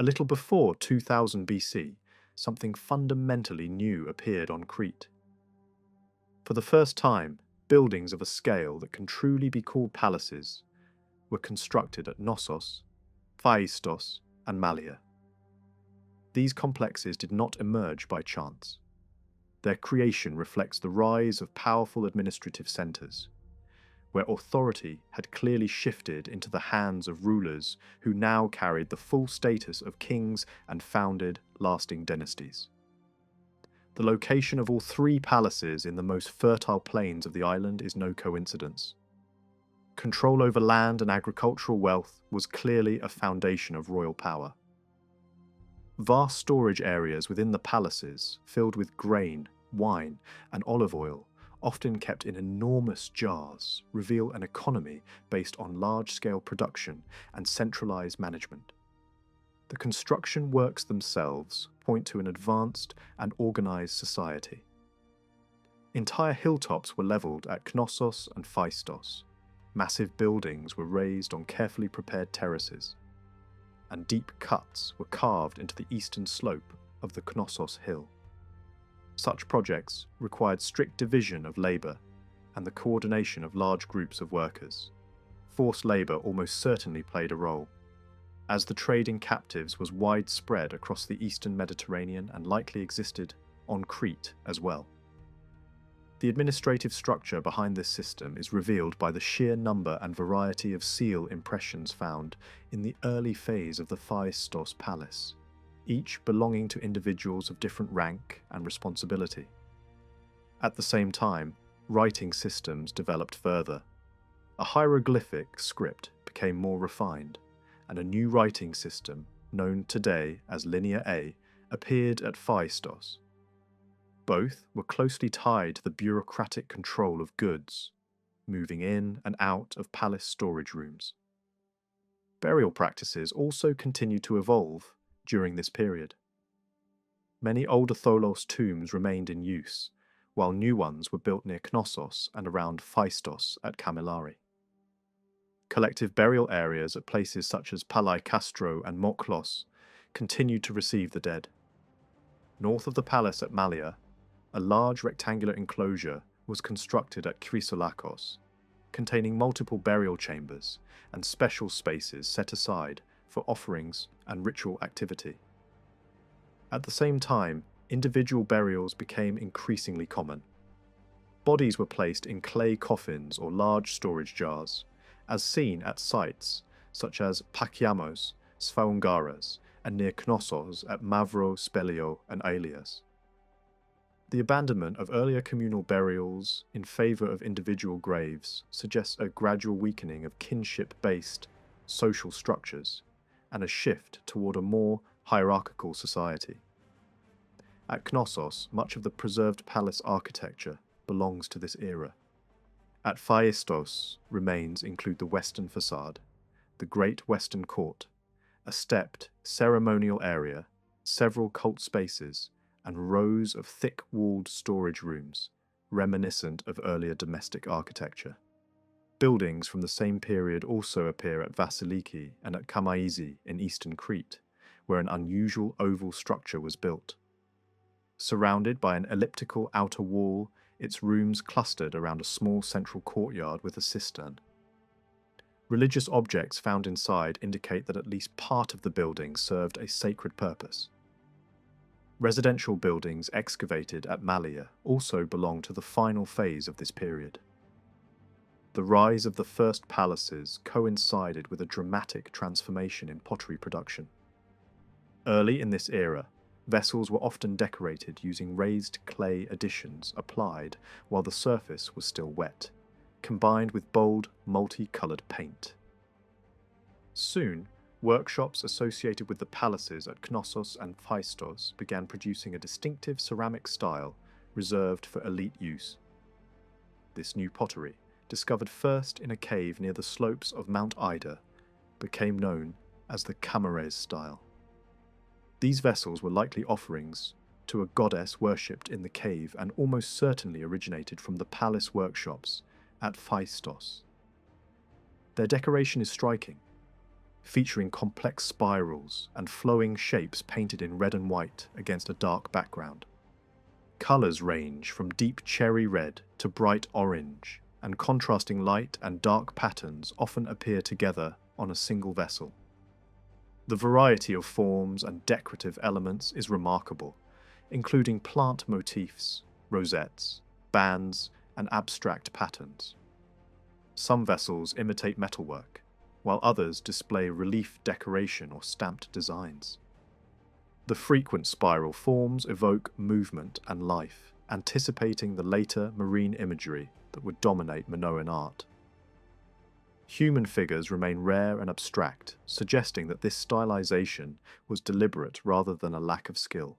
A little before 2000 BC, something fundamentally new appeared on Crete. For the first time, buildings of a scale that can truly be called palaces were constructed at Knossos, Phaistos, and Malea. These complexes did not emerge by chance. Their creation reflects the rise of powerful administrative centres, where authority had clearly shifted into the hands of rulers who now carried the full status of kings and founded lasting dynasties. The location of all three palaces in the most fertile plains of the island is no coincidence. Control over land and agricultural wealth was clearly a foundation of royal power. Vast storage areas within the palaces, filled with grain, wine, and olive oil, often kept in enormous jars, reveal an economy based on large-scale production and centralized management. The construction works themselves point to an advanced and organized society. Entire hilltops were leveled at Knossos and Phaistos. Massive buildings were raised on carefully prepared terraces, and deep cuts were carved into the eastern slope of the Knossos hill. Such projects required strict division of labour and the coordination of large groups of workers. Forced labour almost certainly played a role, as the trade in captives was widespread across the eastern Mediterranean and likely existed on Crete as well. The administrative structure behind this system is revealed by the sheer number and variety of seal impressions found in the early phase of the Phaistos palace, each belonging to individuals of different rank and responsibility. At the same time, writing systems developed further. A hieroglyphic script became more refined, and a new writing system, known today as Linear A, appeared at Phaistos. Both were closely tied to the bureaucratic control of goods, moving in and out of palace storage rooms. Burial practices also continued to evolve during this period. Many older Tholos tombs remained in use, while new ones were built near Knossos and around Phaistos at Camillari. Collective burial areas at places such as Palatial and Moklos continued to receive the dead. North of the palace at Malea, a large rectangular enclosure was constructed at Chrysolakos, containing multiple burial chambers and special spaces set aside for offerings and ritual activity. At the same time, individual burials became increasingly common. Bodies were placed in clay coffins or large storage jars, as seen at sites such as Pakiamos, Sfaungaras, and near Knossos at Mavro, Spelio, and Aelias. The abandonment of earlier communal burials in favour of individual graves suggests a gradual weakening of kinship-based social structures and a shift toward a more hierarchical society. At Knossos, much of the preserved palace architecture belongs to this era. At Phaistos, remains include the western facade, the Great Western Court, a stepped, ceremonial area, several cult spaces, and rows of thick-walled storage rooms, reminiscent of earlier domestic architecture. Buildings from the same period also appear at Vasiliki and at Kamaisi in eastern Crete, where an unusual oval structure was built. Surrounded by an elliptical outer wall, its rooms clustered around a small central courtyard with a cistern. Religious objects found inside indicate that at least part of the building served a sacred purpose. Residential buildings excavated at Malea also belong to the final phase of this period. The rise of the first palaces coincided with a dramatic transformation in pottery production. Early in this era, vessels were often decorated using raised clay additions applied while the surface was still wet, combined with bold, multi-coloured paint. Soon, workshops associated with the palaces at Knossos and Phaistos began producing a distinctive ceramic style reserved for elite use. This new pottery, discovered first in a cave near the slopes of Mount Ida, became known as the Camaraes style. These vessels were likely offerings to a goddess worshipped in the cave and almost certainly originated from the palace workshops at Phaistos. Their decoration is striking. featuring complex spirals and flowing shapes painted in red and white against a dark background. Colours range from deep cherry red to bright orange, and contrasting light and dark patterns often appear together on a single vessel. The variety of forms and decorative elements is remarkable, including plant motifs, rosettes, bands, and abstract patterns. Some vessels imitate metalwork, while others display relief decoration or stamped designs. The frequent spiral forms evoke movement and life, anticipating the later marine imagery that would dominate Minoan art. Human figures remain rare and abstract, suggesting that this stylization was deliberate rather than a lack of skill.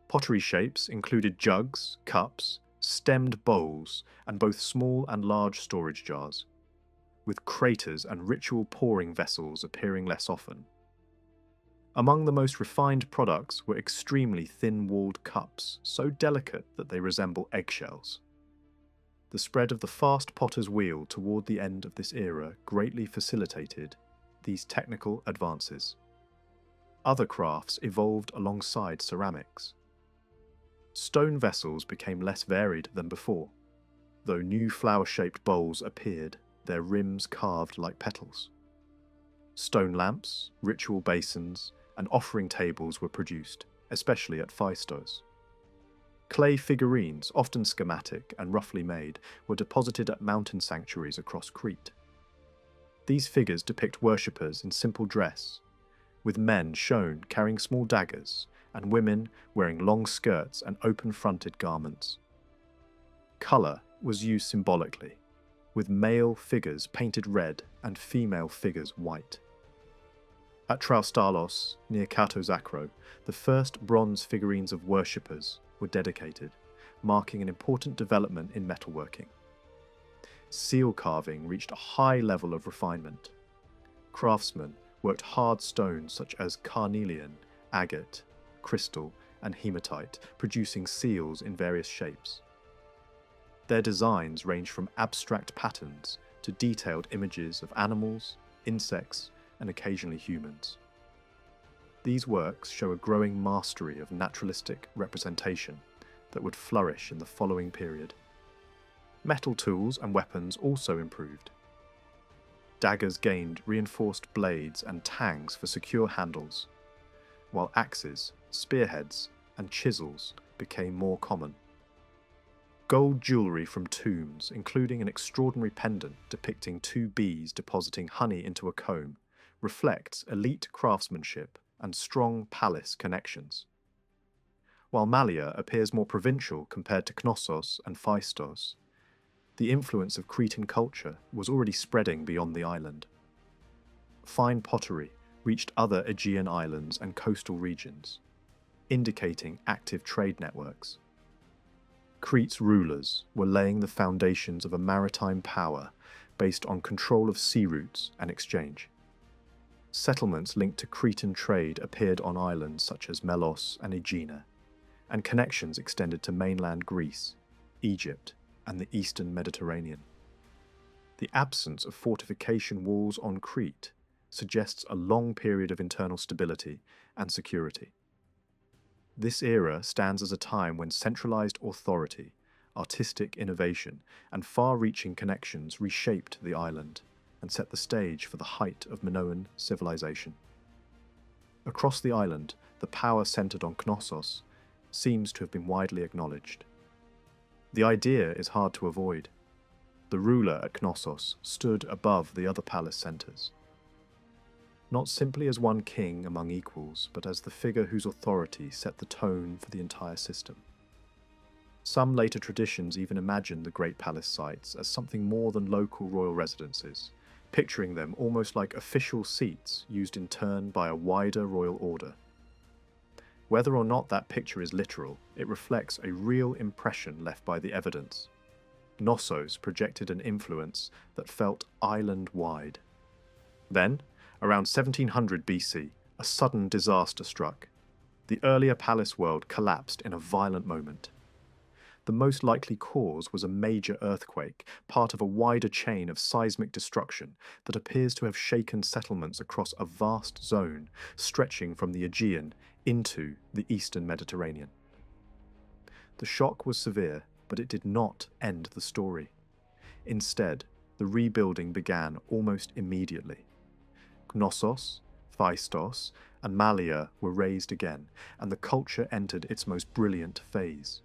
Pottery shapes included jugs, cups, stemmed bowls, and both small and large storage jars, with craters and ritual pouring vessels appearing less often. Among the most refined products were extremely thin-walled cups, so delicate that they resemble eggshells. The spread of the fast potter's wheel toward the end of this era greatly facilitated these technical advances. Other crafts evolved alongside ceramics. Stone vessels became less varied than before, though new flower-shaped bowls appeared, their rims carved like petals. Stone lamps, ritual basins, and offering tables were produced, especially at Phaistos. Clay figurines, often schematic and roughly made, were deposited at mountain sanctuaries across Crete. These figures depict worshippers in simple dress, with men shown carrying small daggers and women wearing long skirts and open-fronted garments. Colour was used symbolically, with male figures painted red and female figures white. At Traustalos, near Catastrophe, the first bronze figurines of worshippers were dedicated, marking an important development in metalworking. Seal carving reached a high level of refinement. Craftsmen worked hard stones such as carnelian, agate, crystal, and hematite, producing seals in various shapes. Their designs range from abstract patterns to detailed images of animals, insects, and occasionally humans. These works show a growing mastery of naturalistic representation that would flourish in the following period. Metal tools and weapons also improved. Daggers gained reinforced blades and tangs for secure handles, while axes, spearheads, and chisels became more common. Gold jewellery from tombs, including an extraordinary pendant depicting two bees depositing honey into a comb, reflects elite craftsmanship and strong palace connections. While Malia appears more provincial compared to Knossos and Phaistos, the influence of Cretan culture was already spreading beyond the island. Fine pottery reached other Aegean islands and coastal regions, indicating active trade networks. Crete's rulers were laying the foundations of a maritime power based on control of sea routes and exchange. Settlements linked to Cretan trade appeared on islands such as Melos and Aegina, and connections extended to mainland Greece, Egypt, and the eastern Mediterranean. The absence of fortification walls on Crete suggests a long period of internal stability and security. This era stands as a time when centralized authority, artistic innovation, and far-reaching connections reshaped the island and set the stage for the height of Minoan civilization. Across the island, the power centered on Knossos seems to have been widely acknowledged. The idea is hard to avoid. The ruler at Knossos stood above the other palace centers, not simply as one king among equals, but as the figure whose authority set the tone for the entire system. Some later traditions even imagined the great palace sites as something more than local royal residences, picturing them almost like official seats used in turn by a wider royal order. Whether or not that picture is literal, it reflects a real impression left by the evidence. Knossos projected an influence that felt island-wide. Then, around 1700 BC, a sudden disaster struck. The earlier palace world collapsed in a violent moment. The most likely cause was a major earthquake, part of a wider chain of seismic destruction that appears to have shaken settlements across a vast zone stretching from the Aegean into the eastern Mediterranean. The shock was severe, but it did not end the story. Instead, the rebuilding began almost immediately. Knossos, Phaistos, and Malea were raised again, and the culture entered its most brilliant phase.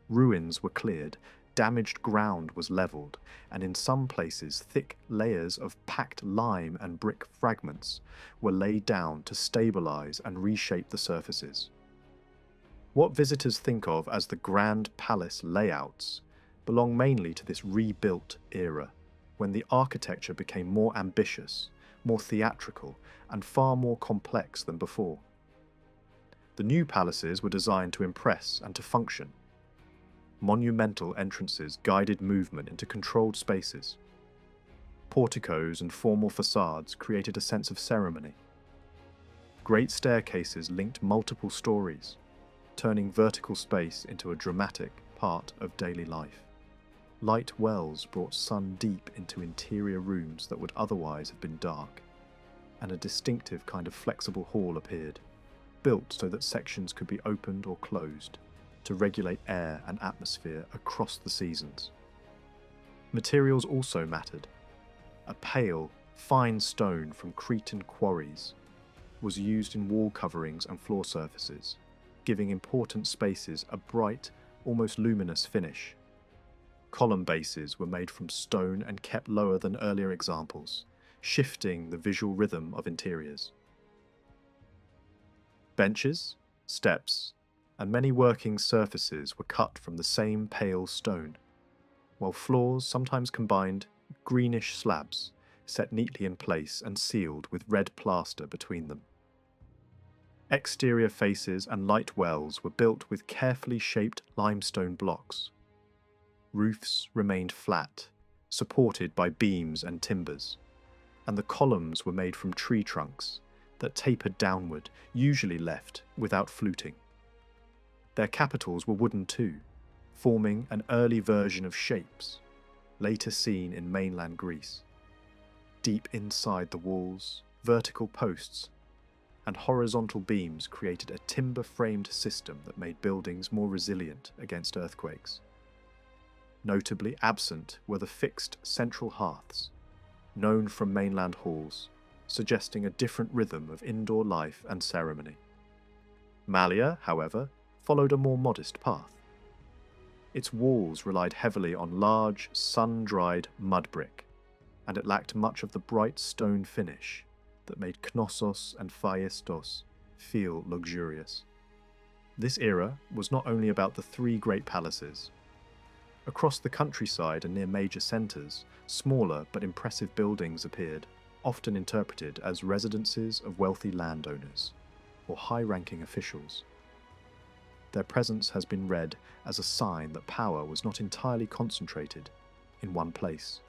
Ruins were cleared, damaged ground was levelled, and in some places thick layers of packed lime and brick fragments were laid down to stabilise and reshape the surfaces. What visitors think of as the Grand Palace layouts belong mainly to this rebuilt era, when the architecture became more ambitious, more theatrical, and far more complex than before. The new palaces were designed to impress and to function. Monumental entrances guided movement into controlled spaces. Porticos and formal facades created a sense of ceremony. Great staircases linked multiple stories, turning vertical space into a dramatic part of daily life. Light wells brought sun deep into interior rooms that would otherwise have been dark, and a distinctive kind of flexible hall appeared, built so that sections could be opened or closed, to regulate air and atmosphere across the seasons. Materials also mattered. A pale, fine stone from Cretan quarries was used in wall coverings and floor surfaces, giving important spaces a bright, almost luminous finish. Column bases were made from stone and kept lower than earlier examples, shifting the visual rhythm of interiors. Benches, steps, and many working surfaces were cut from the same pale stone, while floors sometimes combined greenish slabs set neatly in place and sealed with red plaster between them. Exterior faces and light wells were built with carefully shaped limestone blocks. Roofs remained flat, supported by beams and timbers, and the columns were made from tree trunks that tapered downward, usually left without fluting. Their capitals were wooden too, forming an early version of shapes, later seen in mainland Greece. Deep inside the walls, vertical posts and horizontal beams created a timber-framed system that made buildings more resilient against earthquakes. Notably absent were the fixed central hearths, known from mainland halls, suggesting a different rhythm of indoor life and ceremony. Malea, however, followed a more modest path. Its walls relied heavily on large, sun-dried mud brick, and it lacked much of the bright stone finish that made Knossos and Phaistos feel luxurious. This era was not only about the three great palaces. Across the countryside and near major centres, smaller but impressive buildings appeared, often interpreted as residences of wealthy landowners or high-ranking officials. Their presence has been read as a sign that power was not entirely concentrated in one place,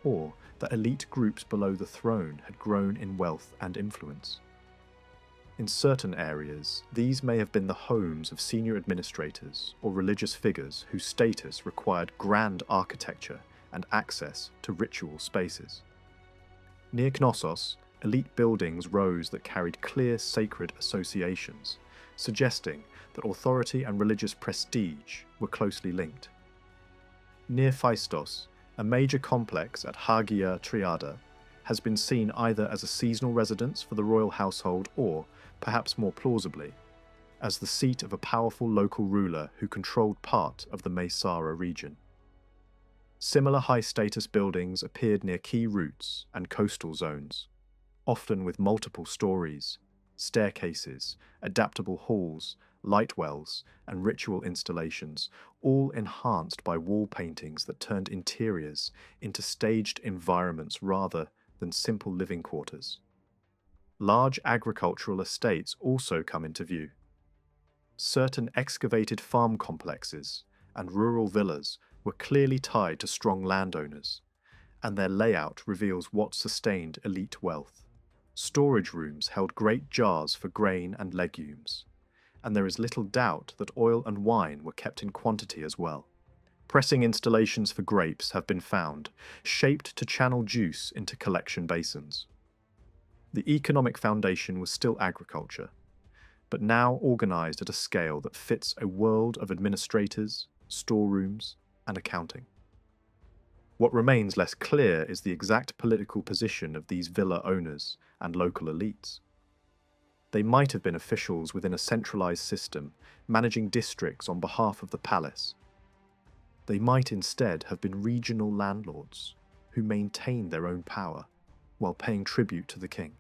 or that elite groups below the throne had grown in wealth and influence. In certain areas, these may have been the homes of senior administrators or religious figures whose status required grand architecture and access to ritual spaces. Near Knossos, elite buildings rose that carried clear sacred associations, suggesting that authority and religious prestige were closely linked. Near Phaistos, a major complex at Hagia Triada has been seen either as a seasonal residence for the royal household or, perhaps more plausibly, as the seat of a powerful local ruler who controlled part of the Mesara region. Similar high-status buildings appeared near key routes and coastal zones, often with multiple stories, staircases, adaptable halls, light wells, and ritual installations, all enhanced by wall paintings that turned interiors into staged environments rather than simple living quarters. Large agricultural estates also come into view. Certain excavated farm complexes and rural villas were clearly tied to strong landowners, and their layout reveals what sustained elite wealth. Storage rooms held great jars for grain and legumes, and there is little doubt that oil and wine were kept in quantity as well. Pressing installations for grapes have been found, shaped to channel juice into collection basins. The economic foundation was still agriculture, but now organized at a scale that fits a world of administrators, storerooms, and accounting. What remains less clear is the exact political position of these villa owners and local elites. They might have been officials within a centralized system, managing districts on behalf of the palace. They might instead have been regional landlords who maintained their own power while paying tribute to the king.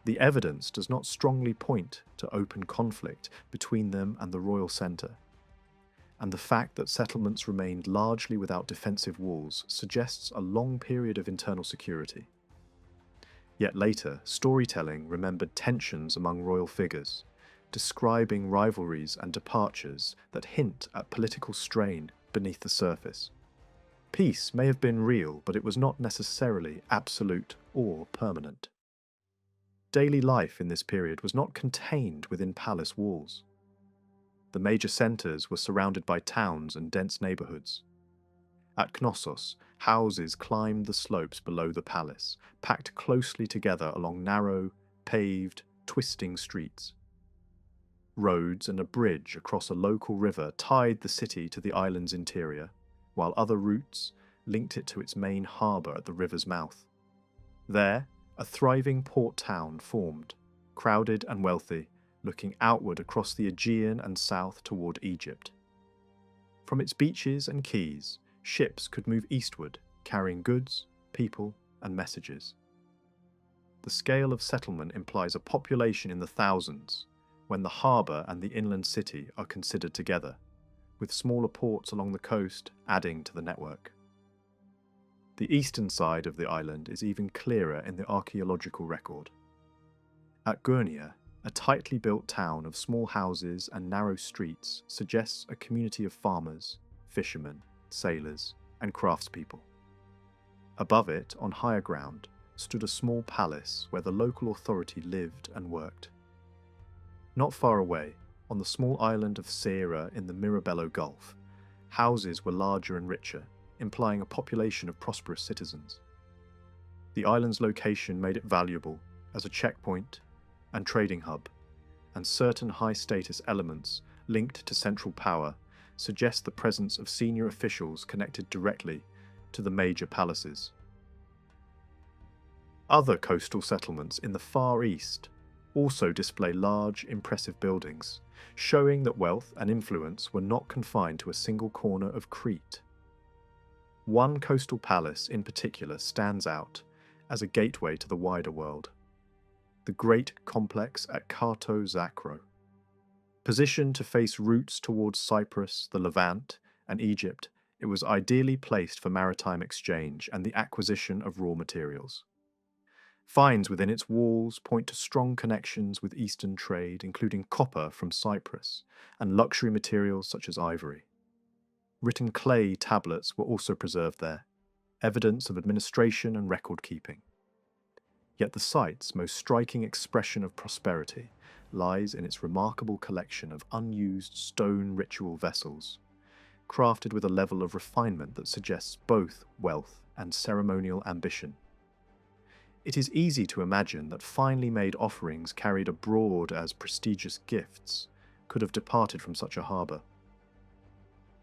The evidence does not strongly point to open conflict between them and the royal centre, and the fact that settlements remained largely without defensive walls suggests a long period of internal security. Yet later, storytelling remembered tensions among royal figures, describing rivalries and departures that hint at political strain beneath the surface. Peace may have been real, but it was not necessarily absolute or permanent. Daily life in this period was not contained within palace walls. The major centres were surrounded by towns and dense neighbourhoods. At Knossos, houses climbed the slopes below the palace, packed closely together along narrow, paved, twisting streets. Roads and a bridge across a local river tied the city to the island's interior, while other routes linked it to its main harbour at the river's mouth. There, a thriving port town formed, crowded and wealthy, looking outward across the Aegean and south toward Egypt. From its beaches and quays, ships could move eastward, carrying goods, people, and messages. The scale of settlement implies a population in the thousands, when the harbour and the inland city are considered together, with smaller ports along the coast adding to the network. The eastern side of the island is even clearer in the archaeological record. At Gurnia, a tightly built town of small houses and narrow streets suggests a community of farmers, fishermen, sailors, and craftspeople. Above it, on higher ground, stood a small palace where the local authority lived and worked. Not far away, on the small island of Seira in the Mirabello Gulf, houses were larger and richer, implying a population of prosperous citizens. The island's location made it valuable as a checkpoint and trading hub, and certain high-status elements linked to central power suggest the presence of senior officials connected directly to the major palaces. Other coastal settlements in the Far East also display large, impressive buildings, showing that wealth and influence were not confined to a single corner of Crete. One coastal palace in particular stands out as a gateway to the wider world: the great complex at Karto Zakro. Positioned to face routes towards Cyprus, the Levant, and Egypt, it was ideally placed for maritime exchange and the acquisition of raw materials. Finds within its walls point to strong connections with Eastern trade, including copper from Cyprus and luxury materials such as ivory. Written clay tablets were also preserved there, evidence of administration and record-keeping. Yet the site's most striking expression of prosperity lies in its remarkable collection of unused stone ritual vessels, crafted with a level of refinement that suggests both wealth and ceremonial ambition. It is easy to imagine that finely made offerings carried abroad as prestigious gifts could have departed from such a harbour.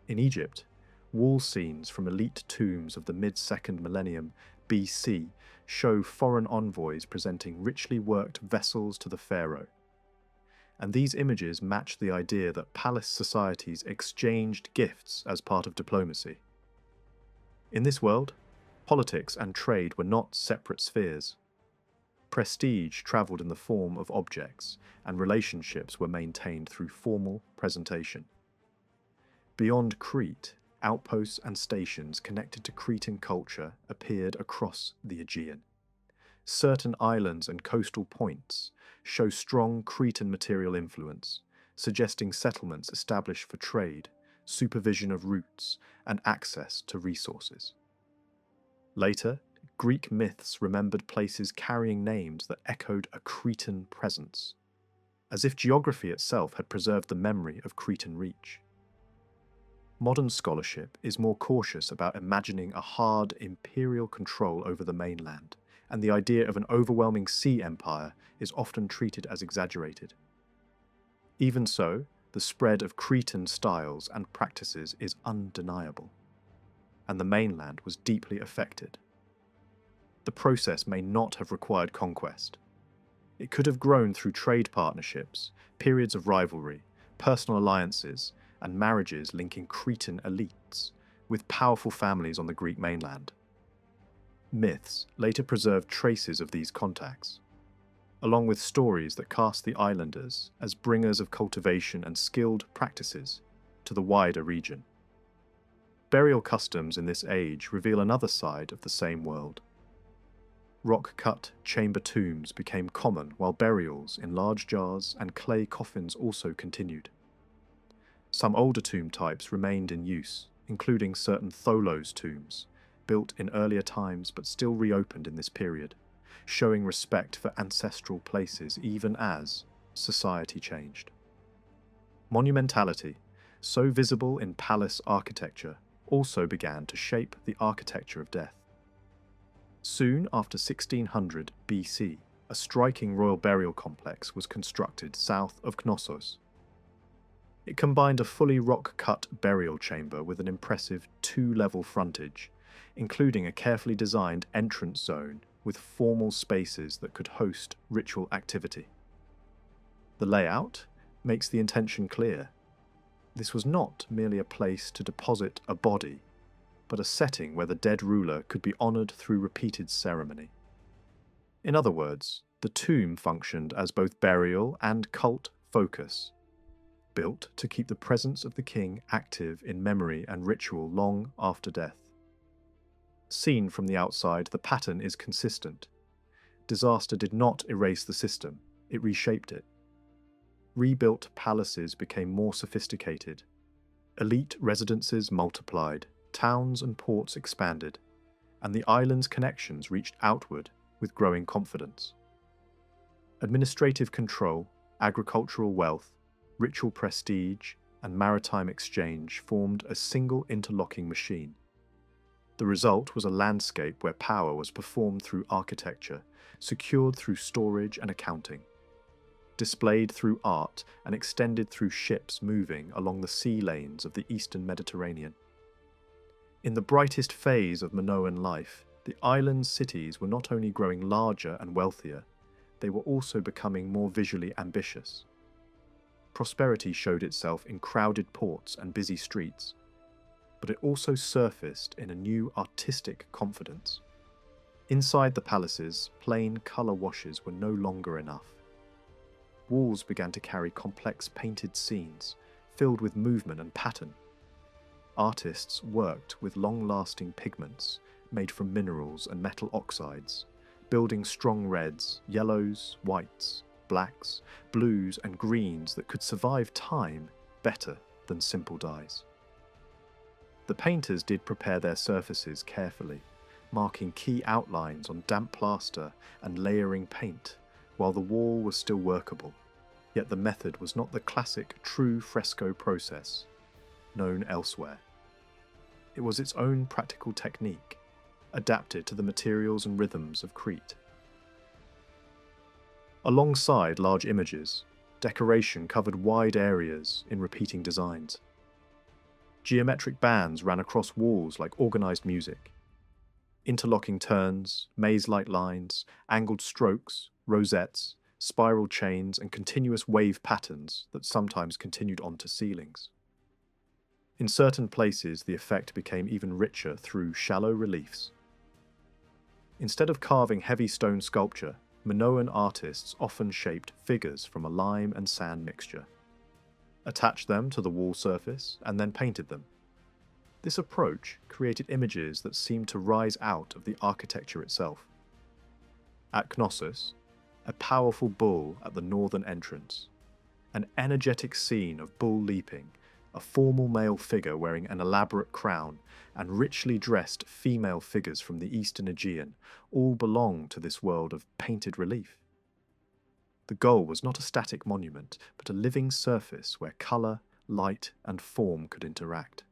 In Egypt, wall scenes from elite tombs of the mid-2nd millennium BC show foreign envoys presenting richly worked vessels to the pharaoh. And these images match the idea that palace societies exchanged gifts as part of diplomacy. In this world, politics and trade were not separate spheres. Prestige travelled in the form of objects, and relationships were maintained through formal presentation. Beyond Crete, outposts and stations connected to Cretan culture appeared across the Aegean. Certain islands and coastal points show strong Cretan material influence, suggesting settlements established for trade, supervision of routes, and access to resources. Later, Greek myths remembered places carrying names that echoed a Cretan presence, as if geography itself had preserved the memory of Cretan reach. Modern scholarship is more cautious about imagining a hard imperial control over the mainland, and the idea of an overwhelming sea empire is often treated as exaggerated. Even so, the spread of Cretan styles and practices is undeniable, and the mainland was deeply affected. The process may not have required conquest. It could have grown through trade partnerships, periods of rivalry, personal alliances, and marriages linking Cretan elites with powerful families on the Greek mainland. Myths later preserved traces of these contacts, along with stories that cast the islanders as bringers of cultivation and skilled practices to the wider region. Burial customs in this age reveal another side of the same world. Rock-cut chamber tombs became common, while burials in large jars and clay coffins also continued. Some older tomb types remained in use, including certain tholos tombs, built in earlier times but still reopened in this period, showing respect for ancestral places even as society changed. Monumentality, so visible in palace architecture, also began to shape the architecture of death. Soon after 1600 BC, a striking royal burial complex was constructed south of Knossos. It combined a fully rock-cut burial chamber with an impressive two-level frontage, including a carefully designed entrance zone with formal spaces that could host ritual activity. The layout makes the intention clear. This was not merely a place to deposit a body, but a setting where the dead ruler could be honoured through repeated ceremony. In other words, the tomb functioned as both burial and cult focus, built to keep the presence of the king active in memory and ritual long after death. Seen from the outside, the pattern is consistent. Disaster did not erase the system, it reshaped it. Rebuilt palaces became more sophisticated. Elite residences multiplied, towns and ports expanded, and the island's connections reached outward with growing confidence. Administrative control, agricultural wealth, ritual prestige, and maritime exchange formed a single interlocking machine. The result was a landscape where power was performed through architecture, secured through storage and accounting, displayed through art, and extended through ships moving along the sea lanes of the eastern Mediterranean. In the brightest phase of Minoan life, the island's cities were not only growing larger and wealthier, they were also becoming more visually ambitious. Prosperity showed itself in crowded ports and busy streets, but it also surfaced in a new artistic confidence. Inside the palaces, plain colour washes were no longer enough. Walls began to carry complex painted scenes, filled with movement and pattern. Artists worked with long-lasting pigments made from minerals and metal oxides, building strong reds, yellows, whites, blacks, blues, and greens that could survive time better than simple dyes. The painters did prepare their surfaces carefully, marking key outlines on damp plaster and layering paint, while the wall was still workable. Yet the method was not the classic true fresco process known elsewhere. It was its own practical technique, adapted to the materials and rhythms of Crete. Alongside large images, decoration covered wide areas in repeating designs. Geometric bands ran across walls like organized music. Interlocking turns, maze-like lines, angled strokes, rosettes, spiral chains, and continuous wave patterns that sometimes continued onto ceilings. In certain places, the effect became even richer through shallow reliefs. Instead of carving heavy stone sculpture, Minoan artists often shaped figures from a lime and sand mixture, attached them to the wall surface, and then painted them. This approach created images that seemed to rise out of the architecture itself. At Knossos, a powerful bull at the northern entrance, an energetic scene of bull leaping, a formal male figure wearing an elaborate crown, and richly dressed female figures from the eastern Aegean all belong to this world of painted relief. The goal was not a static monument, but a living surface where colour, light, and form could interact.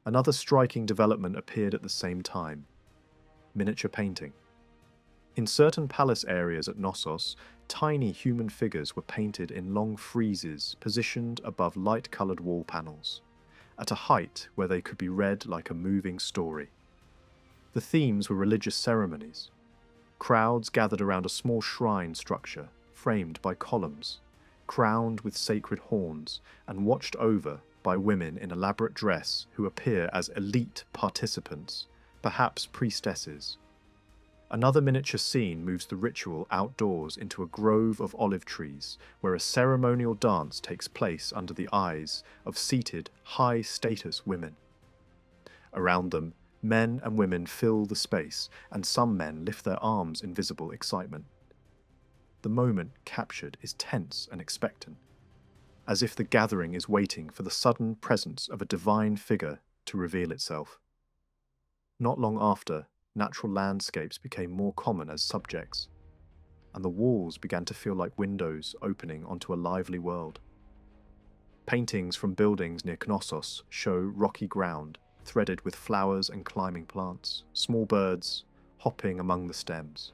Another striking development appeared at the same time: miniature painting. In certain palace areas at Knossos, tiny human figures were painted in long friezes positioned above light-coloured wall panels, at a height where they could be read like a moving story. The themes were religious ceremonies. Crowds gathered around a small shrine structure framed by columns, crowned with sacred horns, and watched over by women in elaborate dress who appear as elite participants, perhaps priestesses. Another miniature scene moves the ritual outdoors into a grove of olive trees, where a ceremonial dance takes place under the eyes of seated, high-status women. Around them, men and women fill the space, and some men lift their arms in visible excitement. The moment captured is tense and expectant, as if the gathering is waiting for the sudden presence of a divine figure to reveal itself. Not long after, natural landscapes became more common as subjects, and the walls began to feel like windows opening onto a lively world. Paintings from buildings near Knossos show rocky ground threaded with flowers and climbing plants, small birds hopping among the stems,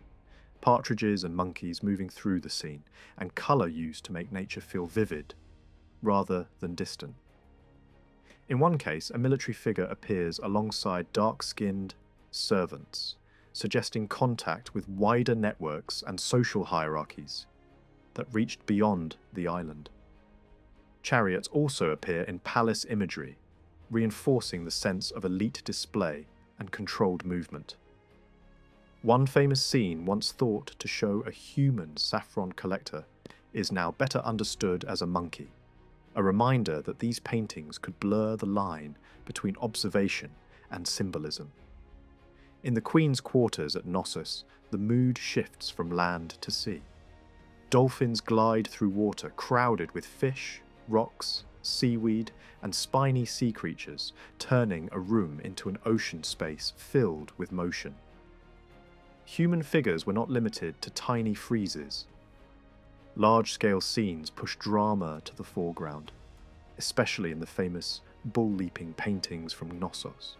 partridges and monkeys moving through the scene, and colour used to make nature feel vivid rather than distant. In one case, a military figure appears alongside dark-skinned servants, suggesting contact with wider networks and social hierarchies that reached beyond the island. Chariots also appear in palace imagery, reinforcing the sense of elite display and controlled movement. One famous scene, once thought to show a human saffron collector, is now better understood as a monkey, a reminder that these paintings could blur the line between observation and symbolism. In the Queen's quarters at Knossos, the mood shifts from land to sea. Dolphins glide through water crowded with fish, rocks, seaweed, and spiny sea creatures, turning a room into an ocean space filled with motion. Human figures were not limited to tiny friezes. Large-scale scenes push drama to the foreground, especially in the famous bull-leaping paintings from Knossos.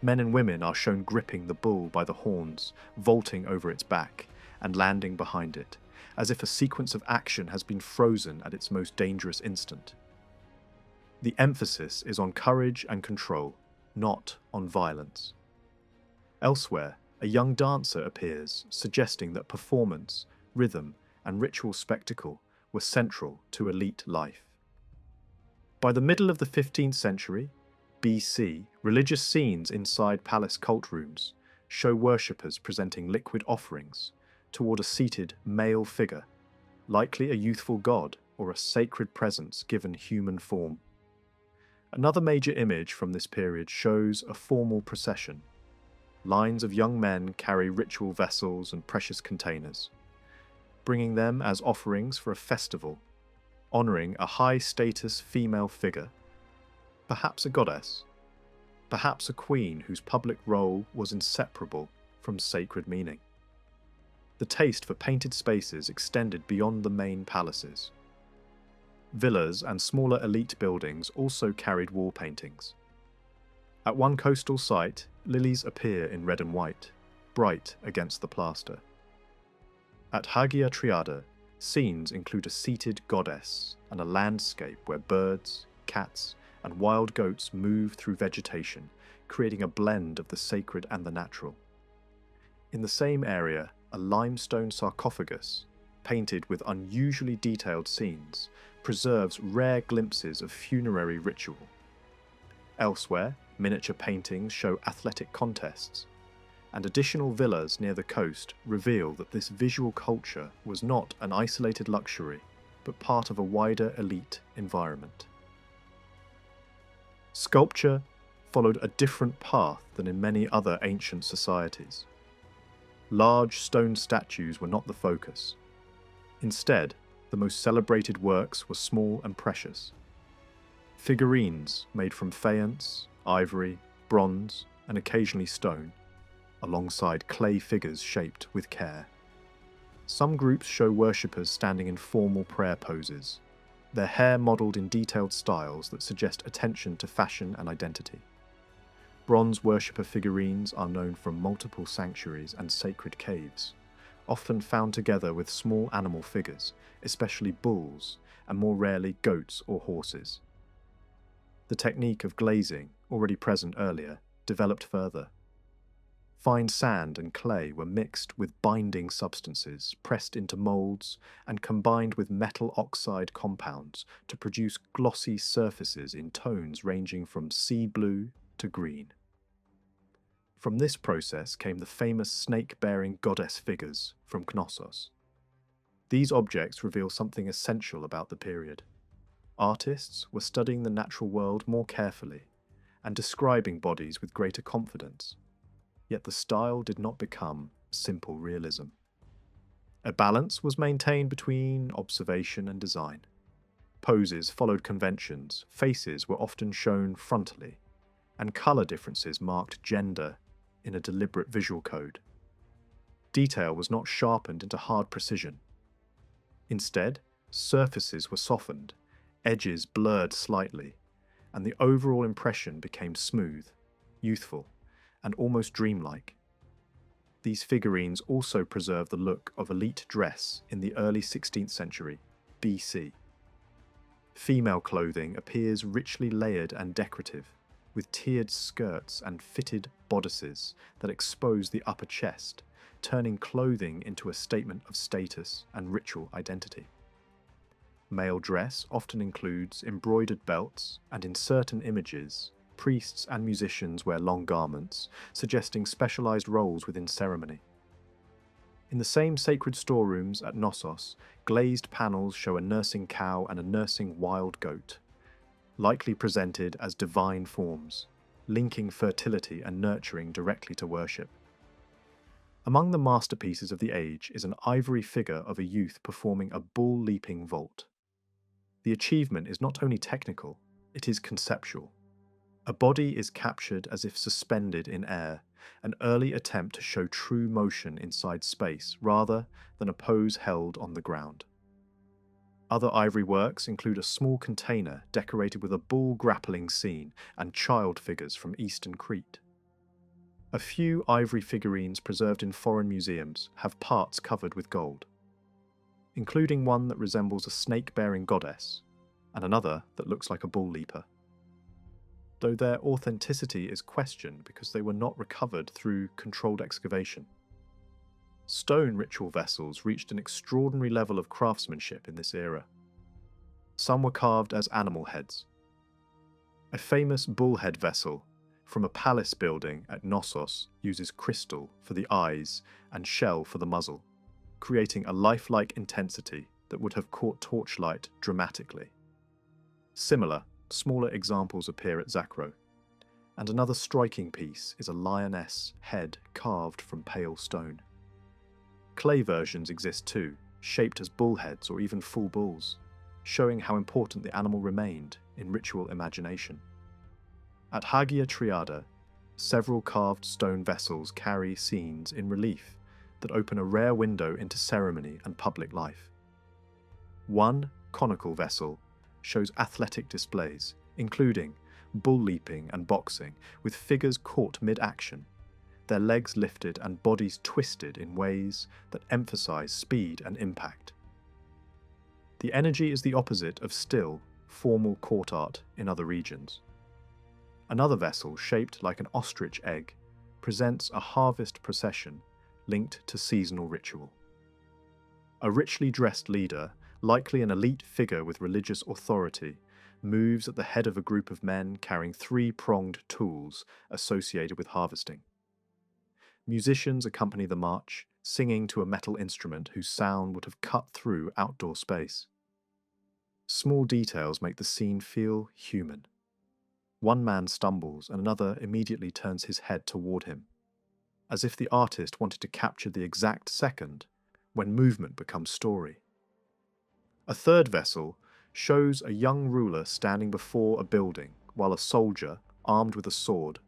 Men and women are shown gripping the bull by the horns, vaulting over its back, and landing behind it, as if a sequence of action has been frozen at its most dangerous instant. The emphasis is on courage and control, not on violence. Elsewhere, a young dancer appears, suggesting that performance, rhythm, and ritual spectacle were central to elite life. By the middle of the 15th century, BC, religious scenes inside palace cult rooms show worshippers presenting liquid offerings toward a seated male figure, likely a youthful god or a sacred presence given human form. Another major image from this period shows a formal procession. Lines of young men carry ritual vessels and precious containers, bringing them as offerings for a festival, honouring a high-status female figure, perhaps a goddess, perhaps a queen whose public role was inseparable from sacred meaning. The taste for painted spaces extended beyond the main palaces. Villas and smaller elite buildings also carried wall paintings. At one coastal site, lilies appear in red and white, bright against the plaster. At Hagia Triada, scenes include a seated goddess and a landscape where birds, cats, and wild goats move through vegetation, creating a blend of the sacred and the natural. In the same area, a limestone sarcophagus, painted with unusually detailed scenes, preserves rare glimpses of funerary ritual. Elsewhere, miniature paintings show athletic contests, and additional villas near the coast reveal that this visual culture was not an isolated luxury, but part of a wider elite environment. Sculpture followed a different path than in many other ancient societies. Large stone statues were not the focus. Instead, the most celebrated works were small and precious. Figurines made from faience, ivory, bronze, and occasionally stone, alongside clay figures shaped with care. Some groups show worshippers standing in formal prayer poses, their hair modelled in detailed styles that suggest attention to fashion and identity. Bronze worshipper figurines are known from multiple sanctuaries and sacred caves, often found together with small animal figures, especially bulls, and more rarely goats or horses. The technique of glazing, already present earlier, developed further. Fine sand and clay were mixed with binding substances, pressed into moulds, and combined with metal oxide compounds to produce glossy surfaces in tones ranging from sea blue to green. From this process came the famous snake-bearing goddess figures from Knossos. These objects reveal something essential about the period. Artists were studying the natural world more carefully and describing bodies with greater confidence. Yet the style did not become simple realism. A balance was maintained between observation and design. Poses followed conventions, faces were often shown frontally, and colour differences marked gender in a deliberate visual code. Detail was not sharpened into hard precision. Instead, surfaces were softened, edges blurred slightly, and the overall impression became smooth, youthful, and almost dreamlike. These figurines also preserve the look of elite dress in the early 16th century, BC. Female clothing appears richly layered and decorative, with tiered skirts and fitted bodices that expose the upper chest, turning clothing into a statement of status and ritual identity. Male dress often includes embroidered belts, and in certain images, priests and musicians wear long garments, suggesting specialized roles within ceremony. In the same sacred storerooms at Knossos, glazed panels show a nursing cow and a nursing wild goat, likely presented as divine forms, linking fertility and nurturing directly to worship. Among the masterpieces of the age is an ivory figure of a youth performing a bull-leaping vault. The achievement is not only technical, it is conceptual. A body is captured as if suspended in air, an early attempt to show true motion inside space rather than a pose held on the ground. Other ivory works include a small container decorated with a bull grappling scene and child figures from eastern Crete. A few ivory figurines preserved in foreign museums have parts covered with gold, including one that resembles a snake-bearing goddess and another that looks like a bull leaper, though their authenticity is questioned because they were not recovered through controlled excavation. Stone ritual vessels reached an extraordinary level of craftsmanship in this era. Some were carved as animal heads. A famous bullhead vessel from a palace building at Knossos uses crystal for the eyes and shell for the muzzle, creating a lifelike intensity that would have caught torchlight dramatically. Similar, smaller examples appear at Zakro, and another striking piece is a lioness head carved from pale stone. Clay versions exist too, shaped as bullheads or even full bulls, showing how important the animal remained in ritual imagination. At Hagia Triada, several carved stone vessels carry scenes in relief that open a rare window into ceremony and public life. One conical vessel shows athletic displays, including bull leaping and boxing, with figures caught mid-action, their legs lifted and bodies twisted in ways that emphasize speed and impact. The energy is the opposite of still, formal court art in other regions. Another vessel, shaped like an ostrich egg, presents a harvest procession linked to seasonal ritual. A richly dressed leader, likely an elite figure with religious authority, moves at the head of a group of men carrying three-pronged tools associated with harvesting. Musicians accompany the march, singing to a metal instrument whose sound would have cut through outdoor space. Small details make the scene feel human. One man stumbles and another immediately turns his head toward him, as if the artist wanted to capture the exact second when movement becomes story. A third vessel shows a young ruler standing before a building while a soldier, armed with a sword,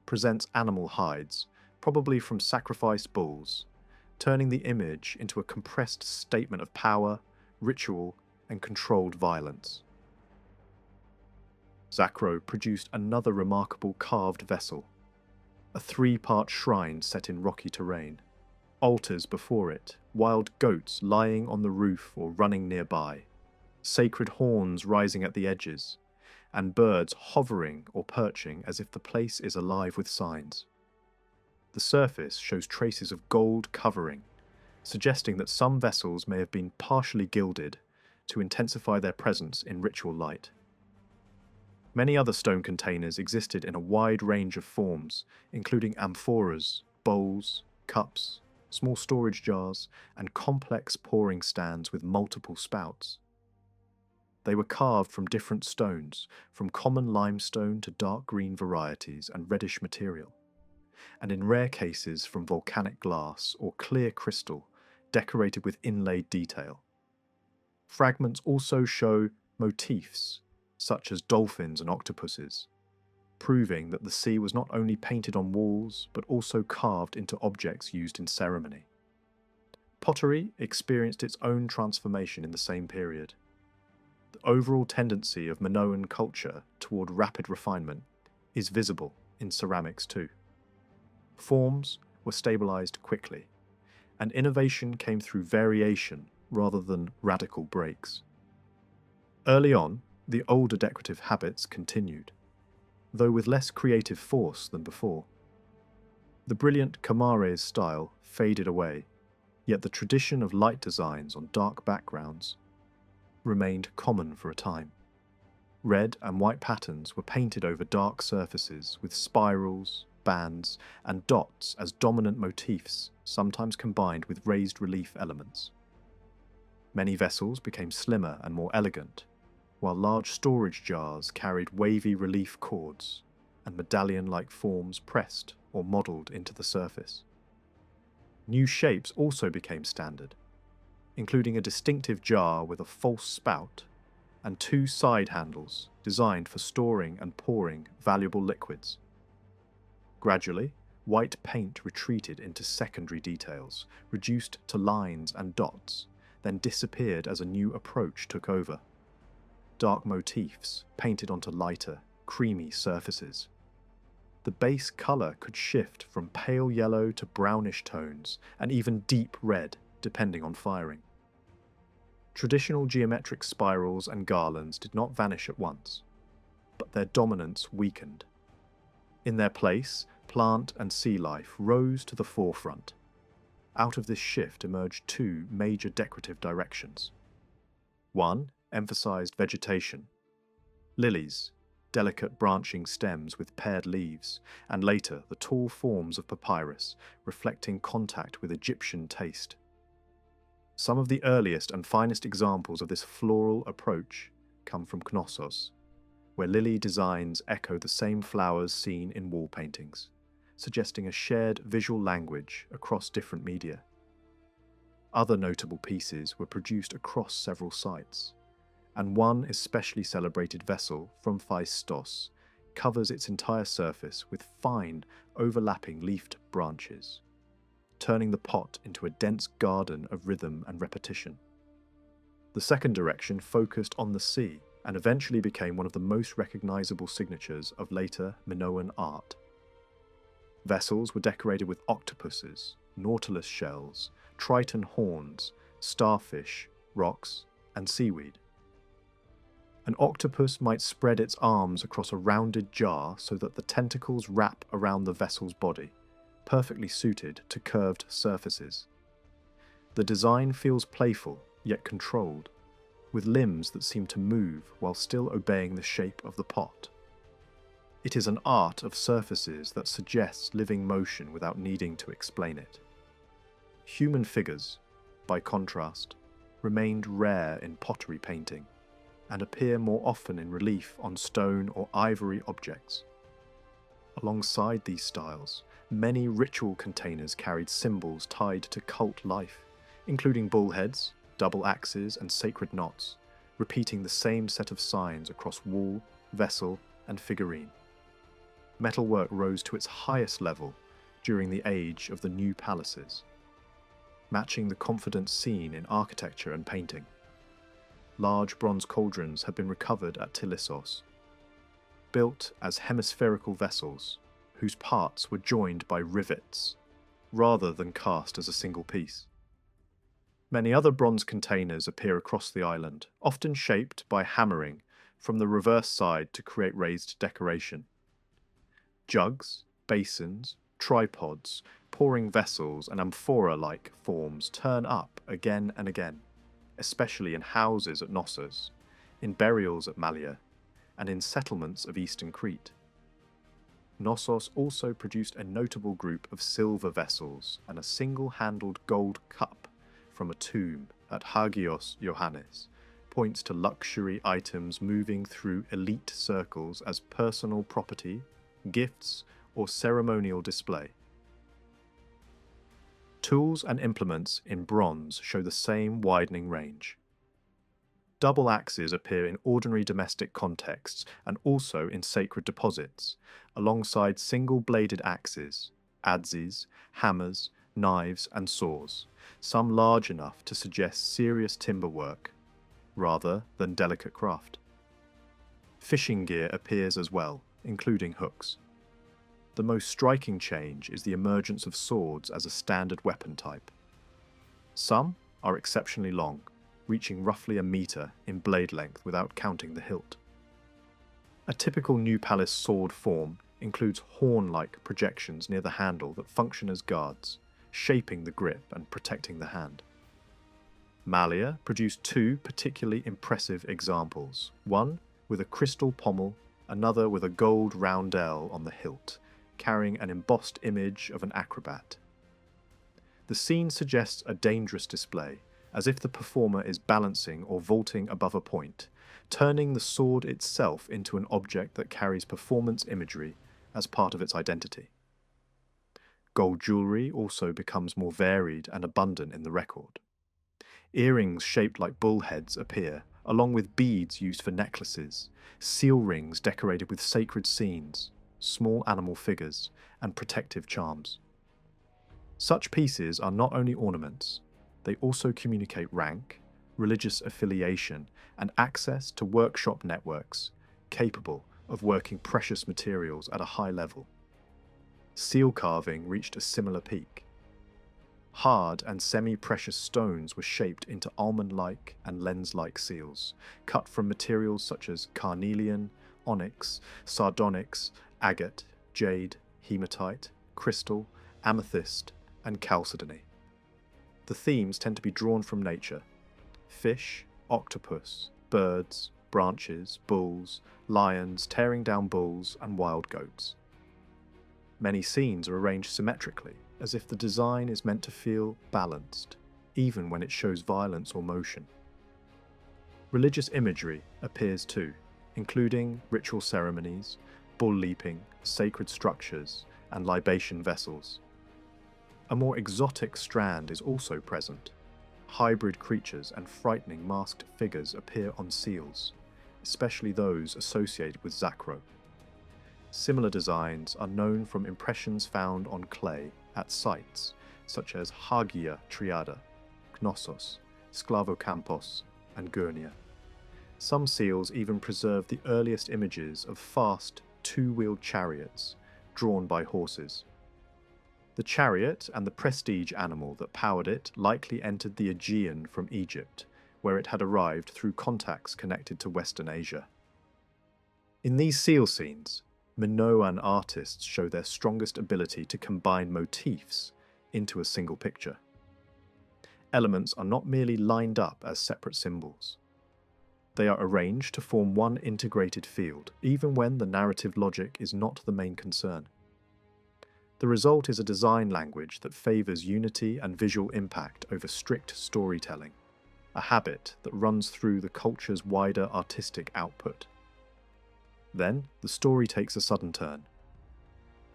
presents animal hides, probably from sacrificed bulls, turning the image into a compressed statement of power, ritual, and controlled violence. Zacro produced another remarkable carved vessel, a three-part shrine set in rocky terrain, altars before it, wild goats lying on the roof or running nearby, sacred horns rising at the edges, and birds hovering or perching as if the place is alive with signs. The surface shows traces of gold covering, suggesting that some vessels may have been partially gilded to intensify their presence in ritual light. Many other stone containers existed in a wide range of forms, including amphoras, bowls, cups, small storage jars, and complex pouring stands with multiple spouts. They were carved from different stones, from common limestone to dark green varieties and reddish material, and in rare cases from volcanic glass or clear crystal, decorated with inlaid detail. Fragments also show motifs, such as dolphins and octopuses, proving that the sea was not only painted on walls, but also carved into objects used in ceremony. Pottery experienced its own transformation in the same period. The overall tendency of Minoan culture toward rapid refinement is visible in ceramics too. Forms were stabilized quickly, and innovation came through variation rather than radical breaks. Early on, the older decorative habits continued, though with less creative force than before. The brilliant Kamares style faded away, yet the tradition of light designs on dark backgrounds remained common for a time. Red and white patterns were painted over dark surfaces with spirals, bands, and dots as dominant motifs, sometimes combined with raised relief elements. Many vessels became slimmer and more elegant, while large storage jars carried wavy relief cords and medallion-like forms pressed or modelled into the surface. New shapes also became standard, including a distinctive jar with a false spout and two side handles designed for storing and pouring valuable liquids. Gradually, white paint retreated into secondary details, reduced to lines and dots, then disappeared as a new approach took over. Dark motifs painted onto lighter, creamy surfaces. The base colour could shift from pale yellow to brownish tones, and even deep red, depending on firing. Traditional geometric spirals and garlands did not vanish at once, but their dominance weakened. In their place, plant and sea life rose to the forefront. Out of this shift emerged two major decorative directions. One emphasized vegetation. Lilies, delicate branching stems with paired leaves, and later the tall forms of papyrus, reflecting contact with Egyptian taste. Some of the earliest and finest examples of this floral approach come from Knossos, where lily designs echo the same flowers seen in wall paintings, suggesting a shared visual language across different media. Other notable pieces were produced across several sites, and one especially celebrated vessel from Phaistos covers its entire surface with fine, overlapping leafed branches, turning the pot into a dense garden of rhythm and repetition. The second direction focused on the sea and eventually became one of the most recognizable signatures of later Minoan art. Vessels were decorated with octopuses, nautilus shells, triton horns, starfish, rocks, and seaweed. An octopus might spread its arms across a rounded jar so that the tentacles wrap around the vessel's body, perfectly suited to curved surfaces. The design feels playful, yet controlled, with limbs that seem to move while still obeying the shape of the pot. It is an art of surfaces that suggests living motion without needing to explain it. Human figures, by contrast, remained rare in pottery painting, and appear more often in relief on stone or ivory objects. Alongside these styles, many ritual containers carried symbols tied to cult life, including bullheads, double axes, and sacred knots, repeating the same set of signs across wall, vessel, and figurine. Metalwork rose to its highest level during the age of the new palaces, matching the confidence seen in architecture and painting. large bronze cauldrons have been recovered at Knossos, built as hemispherical vessels whose parts were joined by rivets, rather than cast as a single piece. Many other bronze containers appear across the island, often shaped by hammering from the reverse side to create raised decoration. Jugs, basins, tripods, pouring vessels, and amphora-like forms turn up again and again, especially in houses at Knossos, in burials at Malea, and in settlements of eastern Crete. Knossos also produced a notable group of silver vessels and a single-handled gold cup from a tomb at Hagios Iohannis points to luxury items moving through elite circles as personal property, gifts, or ceremonial display. Tools and implements in bronze show the same widening range. Double axes appear in ordinary domestic contexts and also in sacred deposits, alongside single-bladed axes, adzes, hammers, knives, and saws, some large enough to suggest serious timber work, rather than delicate craft. Fishing gear appears as well, including hooks. The most striking change is the emergence of swords as a standard weapon type. Some are exceptionally long, reaching roughly a metre in blade length without counting the hilt. A typical New Palace sword form includes horn-like projections near the handle that function as guards, shaping the grip and protecting the hand. Malea produced two particularly impressive examples, one with a crystal pommel, another with a gold roundel on the hilt, carrying an embossed image of an acrobat. The scene suggests a dangerous display, as if the performer is balancing or vaulting above a point, turning the sword itself into an object that carries performance imagery as part of its identity. Gold jewellery also becomes more varied and abundant in the record. Earrings shaped like bull heads appear, along with beads used for necklaces, seal rings decorated with sacred scenes, small animal figures, and protective charms. Such pieces are not only ornaments, they also communicate rank, religious affiliation, and access to workshop networks capable of working precious materials at a high level. Seal carving reached a similar peak. Hard and semi-precious stones were shaped into almond-like and lens-like seals, cut from materials such as carnelian, onyx, sardonyx, agate, jade, hematite, crystal, amethyst, and chalcedony. The themes tend to be drawn from nature: fish, octopus, birds, branches, bulls, lions tearing down bulls, and wild goats. Many scenes are arranged symmetrically, as if the design is meant to feel balanced, even when it shows violence or motion. Religious imagery appears too, including ritual ceremonies, bull leaping, sacred structures, and libation vessels. A more exotic strand is also present. Hybrid creatures and frightening masked figures appear on seals, especially those associated with Zacro. Similar designs are known from impressions found on clay at sites such as Hagia Triada, Knossos, Sclavocampos, and Gurnia. Some seals even preserve the earliest images of fast, two-wheeled chariots drawn by horses. The chariot and the prestige animal that powered it likely entered the Aegean from Egypt, where it had arrived through contacts connected to Western Asia. In these seal scenes, Minoan artists show their strongest ability to combine motifs into a single picture. Elements are not merely lined up as separate symbols. They are arranged to form one integrated field, even when the narrative logic is not the main concern. The result is a design language that favours unity and visual impact over strict storytelling, a habit that runs through the culture's wider artistic output. Then, the story takes a sudden turn.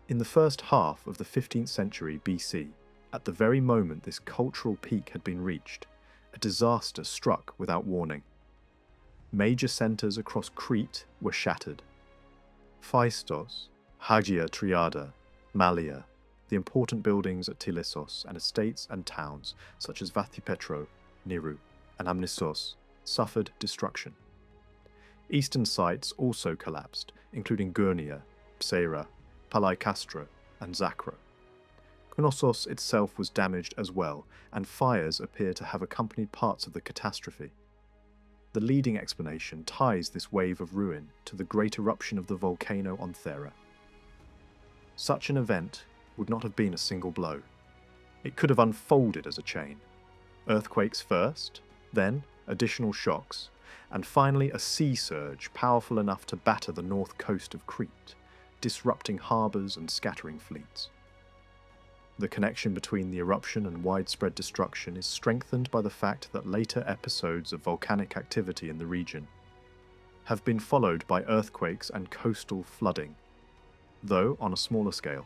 In the first half of the 15th century BC, at the very moment this cultural peak had been reached, a disaster struck without warning. Major centres across Crete were shattered. Phaistos, Hagia Triada, Malea, the important buildings at Knossos, and estates and towns such as Vathipetro, Niru, and Amnisos suffered destruction. Eastern sites also collapsed, including Gurnia, Psaira, Palaikstra, and Zakra. Knossos itself was damaged as well, and fires appear to have accompanied parts of the catastrophe. The leading explanation ties this wave of ruin to the great eruption of the volcano on Thera. Such an event would not have been a single blow. It could have unfolded as a chain. Earthquakes first, then additional shocks, and finally a sea surge powerful enough to batter the north coast of Crete, disrupting harbours and scattering fleets. The connection between the eruption and widespread destruction is strengthened by the fact that later episodes of volcanic activity in the region have been followed by earthquakes and coastal flooding, though on a smaller scale.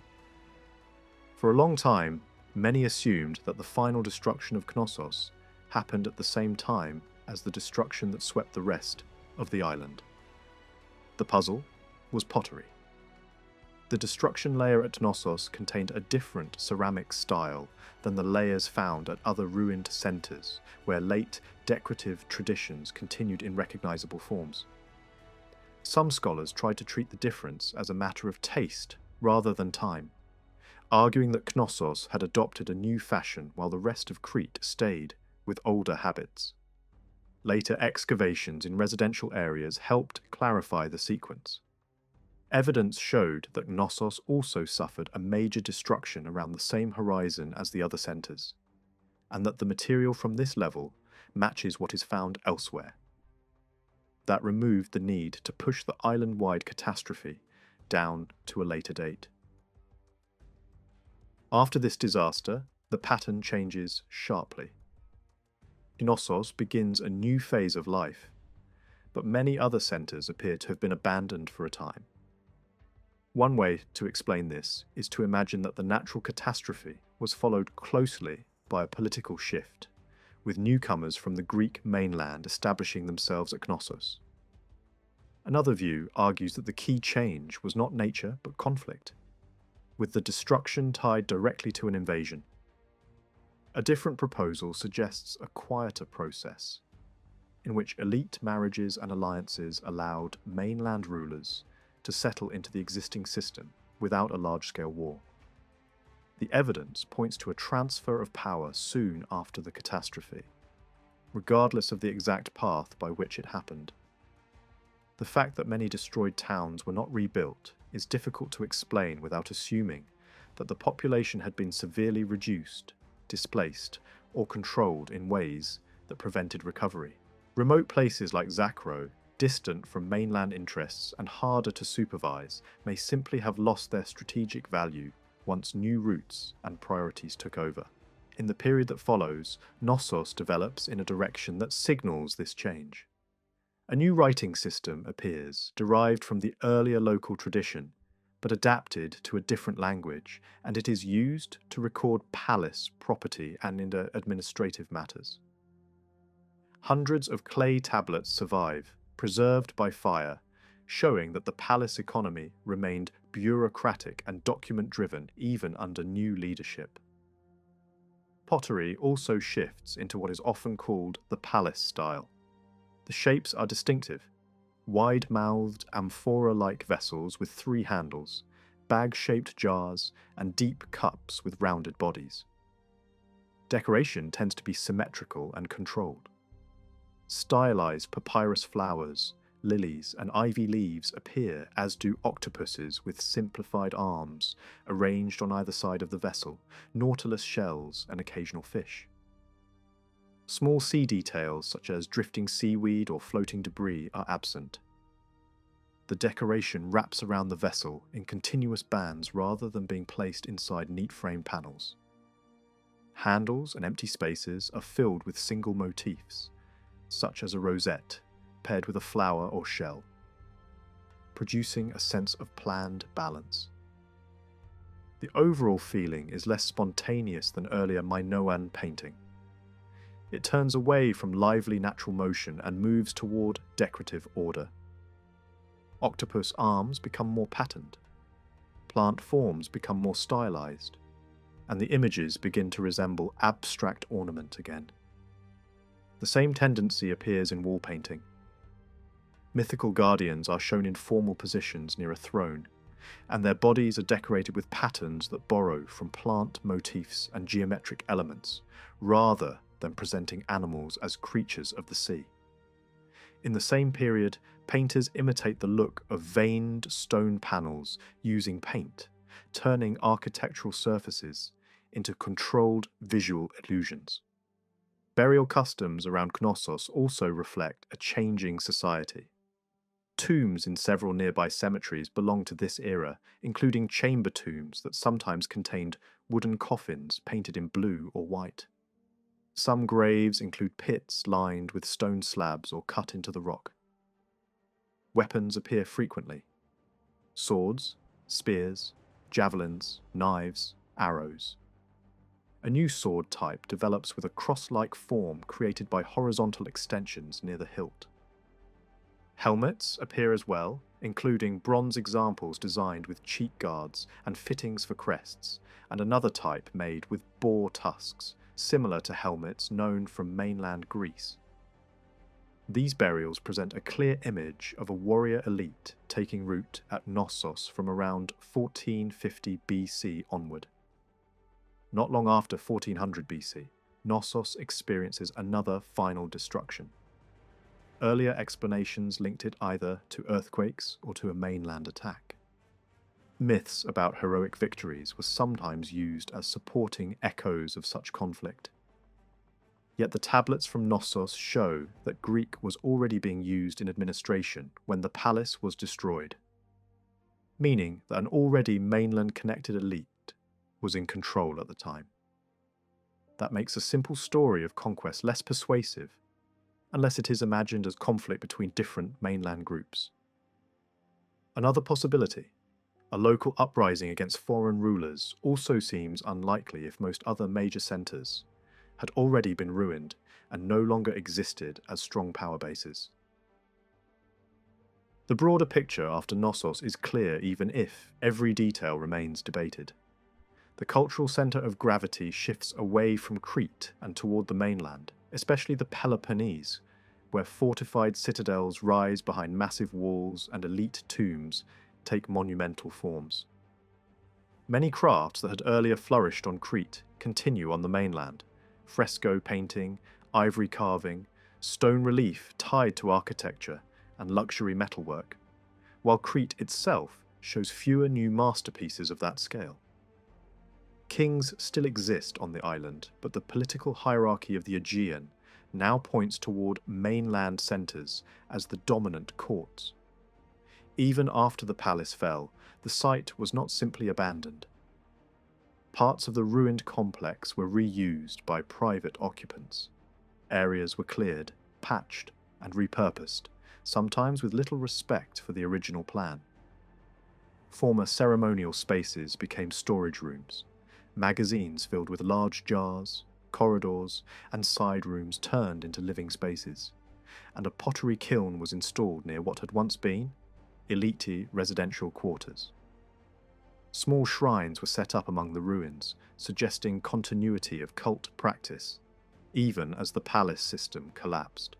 For a long time, many assumed that the final destruction of Knossos happened at the same time as the destruction that swept the rest of the island. The puzzle was pottery. The destruction layer at Knossos contained a different ceramic style than the layers found at other ruined centres, where late decorative traditions continued in recognisable forms. Some scholars tried to treat the difference as a matter of taste rather than time, arguing that Knossos had adopted a new fashion while the rest of Crete stayed with older habits. Later excavations in residential areas helped clarify the sequence. Evidence showed that Knossos also suffered a major destruction around the same horizon as the other centres, and that the material from this level matches what is found elsewhere. That removed the need to push the island-wide catastrophe down to a later date. After this disaster, the pattern changes sharply. Knossos begins a new phase of life, but many other centres appear to have been abandoned for a time. One way to explain this is to imagine that the natural catastrophe was followed closely by a political shift, with newcomers from the Greek mainland establishing themselves at Knossos. Another view argues that the key change was not nature but conflict, with the destruction tied directly to an invasion. A different proposal suggests a quieter process, in which elite marriages and alliances allowed mainland rulers to settle into the existing system without a large-scale war. The evidence points to a transfer of power soon after the catastrophe, regardless of the exact path by which it happened. The fact that many destroyed towns were not rebuilt is difficult to explain without assuming that the population had been severely reduced, displaced, or controlled in ways that prevented recovery. Remote places like Zakro, distant from mainland interests and harder to supervise, may simply have lost their strategic value once new routes and priorities took over. In the period that follows, Knossos develops in a direction that signals this change. A new writing system appears, derived from the earlier local tradition, but adapted to a different language, and it is used to record palace property and administrative matters. Hundreds of clay tablets survive, preserved by fire, showing that the palace economy remained bureaucratic and document-driven even under new leadership. Pottery also shifts into what is often called the palace style. The shapes are distinctive: wide-mouthed, amphora-like vessels with 3 handles, bag-shaped jars, and deep cups with rounded bodies. Decoration tends to be symmetrical and controlled. Stylized papyrus flowers, lilies, and ivy leaves appear, as do octopuses with simplified arms, arranged on either side of the vessel, nautilus shells, and occasional fish. Small sea details such as drifting seaweed or floating debris are absent. The decoration wraps around the vessel in continuous bands rather than being placed inside neat frame panels. Handles and empty spaces are filled with single motifs, such as a rosette paired with a flower or shell, producing a sense of planned balance. The overall feeling is less spontaneous than earlier Minoan painting. It turns away from lively natural motion and moves toward decorative order. Octopus arms become more patterned, plant forms become more stylized, and the images begin to resemble abstract ornament again. The same tendency appears in wall painting. Mythical guardians are shown in formal positions near a throne, and their bodies are decorated with patterns that borrow from plant motifs and geometric elements, rather than presenting animals as creatures of the sea. In the same period, painters imitate the look of veined stone panels using paint, turning architectural surfaces into controlled visual illusions. Burial customs around Knossos also reflect a changing society. Tombs in several nearby cemeteries belong to this era, including chamber tombs that sometimes contained wooden coffins painted in blue or white. Some graves include pits lined with stone slabs or cut into the rock. Weapons appear frequently: swords, spears, javelins, knives, arrows. A new sword type develops with a cross-like form created by horizontal extensions near the hilt. Helmets appear as well, including bronze examples designed with cheek guards and fittings for crests, and another type made with boar tusks, similar to helmets known from mainland Greece. These burials present a clear image of a warrior elite taking root at Knossos from around 1450 BC onward. Not long after 1400 BC, Knossos experiences another final destruction. Earlier explanations linked it either to earthquakes or to a mainland attack. Myths about heroic victories were sometimes used as supporting echoes of such conflict. Yet the tablets from Knossos show that Greek was already being used in administration when the palace was destroyed, meaning that an already mainland-connected elite was in control at the time. That makes a simple story of conquest less persuasive, unless it is imagined as conflict between different mainland groups. Another possibility, a local uprising against foreign rulers, also seems unlikely if most other major centres had already been ruined and no longer existed as strong power bases. The broader picture after Knossos is clear even if every detail remains debated. The cultural centre of gravity shifts away from Crete and toward the mainland, especially the Peloponnese, where fortified citadels rise behind massive walls and elite tombs take monumental forms. Many crafts that had earlier flourished on Crete continue on the mainland: fresco painting, ivory carving, stone relief tied to architecture, and luxury metalwork, while Crete itself shows fewer new masterpieces of that scale. Kings still exist on the island, but the political hierarchy of the Aegean now points toward mainland centres as the dominant courts. Even after the palace fell, the site was not simply abandoned. Parts of the ruined complex were reused by private occupants. Areas were cleared, patched, and repurposed, sometimes with little respect for the original plan. Former ceremonial spaces became storage rooms. Magazines filled with large jars, corridors, and side rooms turned into living spaces, and a pottery kiln was installed near what had once been elite residential quarters. Small shrines were set up among the ruins, suggesting continuity of cult practice, even as the palace system collapsed.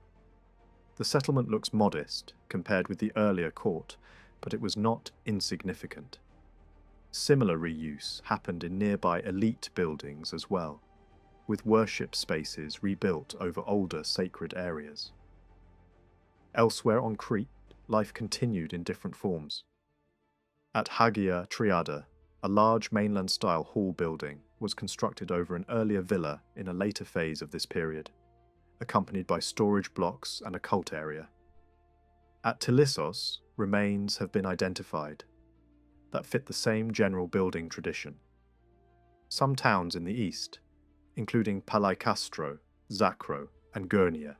The settlement looks modest compared with the earlier court, but it was not insignificant. Similar reuse happened in nearby elite buildings as well, with worship spaces rebuilt over older sacred areas. Elsewhere on Crete, life continued in different forms. At Hagia Triada, a large mainland-style hall building was constructed over an earlier villa in a later phase of this period, accompanied by storage blocks and a cult area. At Tilissos, remains have been identified that fit the same general building tradition. Some towns in the east, including Palatial, Zakro, and Gurnia,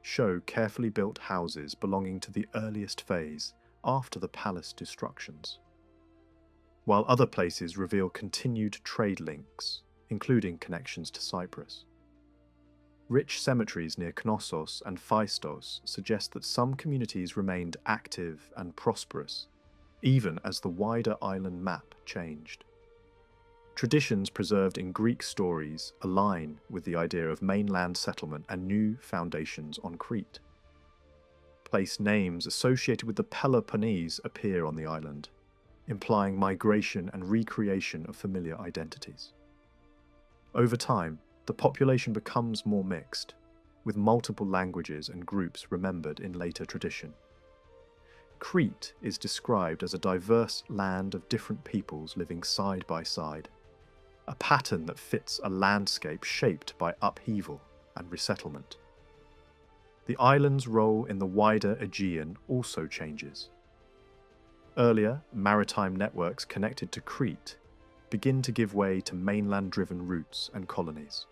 show carefully built houses belonging to the earliest phase after the palace destructions, while other places reveal continued trade links, including connections to Cyprus. Rich cemeteries near Knossos and Phaistos suggest that some communities remained active and prosperous, even as the wider island map changed. Traditions preserved in Greek stories align with the idea of mainland settlement and new foundations on Crete. Place names associated with the Peloponnese appear on the island, implying migration and recreation of familiar identities. Over time, the population becomes more mixed, with multiple languages and groups remembered in later tradition. Crete is described as a diverse land of different peoples living side by side, a pattern that fits a landscape shaped by upheaval and resettlement. The island's role in the wider Aegean also changes. Earlier, maritime networks connected to Crete begin to give way to mainland-driven routes and colonies.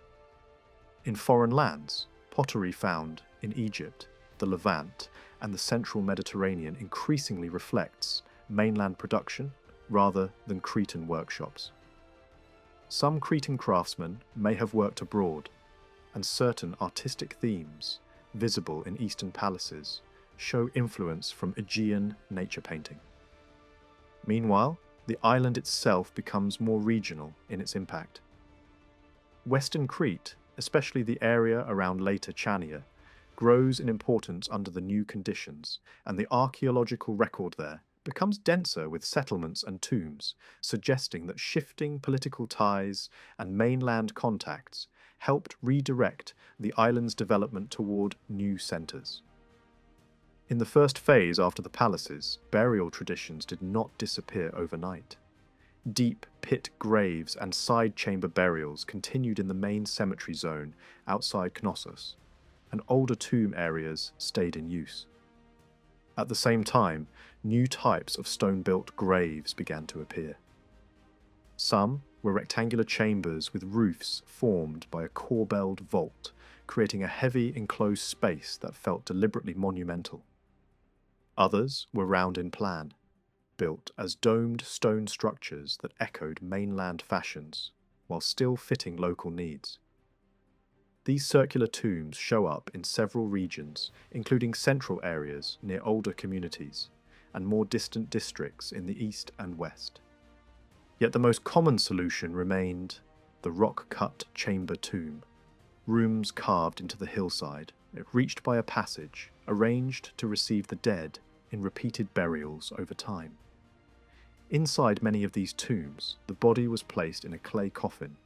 In foreign lands, pottery found in Egypt, the Levant, and the central Mediterranean increasingly reflects mainland production rather than Cretan workshops. Some Cretan craftsmen may have worked abroad, and certain artistic themes, visible in Eastern palaces, show influence from Aegean nature painting. Meanwhile, the island itself becomes more regional in its impact. Western Crete, especially the area around later Chania, grows in importance under the new conditions, and the archaeological record there becomes denser with settlements and tombs, suggesting that shifting political ties and mainland contacts helped redirect the island's development toward new centres. In the first phase after the palaces, burial traditions did not disappear overnight. Deep pit graves and side chamber burials continued in the main cemetery zone outside Knossos, and older tomb areas stayed in use. At the same time, new types of stone-built graves began to appear. Some were rectangular chambers with roofs formed by a corbelled vault, creating a heavy enclosed space that felt deliberately monumental. Others were round in plan, built as domed stone structures that echoed mainland fashions, while still fitting local needs. These circular tombs show up in several regions, including central areas near older communities, and more distant districts in the east and west. Yet the most common solution remained the rock-cut chamber tomb, rooms carved into the hillside, reached by a passage, arranged to receive the dead in repeated burials over time. Inside many of these tombs, the body was placed in a clay coffin.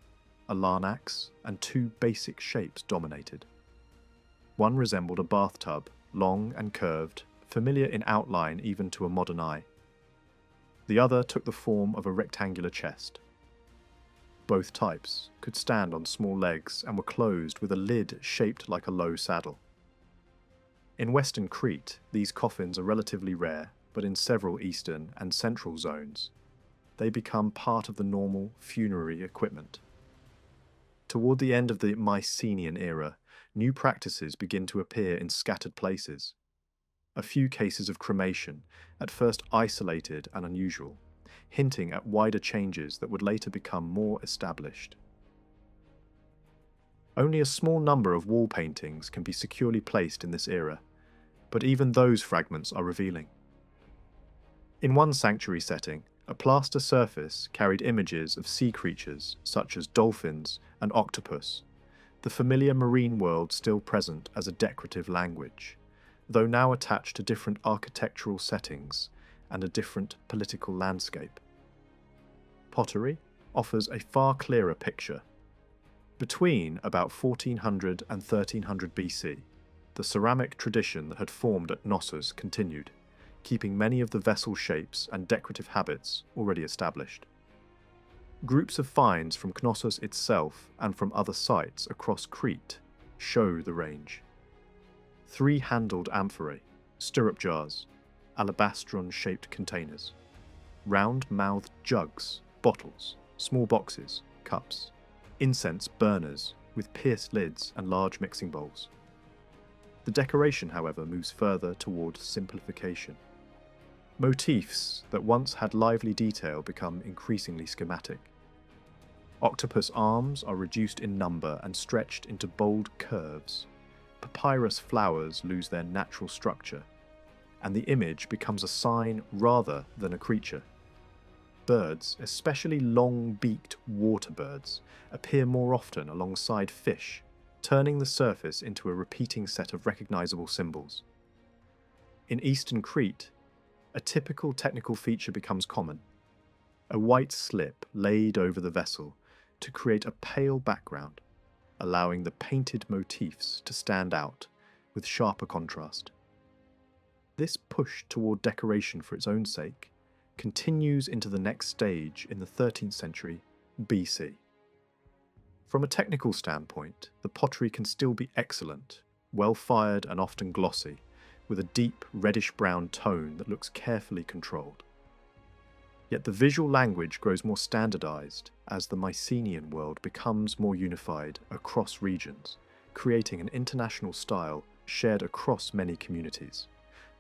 A larnax and two basic shapes dominated. One resembled a bathtub, long and curved, familiar in outline even to a modern eye. The other took the form of a rectangular chest. Both types could stand on small legs and were closed with a lid shaped like a low saddle. In Western Crete, these coffins are relatively rare, but in several eastern and central zones, they become part of the normal funerary equipment. Toward the end of the Mycenaean era, new practices begin to appear in scattered places. A few cases of cremation, at first isolated and unusual, hinting at wider changes that would later become more established. Only a small number of wall paintings can be securely placed in this era, but even those fragments are revealing. In one sanctuary setting, a plaster surface carried images of sea creatures such as dolphins and octopus, the familiar marine world still present as a decorative language, though now attached to different architectural settings and a different political landscape. Pottery offers a far clearer picture. Between about 1400 and 1300 BC, the ceramic tradition that had formed at Knossos continued, keeping many of the vessel shapes and decorative habits already established. Groups of finds from Knossos itself and from other sites across Crete show the range. Three-handled amphorae, stirrup jars, alabastron-shaped containers, round-mouthed jugs, bottles, small boxes, cups, incense burners with pierced lids and large mixing bowls. The decoration, however, moves further towards simplification. Motifs that once had lively detail become increasingly schematic. Octopus arms are reduced in number and stretched into bold curves. Papyrus flowers lose their natural structure, and the image becomes a sign rather than a creature. Birds, especially long-beaked water birds, appear more often alongside fish, turning the surface into a repeating set of recognizable symbols. In eastern Crete, a typical technical feature becomes common: a white slip laid over the vessel to create a pale background, allowing the painted motifs to stand out with sharper contrast. This push toward decoration for its own sake continues into the next stage in the 13th century BC. From a technical standpoint, the pottery can still be excellent, well-fired and often glossy, with a deep reddish-brown tone that looks carefully controlled. Yet the visual language grows more standardized as the Mycenaean world becomes more unified across regions, creating an international style shared across many communities.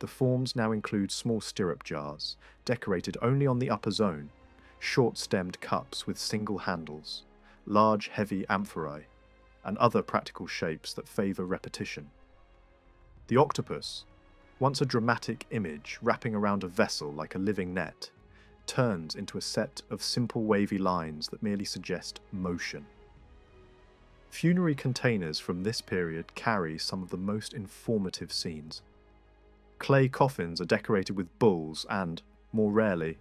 The forms now include small stirrup jars, decorated only on the upper zone, short-stemmed cups with single handles, large heavy amphorae, and other practical shapes that favour repetition. The octopus, once a dramatic image wrapping around a vessel like a living net, turns into a set of simple wavy lines that merely suggest motion. Funerary containers from this period carry some of the most informative scenes. Clay coffins are decorated with bulls and, more rarely,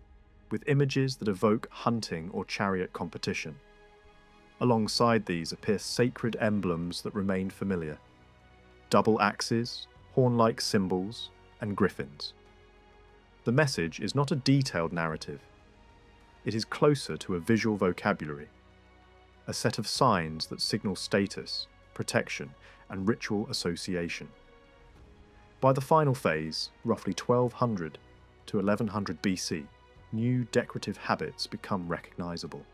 with images that evoke hunting or chariot competition. Alongside these appear sacred emblems that remain familiar: double axes, horn-like symbols, and griffins. The message is not a detailed narrative. It is closer to a visual vocabulary, a set of signs that signal status, protection, and ritual association. By the final phase, roughly 1200 to 1100 BC, new decorative habits become recognizable.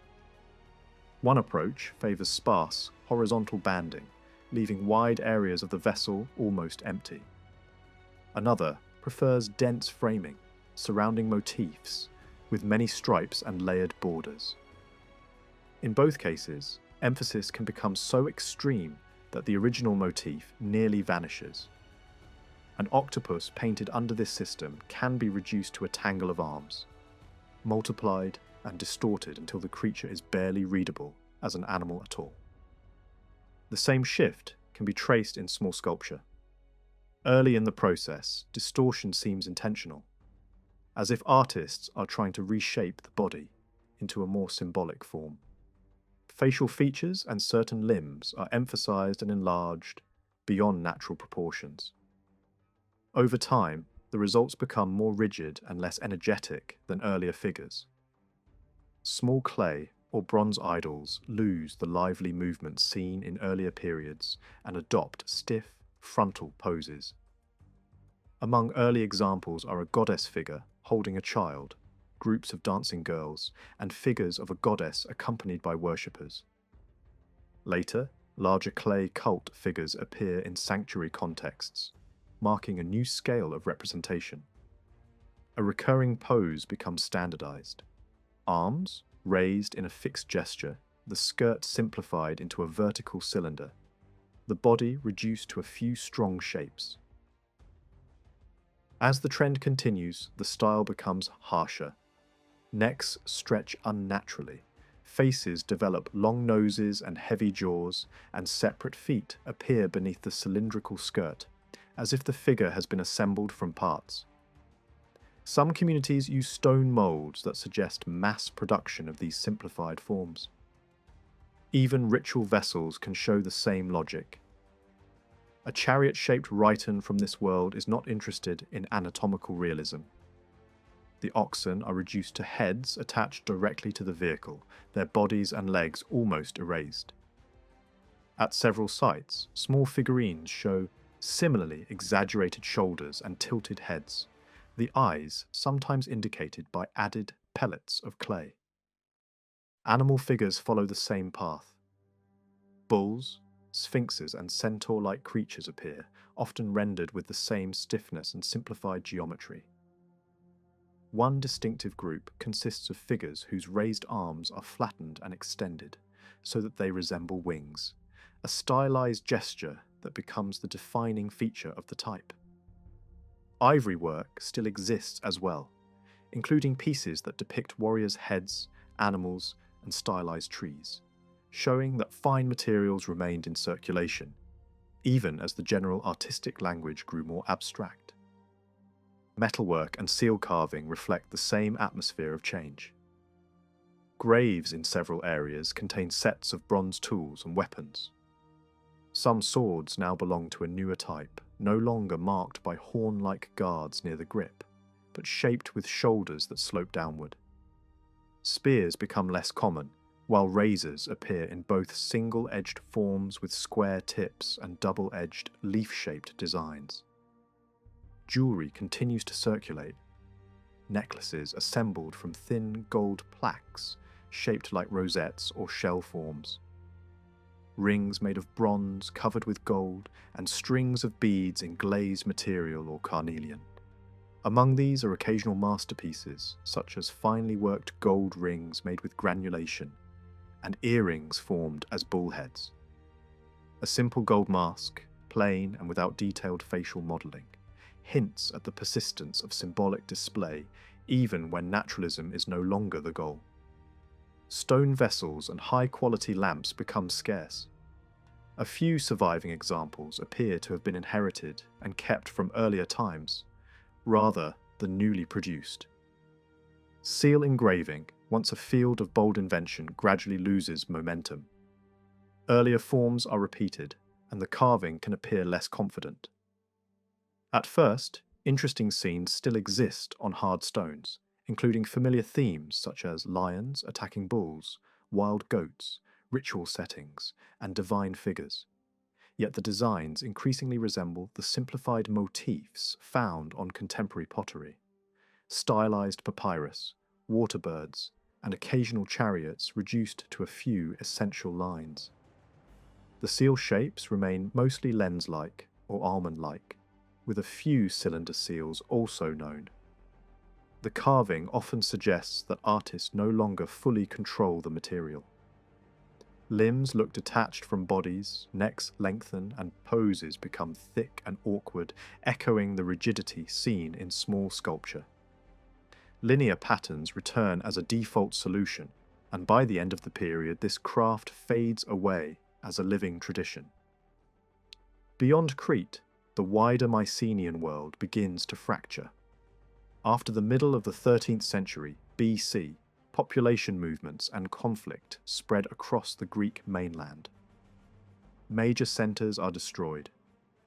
One approach favors sparse, horizontal banding, leaving wide areas of the vessel almost empty. Another prefers dense framing, surrounding motifs, with many stripes and layered borders. In both cases, emphasis can become so extreme that the original motif nearly vanishes. An octopus painted under this system can be reduced to a tangle of arms, multiplied and distorted until the creature is barely readable as an animal at all. The same shift can be traced in small sculpture. Early in the process, distortion seems intentional, as if artists are trying to reshape the body into a more symbolic form. Facial features and certain limbs are emphasized and enlarged beyond natural proportions. Over time, the results become more rigid and less energetic than earlier figures. Small clay or bronze idols lose the lively movement seen in earlier periods and adopt stiff, frontal poses. Among early examples are a goddess figure holding a child, groups of dancing girls, and figures of a goddess accompanied by worshippers. Later, larger clay cult figures appear in sanctuary contexts, marking a new scale of representation. A recurring pose becomes standardized. Arms raised in a fixed gesture, the skirt simplified into a vertical cylinder, the body reduced to a few strong shapes. As the trend continues, the style becomes harsher. Necks stretch unnaturally, faces develop long noses and heavy jaws, and separate feet appear beneath the cylindrical skirt, as if the figure has been assembled from parts. Some communities use stone molds that suggest mass production of these simplified forms. Even ritual vessels can show the same logic. A chariot-shaped rhyton from this world is not interested in anatomical realism. The oxen are reduced to heads attached directly to the vehicle, their bodies and legs almost erased. At several sites, small figurines show similarly exaggerated shoulders and tilted heads, the eyes sometimes indicated by added pellets of clay. Animal figures follow the same path. Bulls, sphinxes, and centaur-like creatures appear, often rendered with the same stiffness and simplified geometry. One distinctive group consists of figures whose raised arms are flattened and extended, so that they resemble wings, a stylized gesture that becomes the defining feature of the type. Ivory work still exists as well, including pieces that depict warriors' heads, animals, and stylized trees, showing that fine materials remained in circulation, even as the general artistic language grew more abstract. Metalwork and seal carving reflect the same atmosphere of change. Graves in several areas contain sets of bronze tools and weapons. Some swords now belong to a newer type, no longer marked by horn-like guards near the grip, but shaped with shoulders that slope downward. Spears become less common, while razors appear in both single-edged forms with square tips and double-edged, leaf-shaped designs. Jewelry continues to circulate. Necklaces assembled from thin gold plaques, shaped like rosettes or shell forms. Rings made of bronze covered with gold, and strings of beads in glazed material or carnelian. Among these are occasional masterpieces, such as finely worked gold rings made with granulation, and earrings formed as bullheads. A simple gold mask, plain and without detailed facial modelling, hints at the persistence of symbolic display even when naturalism is no longer the goal. Stone vessels and high-quality lamps become scarce. A few surviving examples appear to have been inherited and kept from earlier times, rather than newly produced. Seal engraving, once a field of bold invention, gradually loses momentum. Earlier forms are repeated, and the carving can appear less confident. At first, interesting scenes still exist on hard stones, including familiar themes such as lions attacking bulls, wild goats, ritual settings, and divine figures. Yet the designs increasingly resemble the simplified motifs found on contemporary pottery. Stylized papyrus, waterbirds, and occasional chariots reduced to a few essential lines. The seal shapes remain mostly lens-like or almond-like, with a few cylinder seals also known. The carving often suggests that artists no longer fully control the material. Limbs look detached from bodies, necks lengthen, and poses become thick and awkward, echoing the rigidity seen in small sculpture. Linear patterns return as a default solution, and by the end of the period this craft fades away as a living tradition. Beyond Crete, the wider Mycenaean world begins to fracture. After the middle of the 13th century BC, population movements and conflict spread across the Greek mainland. Major centres are destroyed,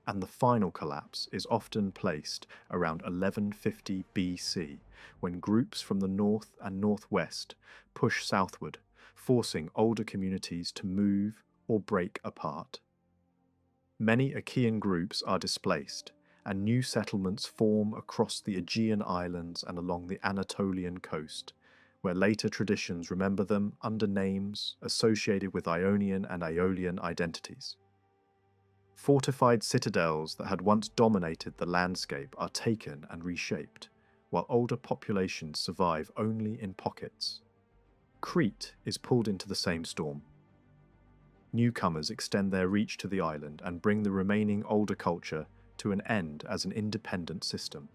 and the final collapse is often placed around 1150 BC, when groups from the north and northwest push southward, forcing older communities to move or break apart. Many Achaean groups are displaced, and new settlements form across the Aegean islands and along the Anatolian coast, where later traditions remember them under names associated with Ionian and Aeolian identities. Fortified citadels that had once dominated the landscape are taken and reshaped, while older populations survive only in pockets. Crete is pulled into the same storm. Newcomers extend their reach to the island and bring the remaining older culture to an end as an independent system.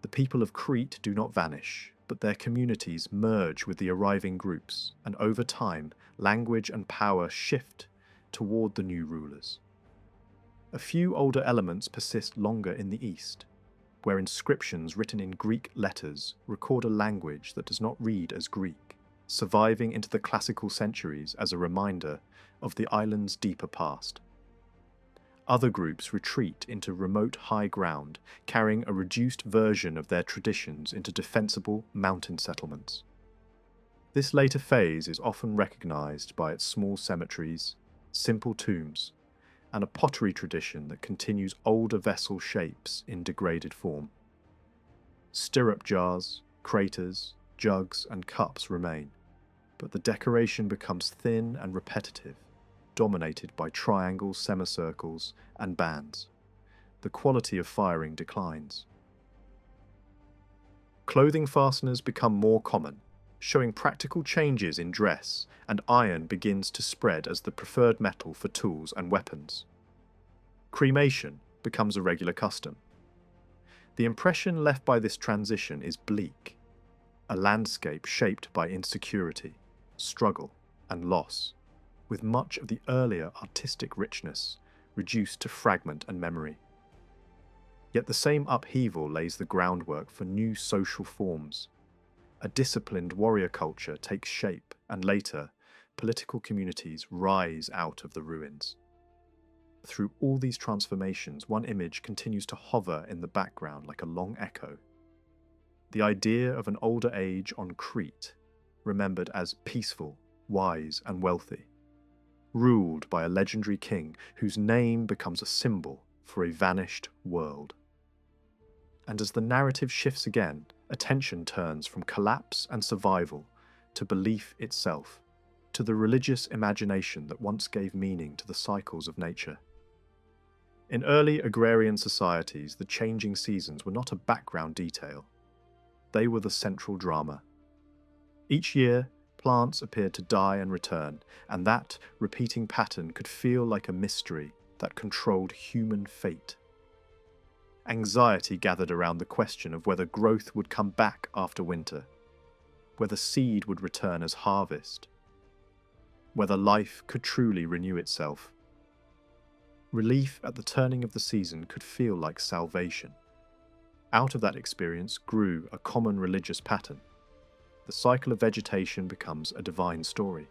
The people of Crete do not vanish, but their communities merge with the arriving groups, and over time, language and power shift toward the new rulers. A few older elements persist longer in the east, where inscriptions written in Greek letters record a language that does not read as Greek, surviving into the classical centuries as a reminder of the island's deeper past. Other groups retreat into remote high ground, carrying a reduced version of their traditions into defensible mountain settlements. This later phase is often recognized by its small cemeteries, simple tombs, and a pottery tradition that continues older vessel shapes in degraded form. Stirrup jars, craters, jugs, and cups remain, but the decoration becomes thin and repetitive, dominated by triangles, semicircles, and bands. The quality of firing declines. Clothing fasteners become more common, showing practical changes in dress, and iron begins to spread as the preferred metal for tools and weapons. Cremation becomes a regular custom. The impression left by this transition is bleak. a landscape shaped by insecurity, struggle, and loss, with much of the earlier artistic richness reduced to fragment and memory. Yet the same upheaval lays the groundwork for new social forms. A disciplined warrior culture takes shape, and later, political communities rise out of the ruins. Through all these transformations, one image continues to hover in the background like a long echo. The idea of an older age on Crete, remembered as peaceful, wise, and wealthy, ruled by a legendary king whose name becomes a symbol for a vanished world. And as the narrative shifts again, attention turns from collapse and survival to belief itself, to the religious imagination that once gave meaning to the cycles of nature. In early agrarian societies, the changing seasons were not a background detail. They were the central drama. Each year, plants appeared to die and return, and that repeating pattern could feel like a mystery that controlled human fate. Anxiety gathered around the question of whether growth would come back after winter, whether seed would return as harvest, whether life could truly renew itself. Relief at the turning of the season could feel like salvation. Out of that experience grew a common religious pattern. The cycle of vegetation becomes a divine story.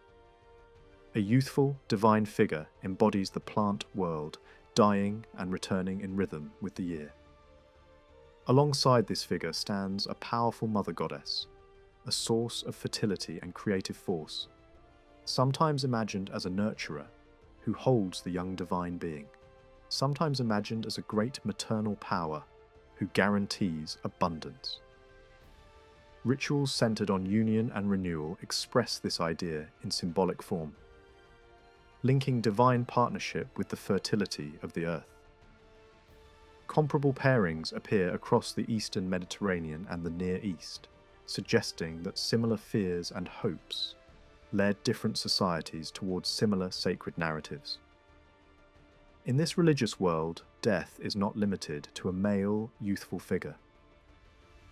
A youthful, divine figure embodies the plant world, dying and returning in rhythm with the year. Alongside this figure stands a powerful mother goddess, a source of fertility and creative force, sometimes imagined as a nurturer who holds the young divine being, sometimes imagined as a great maternal power who guarantees abundance. Rituals centered on union and renewal express this idea in symbolic form, linking divine partnership with the fertility of the earth. Comparable pairings appear across the Eastern Mediterranean and the Near East, suggesting that similar fears and hopes led different societies towards similar sacred narratives. In this religious world, death is not limited to a male, youthful figure.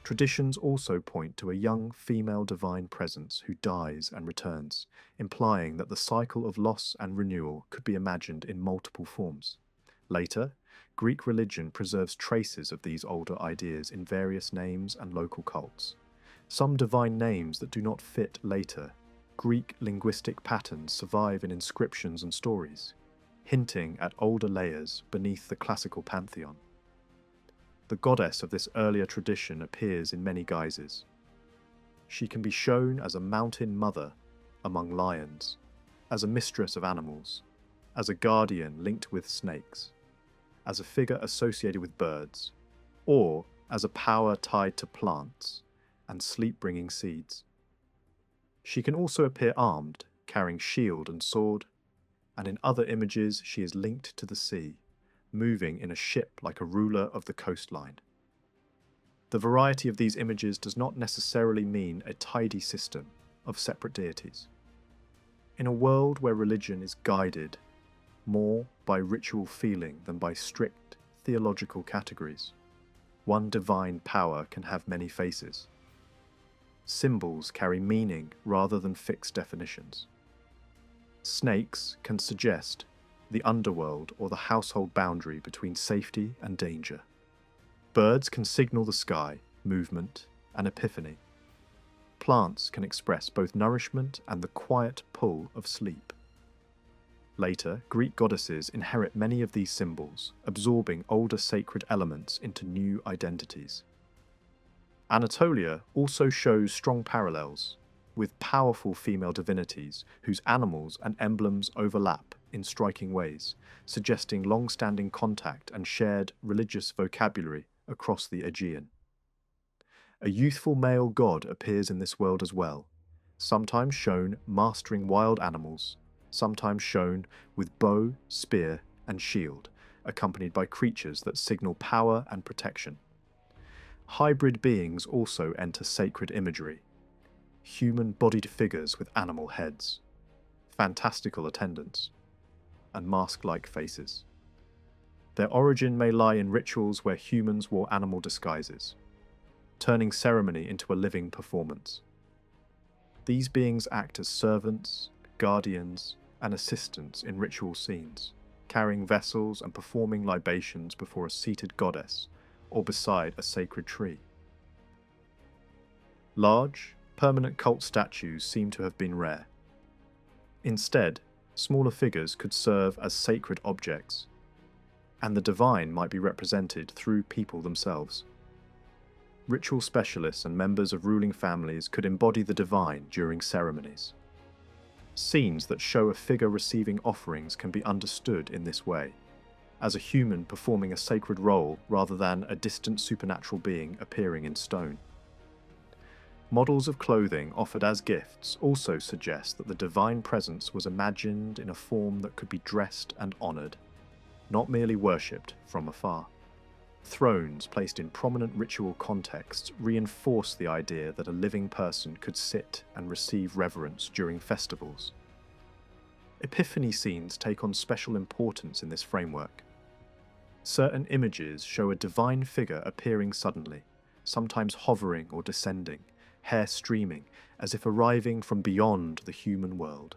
Traditions also point to a young female divine presence who dies and returns, implying that the cycle of loss and renewal could be imagined in multiple forms. Later, Greek religion preserves traces of these older ideas in various names and local cults. Some divine names that do not fit later Greek linguistic patterns survive in inscriptions and stories, hinting at older layers beneath the classical pantheon. The goddess of this earlier tradition appears in many guises. She can be shown as a mountain mother among lions, as a mistress of animals, as a guardian linked with snakes, as a figure associated with birds, or as a power tied to plants and sleep-bringing seeds. She can also appear armed, carrying shield and sword, and in other images she is linked to the sea, moving in a ship like a ruler of the coastline. The variety of these images does not necessarily mean a tidy system of separate deities. In a world where religion is guided more by ritual feeling than by strict theological categories, one divine power can have many faces. Symbols carry meaning rather than fixed definitions. Snakes can suggest the underworld or the household boundary between safety and danger. Birds can signal the sky, movement, and epiphany. Plants can express both nourishment and the quiet pull of sleep. Later, Greek goddesses inherit many of these symbols, absorbing older sacred elements into new identities. Anatolia also shows strong parallels, with powerful female divinities whose animals and emblems overlap in striking ways, suggesting long-standing contact and shared religious vocabulary across the Aegean. A youthful male god appears in this world as well, sometimes shown mastering wild animals, sometimes shown with bow, spear, and shield, accompanied by creatures that signal power and protection. Hybrid beings also enter sacred imagery, human-bodied figures with animal heads, fantastical attendants, and mask-like faces. Their origin may lie in rituals where humans wore animal disguises. turning ceremony into a living performance. These beings act as servants, guardians, and assistants in ritual scenes, carrying vessels and performing libations before a seated goddess or beside a sacred tree. Large, permanent cult statues seem to have been rare. Instead, smaller figures could serve as sacred objects, and the divine might be represented through people themselves. Ritual specialists and members of ruling families could embody the divine during ceremonies. Scenes that show a figure receiving offerings can be understood in this way, as a human performing a sacred role rather than a distant supernatural being appearing in stone. Models of clothing offered as gifts also suggest that the divine presence was imagined in a form that could be dressed and honoured, not merely worshipped from afar. Thrones placed in prominent ritual contexts reinforce the idea that a living person could sit and receive reverence during festivals. Epiphany scenes take on special importance in this framework. Certain images show a divine figure appearing suddenly, sometimes hovering or descending, hair streaming, as if arriving from beyond the human world.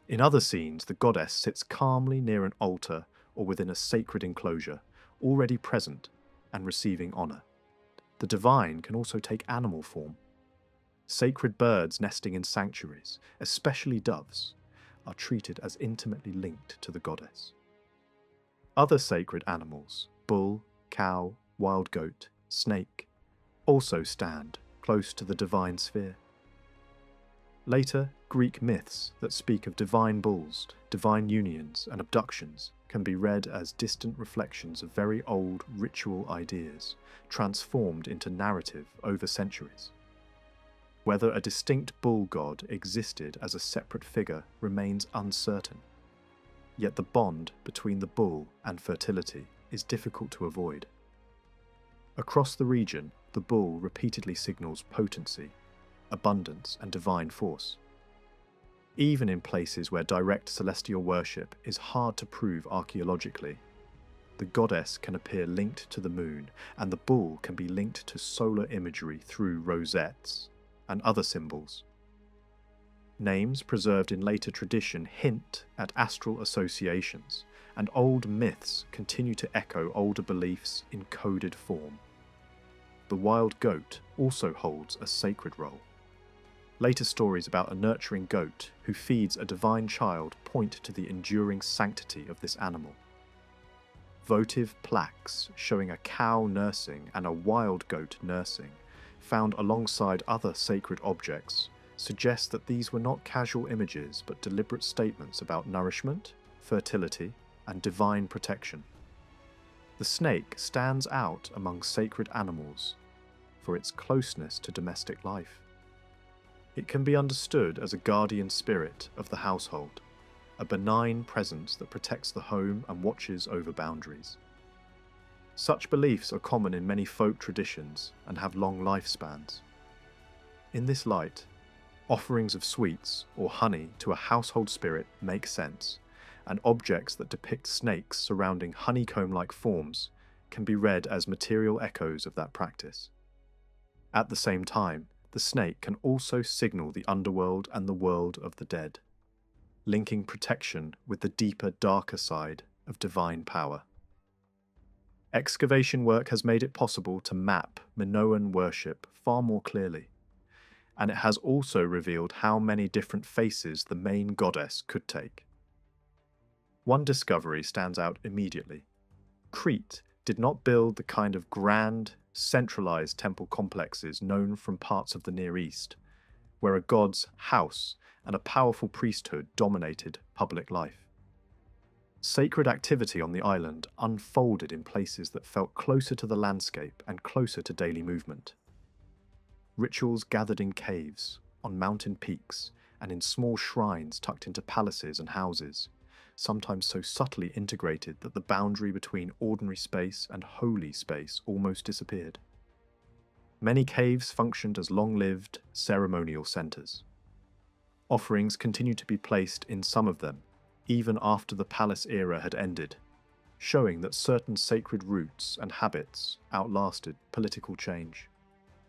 In other scenes, the goddess sits calmly near an altar or within a sacred enclosure, already present and receiving honour. The divine can also take animal form. Sacred birds nesting in sanctuaries, especially doves, are treated as intimately linked to the goddess. Other sacred animals, bull, cow, wild goat, snake, also stand close to the divine sphere. Later, Greek myths that speak of divine bulls, divine unions, and abductions can be read as distant reflections of very old ritual ideas, transformed into narrative over centuries. Whether a distinct bull god existed as a separate figure remains uncertain, yet the bond between the bull and fertility is difficult to avoid. Across the region, the bull repeatedly signals potency, abundance, and divine force. Even in places where direct celestial worship is hard to prove archaeologically, the goddess can appear linked to the moon, and the bull can be linked to solar imagery through rosettes and other symbols. Names preserved in later tradition hint at astral associations, and old myths continue to echo older beliefs in coded form. The wild goat also holds a sacred role. Later stories about a nurturing goat who feeds a divine child point to the enduring sanctity of this animal. Votive plaques showing a cow nursing and a wild goat nursing, found alongside other sacred objects, suggest that these were not casual images but deliberate statements about nourishment, fertility, and divine protection. The snake stands out among sacred animals for its closeness to domestic life. It can be understood as a guardian spirit of the household, a benign presence that protects the home and watches over boundaries. Such beliefs are common in many folk traditions and have long lifespans. In this light, offerings of sweets or honey to a household spirit make sense, and objects that depict snakes surrounding honeycomb-like forms can be read as material echoes of that practice. At the same time, the snake can also signal the underworld and the world of the dead, linking protection with the deeper, darker side of divine power. Excavation work has made it possible to map Minoan worship far more clearly, and it has also revealed how many different faces the main goddess could take. One discovery stands out immediately. Crete did not build the kind of grand, centralized temple complexes known from parts of the Near East, where a god's house and a powerful priesthood dominated public life. Sacred activity on the island unfolded in places that felt closer to the landscape and closer to daily movement. Rituals gathered in caves, on mountain peaks, and in small shrines tucked into palaces and houses, sometimes so subtly integrated that the boundary between ordinary space and holy space almost disappeared. Many caves functioned as long-lived ceremonial centers. Offerings continued to be placed in some of them, even after the palace era had ended, showing that certain sacred roots and habits outlasted political change.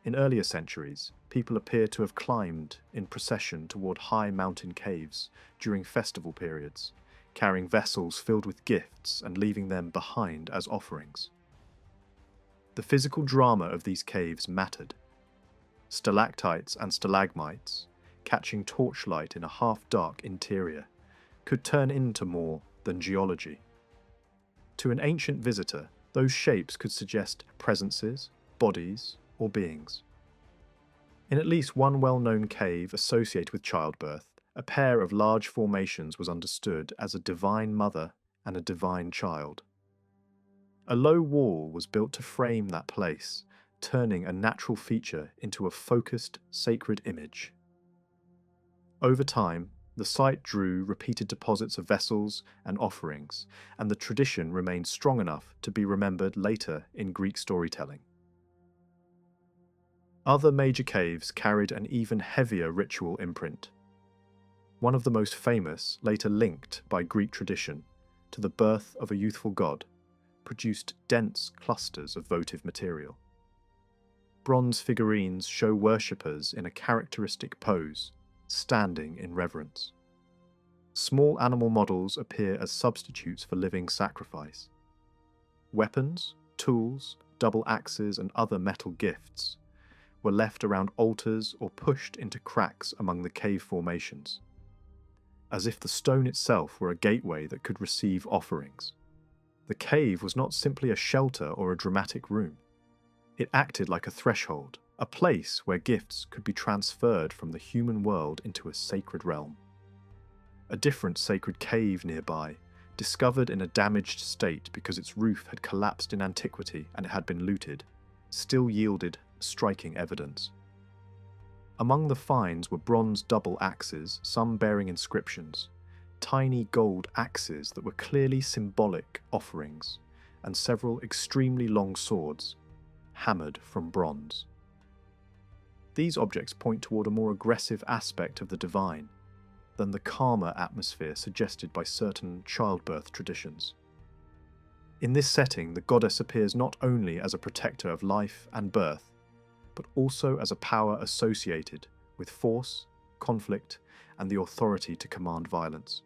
In earlier centuries, people appear to have climbed in procession toward high mountain caves during festival periods, carrying vessels filled with gifts and leaving them behind as offerings. The physical drama of these caves mattered. Stalactites and stalagmites, catching torchlight in a half-dark interior, could turn into more than geology. To an ancient visitor, those shapes could suggest presences, bodies, or beings. In at least one well-known cave associated with childbirth, a pair of large formations was understood as a divine mother and a divine child. A low wall was built to frame that place, turning a natural feature into a focused, sacred image. Over time, the site drew repeated deposits of vessels and offerings, and the tradition remained strong enough to be remembered later in Greek storytelling. Other major caves carried an even heavier ritual imprint. One of the most famous, later linked by Greek tradition to the birth of a youthful god, produced dense clusters of votive material. Bronze figurines show worshippers in a characteristic pose, standing in reverence. Small animal models appear as substitutes for living sacrifice. Weapons, tools, double axes, and other metal gifts were left around altars or pushed into cracks among the cave formations, as if the stone itself were a gateway that could receive offerings. The cave was not simply a shelter or a dramatic room. It acted like a threshold, a place where gifts could be transferred from the human world into a sacred realm. A different sacred cave nearby, discovered in a damaged state because its roof had collapsed in antiquity and it had been looted, still yielded striking evidence. Among the finds were bronze double axes, some bearing inscriptions, tiny gold axes that were clearly symbolic offerings, and several extremely long swords, hammered from bronze. These objects point toward a more aggressive aspect of the divine than the calmer atmosphere suggested by certain childbirth traditions. In this setting, the goddess appears not only as a protector of life and birth, but also as a power associated with force, conflict, and the authority to command violence.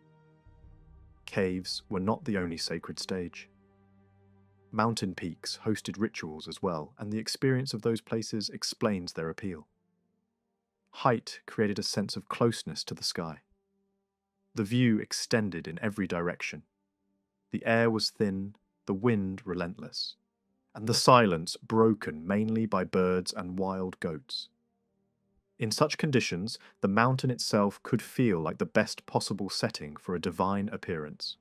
Caves were not the only sacred stage. Mountain peaks hosted rituals as well, and the experience of those places explains their appeal. Height created a sense of closeness to the sky. The view extended in every direction. The air was thin, the wind relentless, and the silence broken mainly by birds and wild goats. In such conditions, the mountain itself could feel like the best possible setting for a divine appearance.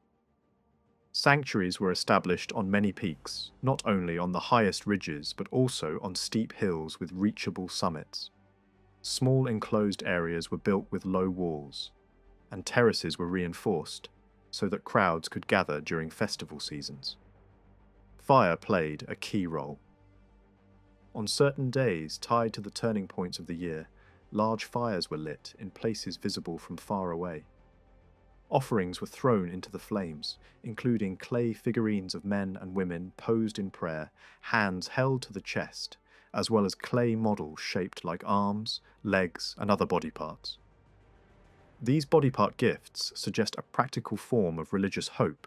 Sanctuaries were established on many peaks, not only on the highest ridges but also on steep hills with reachable summits. Small enclosed areas were built with low walls, and terraces were reinforced so that crowds could gather during festival seasons. Fire played a key role. On certain days tied to the turning points of the year, large fires were lit in places visible from far away. Offerings were thrown into the flames, including clay figurines of men and women posed in prayer, hands held to the chest, as well as clay models shaped like arms, legs, and other body parts. These body part gifts suggest a practical form of religious hope.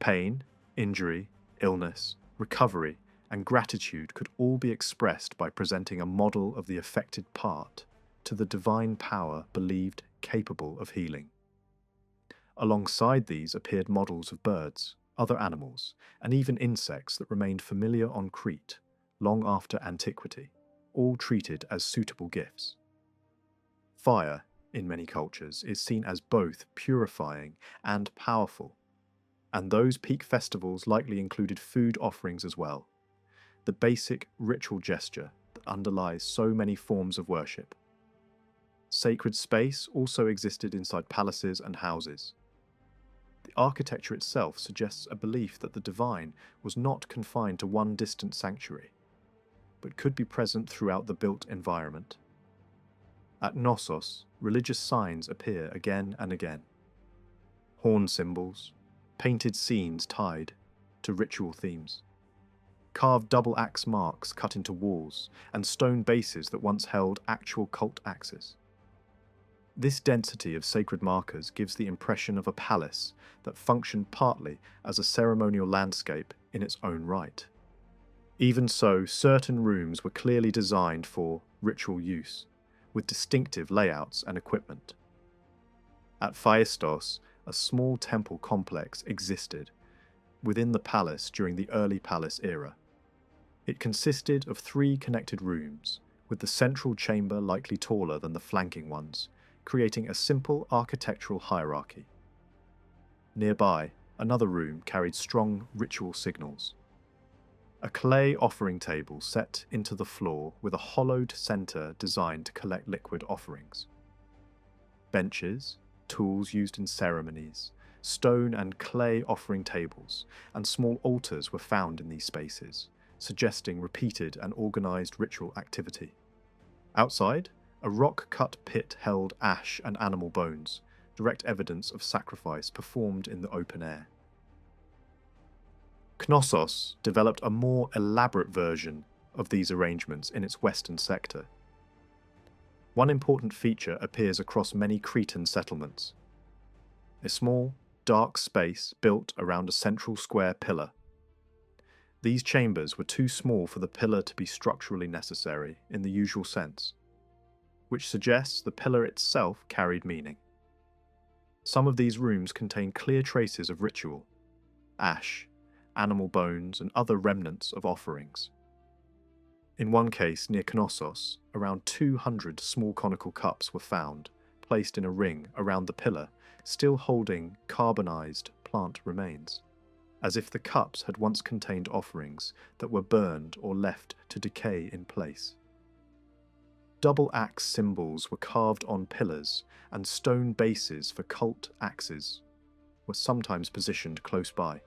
Pain, injury, illness, recovery, and gratitude could all be expressed by presenting a model of the affected part to the divine power believed capable of healing. Alongside these appeared models of birds, other animals, and even insects that remained familiar on Crete long after antiquity, all treated as suitable gifts. Fire, in many cultures, is seen as both purifying and powerful, and those peak festivals likely included food offerings as well, the basic ritual gesture that underlies so many forms of worship. Sacred space also existed inside palaces and houses. The architecture itself suggests a belief that the divine was not confined to one distant sanctuary, but could be present throughout the built environment. At Knossos, religious signs appear again and again. Horn symbols, painted scenes tied to ritual themes. carved double axe marks cut into walls, and stone bases that once held actual cult axes. This density of sacred markers gives the impression of a palace that functioned partly as a ceremonial landscape in its own right. Even so, certain rooms were clearly designed for ritual use, with distinctive layouts and equipment. At Phaistos, a small temple complex existed within the palace during the early palace era. It consisted of 3 connected rooms, with the central chamber likely taller than the flanking ones, creating a simple architectural hierarchy. Nearby, another room carried strong ritual signals. A clay offering table set into the floor with a hollowed center designed to collect liquid offerings. Benches, tools used in ceremonies, stone and clay offering tables, and small altars were found in these spaces, suggesting repeated and organized ritual activity. Outside, a rock-cut pit held ash and animal bones, direct evidence of sacrifice performed in the open air. Knossos developed a more elaborate version of these arrangements in its western sector. One important feature appears across many Cretan settlements. A small, dark space built around a central square pillar. These chambers were too small for the pillar to be structurally necessary in the usual sense, which suggests the pillar itself carried meaning. Some of these rooms contain clear traces of ritual, ash, animal bones, and other remnants of offerings. In one case near Knossos, around 200 small conical cups were found, placed in a ring around the pillar, still holding carbonized plant remains, as if the cups had once contained offerings that were burned or left to decay in place. Double axe symbols were carved on pillars, and stone bases for cult axes were sometimes positioned close by.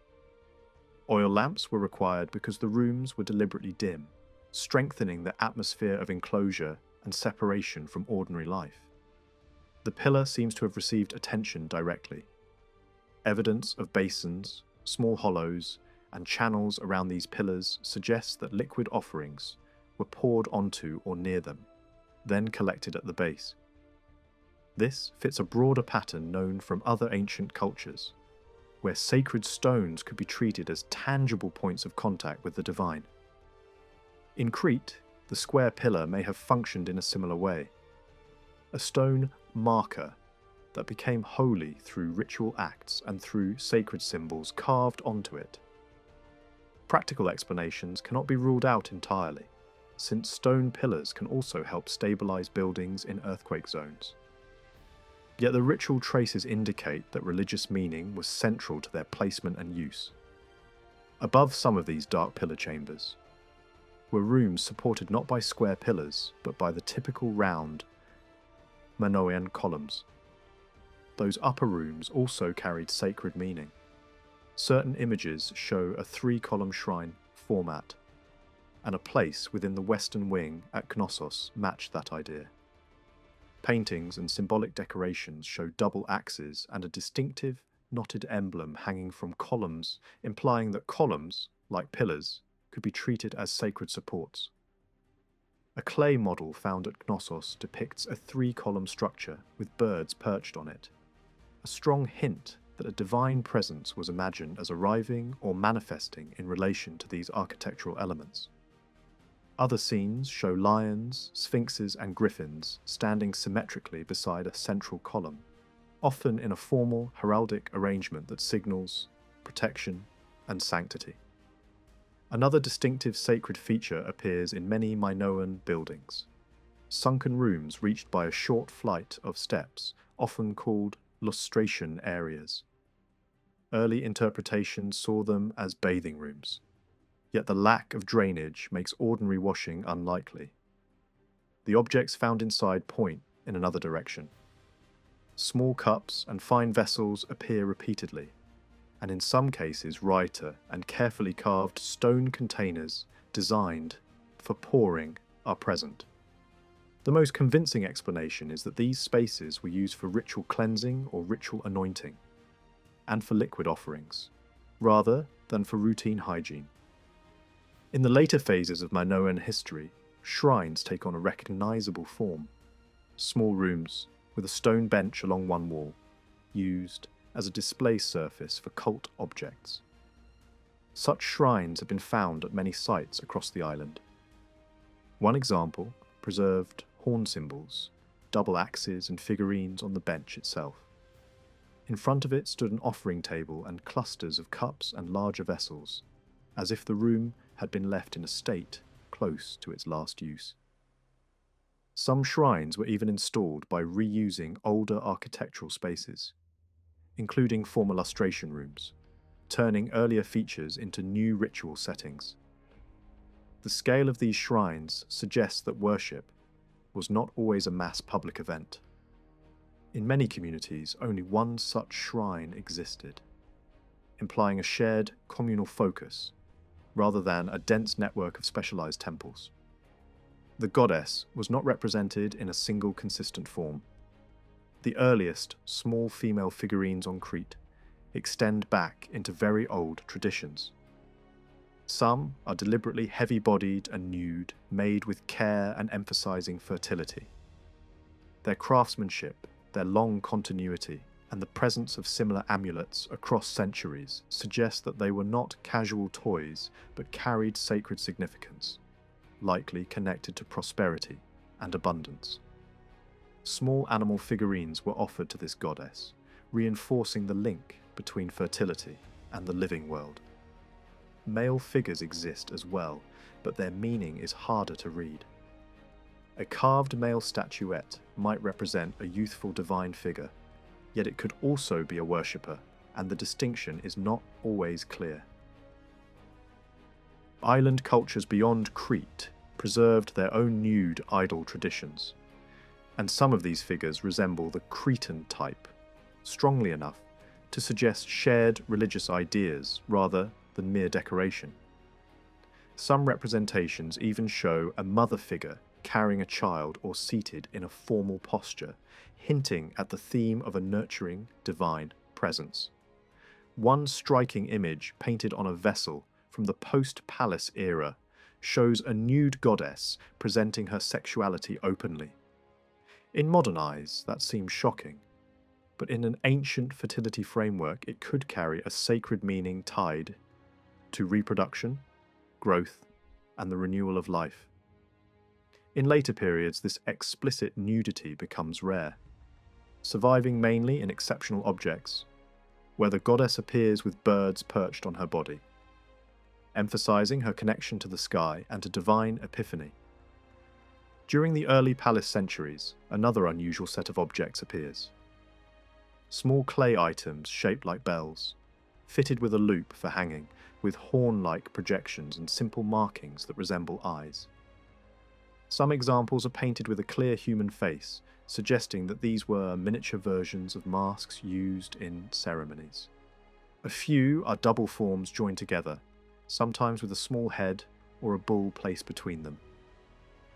Oil lamps were required because the rooms were deliberately dim, strengthening the atmosphere of enclosure and separation from ordinary life. The pillar seems to have received attention directly. Evidence of basins, small hollows, and channels around these pillars suggests that liquid offerings were poured onto or near them, then collected at the base. This fits a broader pattern known from other ancient cultures, where sacred stones could be treated as tangible points of contact with the divine. In Crete, the square pillar may have functioned in a similar way. A stone marker that became holy through ritual acts and through sacred symbols carved onto it. Practical explanations cannot be ruled out entirely, since stone pillars can also help stabilize buildings in earthquake zones. Yet the ritual traces indicate that religious meaning was central to their placement and use. Above some of these dark pillar chambers were rooms supported not by square pillars, but by the typical round Minoan columns. Those upper rooms also carried sacred meaning. Certain images show a 3-column shrine format, and a place within the western wing at Knossos matched that idea. Paintings and symbolic decorations show double axes and a distinctive, knotted emblem hanging from columns, implying that columns, like pillars, could be treated as sacred supports. A clay model found at Knossos depicts a 3-column structure with birds perched on it, a strong hint that a divine presence was imagined as arriving or manifesting in relation to these architectural elements. Other scenes show lions, sphinxes, and griffins standing symmetrically beside a central column, often in a formal heraldic arrangement that signals protection and sanctity. Another distinctive sacred feature appears in many Minoan buildings. Sunken rooms reached by a short flight of steps, often called lustration areas. Early interpretations saw them as bathing rooms, yet the lack of drainage makes ordinary washing unlikely. The objects found inside point in another direction. Small cups and fine vessels appear repeatedly, and in some cases writer and carefully carved stone containers designed for pouring are present. The most convincing explanation is that these spaces were used for ritual cleansing or ritual anointing, and for liquid offerings, rather than for routine hygiene. In the later phases of Minoan history, shrines take on a recognizable form. Small rooms with a stone bench along one wall, used as a display surface for cult objects. Such shrines have been found at many sites across the island. One example preserved horn symbols, double axes and figurines on the bench itself. In front of it stood an offering table and clusters of cups and larger vessels, as if the room had been left in a state close to its last use. Some shrines were even installed by reusing older architectural spaces, including former lustration rooms, turning earlier features into new ritual settings. The scale of these shrines suggests that worship was not always a mass public event. In many communities, only one such shrine existed, implying a shared communal focus rather than a dense network of specialized temples. The goddess was not represented in a single consistent form. The earliest small female figurines on Crete extend back into very old traditions. Some are deliberately heavy-bodied and nude, made with care and emphasizing fertility. Their craftsmanship, their long continuity, and the presence of similar amulets across centuries suggest that they were not casual toys but carried sacred significance, likely connected to prosperity and abundance. Small animal figurines were offered to this goddess, reinforcing the link between fertility and the living world. Male figures exist as well, but their meaning is harder to read. A carved male statuette might represent a youthful divine figure, yet it could also be a worshipper, and the distinction is not always clear. Island cultures beyond Crete preserved their own nude idol traditions, and some of these figures resemble the Cretan type, strongly enough to suggest shared religious ideas rather than mere decoration. Some representations even show a mother figure carrying a child or seated in a formal posture, hinting at the theme of a nurturing, divine presence. One striking image painted on a vessel from the post-palace era shows a nude goddess presenting her sexuality openly. In modern eyes, that seems shocking, but in an ancient fertility framework, it could carry a sacred meaning tied to reproduction, growth, and the renewal of life. In later periods, this explicit nudity becomes rare, surviving mainly in exceptional objects, where the goddess appears with birds perched on her body, emphasizing her connection to the sky and to divine epiphany. During the early palace centuries, another unusual set of objects appears. Small clay items shaped like bells, fitted with a loop for hanging, with horn-like projections and simple markings that resemble eyes. Some examples are painted with a clear human face, suggesting that these were miniature versions of masks used in ceremonies. A few are double forms joined together, sometimes with a small head or a bull placed between them.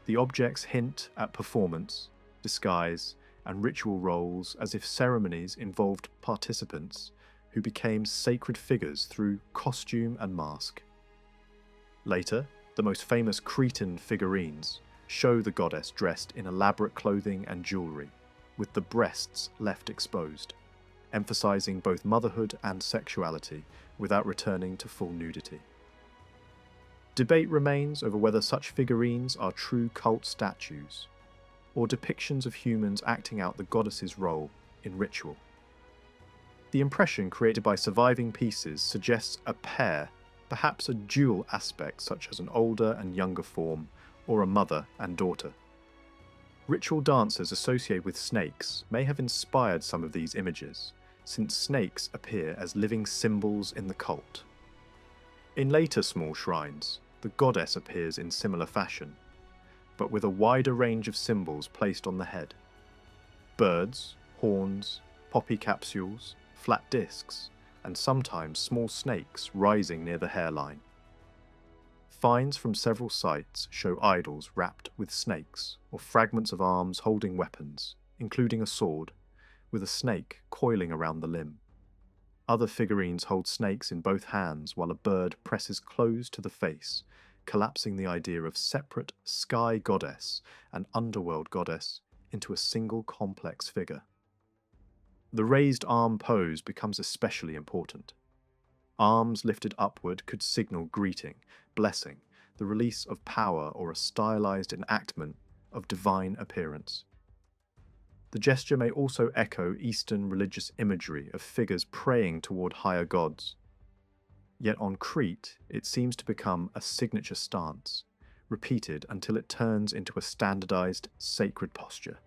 The objects hint at performance, disguise, and ritual roles, as if ceremonies involved participants who became sacred figures through costume and mask. Later, the most famous Cretan figurines show the goddess dressed in elaborate clothing and jewelry, with the breasts left exposed, emphasizing both motherhood and sexuality without returning to full nudity. Debate remains over whether such figurines are true cult statues, or depictions of humans acting out the goddess's role in ritual. The impression created by surviving pieces suggests a pair, perhaps a dual aspect such as an older and younger form, or a mother and daughter. Ritual dances associated with snakes may have inspired some of these images, since snakes appear as living symbols in the cult. In later small shrines, the goddess appears in similar fashion, but with a wider range of symbols placed on the head. Birds, horns, poppy capsules, flat discs, and sometimes small snakes rising near the hairline. Finds from several sites show idols wrapped with snakes, or fragments of arms holding weapons, including a sword, with a snake coiling around the limb. Other figurines hold snakes in both hands while a bird presses close to the face, collapsing the idea of separate sky goddess and underworld goddess into a single complex figure. The raised arm pose becomes especially important. Arms lifted upward could signal greeting, blessing, the release of power, or a stylized enactment of divine appearance. The gesture may also echo Eastern religious imagery of figures praying toward higher gods. Yet on Crete, it seems to become a signature stance, repeated until it turns into a standardized sacred posture.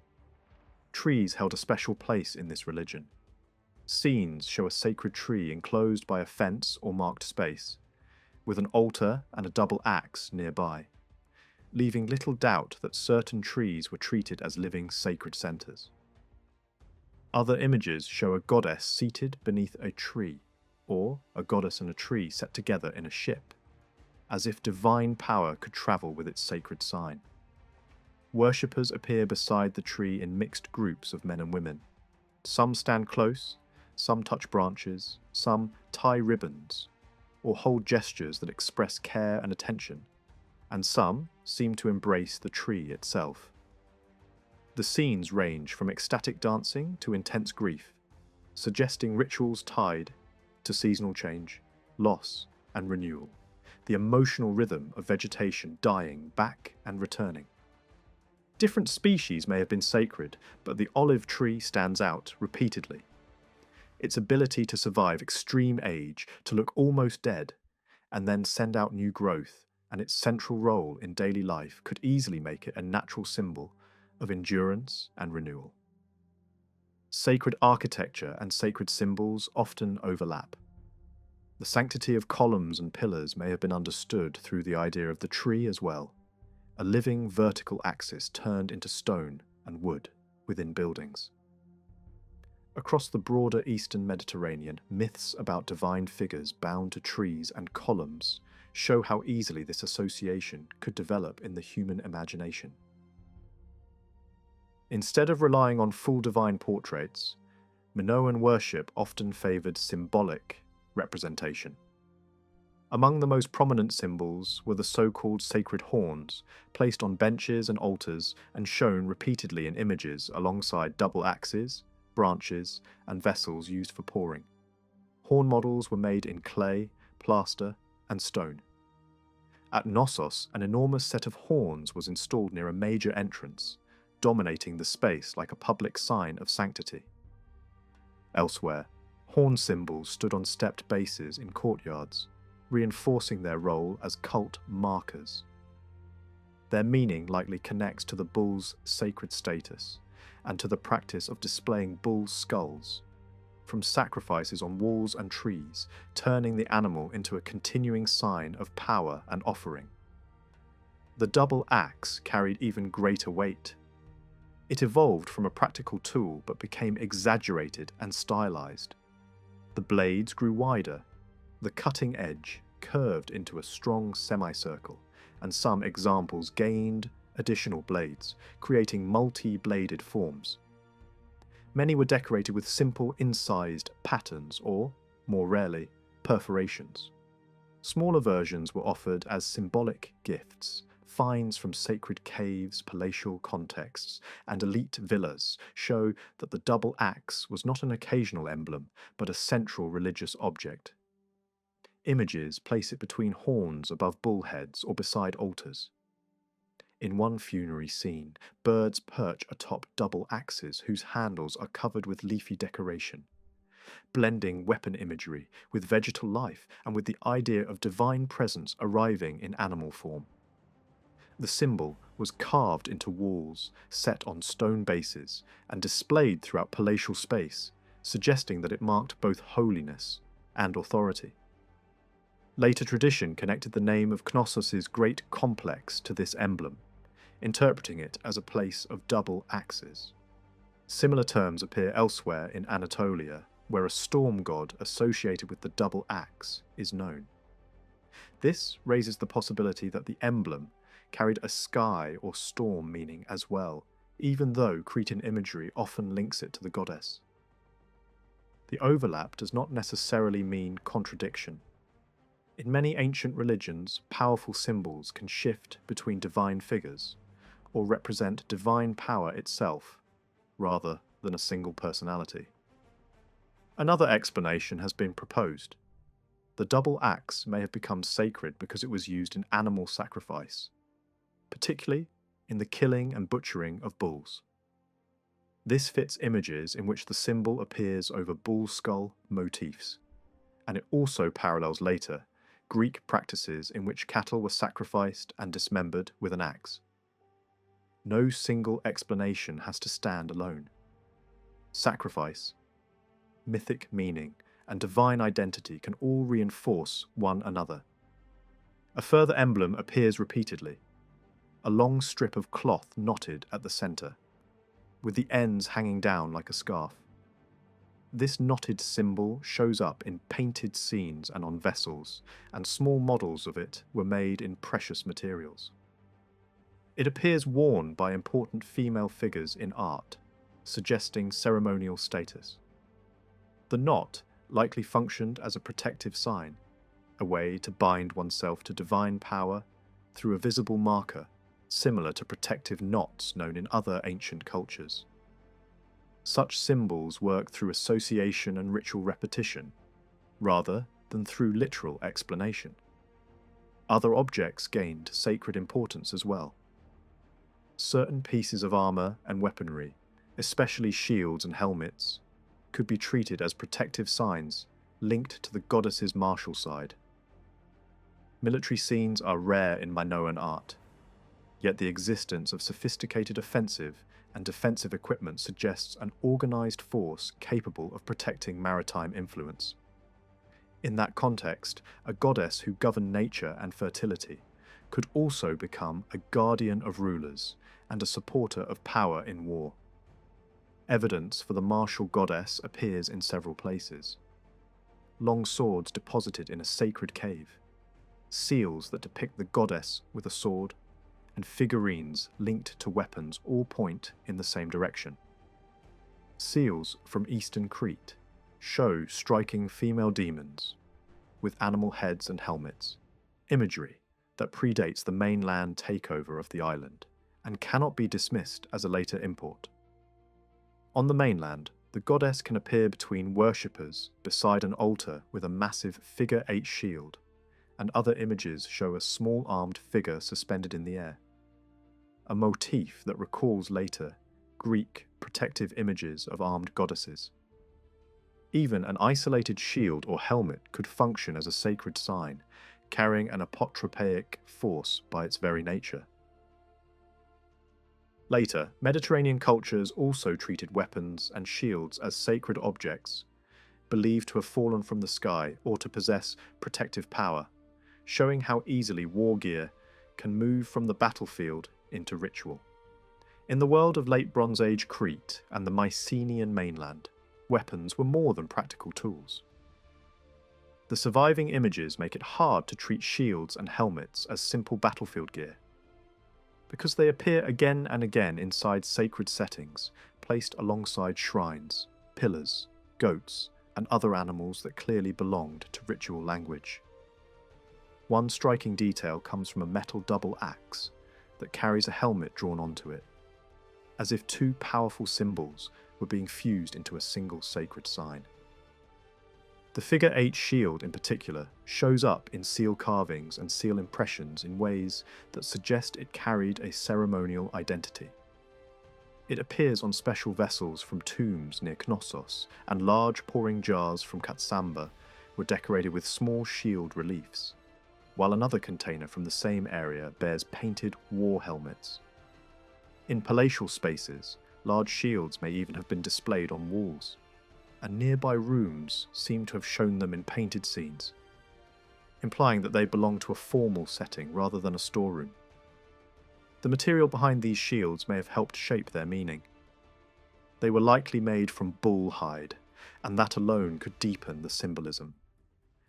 Trees held a special place in this religion. Scenes show a sacred tree enclosed by a fence or marked space, with an altar and a double axe nearby, leaving little doubt that certain trees were treated as living sacred centers. Other images show a goddess seated beneath a tree, or a goddess and a tree set together in a ship, as if divine power could travel with its sacred sign. Worshippers appear beside the tree in mixed groups of men and women. Some stand close, some touch branches, some tie ribbons, or hold gestures that express care and attention, and some seem to embrace the tree itself. The scenes range from ecstatic dancing to intense grief, suggesting rituals tied to seasonal change, loss, and renewal, the emotional rhythm of vegetation dying back and returning. Different species may have been sacred, but the olive tree stands out repeatedly. Its ability to survive extreme age, to look almost dead, and then send out new growth, and its central role in daily life could easily make it a natural symbol of endurance and renewal. Sacred architecture and sacred symbols often overlap. The sanctity of columns and pillars may have been understood through the idea of the tree as well, a living vertical axis turned into stone and wood within buildings. Across the broader Eastern Mediterranean, myths about divine figures bound to trees and columns show how easily this association could develop in the human imagination. Instead of relying on full divine portraits, Minoan worship often favoured symbolic representation. Among the most prominent symbols were the so-called sacred horns, placed on benches and altars and shown repeatedly in images alongside double axes, branches, and vessels used for pouring. Horn models were made in clay, plaster, and stone. At Knossos, an enormous set of horns was installed near a major entrance, dominating the space like a public sign of sanctity. Elsewhere, horn symbols stood on stepped bases in courtyards, reinforcing their role as cult markers. Their meaning likely connects to the bull's sacred status and to the practice of displaying bull skulls, from sacrifices on walls and trees, turning the animal into a continuing sign of power and offering. The double axe carried even greater weight. It evolved from a practical tool but became exaggerated and stylized. The blades grew wider, the cutting edge curved into a strong semicircle, and some examples gained additional blades, creating multi-bladed forms. Many were decorated with simple incised patterns or, more rarely, perforations. Smaller versions were offered as symbolic gifts. Finds from sacred caves, palatial contexts, and elite villas show that the double axe was not an occasional emblem, but a central religious object. Images place it between horns above bullheads or beside altars. In one funerary scene, birds perch atop double axes whose handles are covered with leafy decoration, blending weapon imagery with vegetal life and with the idea of divine presence arriving in animal form. The symbol was carved into walls, set on stone bases, and displayed throughout palatial space, suggesting that it marked both holiness and authority. Later tradition connected the name of Knossos' great complex to this emblem, interpreting it as a place of double axes. Similar terms appear elsewhere in Anatolia, where a storm god associated with the double axe is known. This raises the possibility that the emblem carried a sky or storm meaning as well, even though Cretan imagery often links it to the goddess. The overlap does not necessarily mean contradiction. In many ancient religions, powerful symbols can shift between divine figures or represent divine power itself, rather than a single personality. Another explanation has been proposed. The double axe may have become sacred because it was used in animal sacrifice, particularly in the killing and butchering of bulls. This fits images in which the symbol appears over bull skull motifs, and it also parallels later Greek practices in which cattle were sacrificed and dismembered with an axe. No single explanation has to stand alone. Sacrifice, mythic meaning, and divine identity can all reinforce one another. A further emblem appears repeatedly, a long strip of cloth knotted at the centre, with the ends hanging down like a scarf. This knotted symbol shows up in painted scenes and on vessels, and small models of it were made in precious materials. It appears worn by important female figures in art, suggesting ceremonial status. The knot likely functioned as a protective sign, a way to bind oneself to divine power through a visible marker, similar to protective knots known in other ancient cultures. Such symbols work through association and ritual repetition, rather than through literal explanation. Other objects gained sacred importance as well. Certain pieces of armor and weaponry, especially shields and helmets, could be treated as protective signs linked to the goddess's martial side. Military scenes are rare in Minoan art, yet the existence of sophisticated offensive and defensive equipment suggests an organized force capable of protecting maritime influence. In that context, a goddess who governed nature and fertility could also become a guardian of rulers and a supporter of power in war. Evidence for the martial goddess appears in several places. Long swords deposited in a sacred cave, seals that depict the goddess with a sword, and figurines linked to weapons all point in the same direction. Seals from eastern Crete show striking female demons with animal heads and helmets, imagery that predates the mainland takeover of the island and cannot be dismissed as a later import. On the mainland, the goddess can appear between worshippers beside an altar with a massive figure-8 shield, and other images show a small armed figure suspended in the air. A motif that recalls later Greek protective images of armed goddesses. Even an isolated shield or helmet could function as a sacred sign, carrying an apotropaic force by its very nature. Later, Mediterranean cultures also treated weapons and shields as sacred objects, believed to have fallen from the sky or to possess protective power, showing how easily war gear can move from the battlefield into ritual. In the world of late Bronze Age Crete and the Mycenaean mainland, weapons were more than practical tools. The surviving images make it hard to treat shields and helmets as simple battlefield gear, because they appear again and again inside sacred settings, placed alongside shrines, pillars, goats, and other animals that clearly belonged to ritual language. One striking detail comes from a metal double axe that carries a helmet drawn onto it, as if two powerful symbols were being fused into a single sacred sign. The figure-8 shield in particular shows up in seal carvings and seal impressions in ways that suggest it carried a ceremonial identity. It appears on special vessels from tombs near Knossos, and large pouring jars from Katsamba were decorated with small shield reliefs, while another container from the same area bears painted war helmets. In palatial spaces, large shields may even have been displayed on walls, and nearby rooms seem to have shown them in painted scenes, implying that they belong to a formal setting rather than a storeroom. The material behind these shields may have helped shape their meaning. They were likely made from bull hide, and that alone could deepen the symbolism.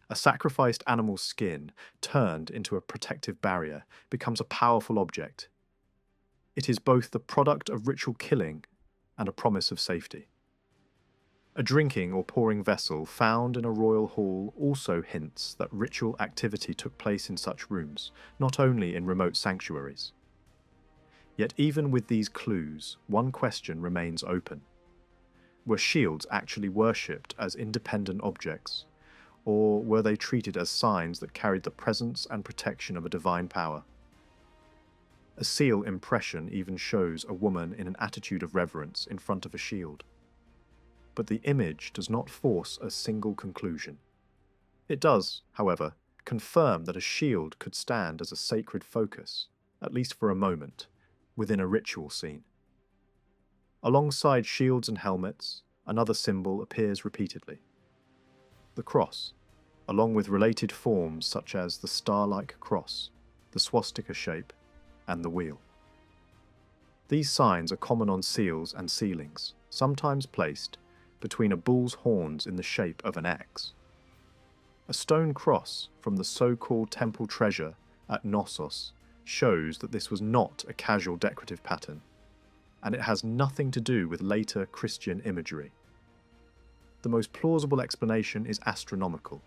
A sacrificed animal's skin, turned into a protective barrier, becomes a powerful object. It is both the product of ritual killing and a promise of safety. A drinking or pouring vessel found in a royal hall also hints that ritual activity took place in such rooms, not only in remote sanctuaries. Yet even with these clues, one question remains open. Were shields actually worshipped as independent objects, or were they treated as signs that carried the presence and protection of a divine power? A seal impression even shows a woman in an attitude of reverence in front of a shield. But the image does not force a single conclusion. It does, however, confirm that a shield could stand as a sacred focus, at least for a moment, within a ritual scene. Alongside shields and helmets, another symbol appears repeatedly. The cross, along with related forms such as the star-like cross, the swastika shape, and the wheel. These signs are common on seals and ceilings, sometimes placed between a bull's horns in the shape of an X. A stone cross from the so-called temple treasure at Knossos shows that this was not a casual decorative pattern, and it has nothing to do with later Christian imagery. The most plausible explanation is astronomical.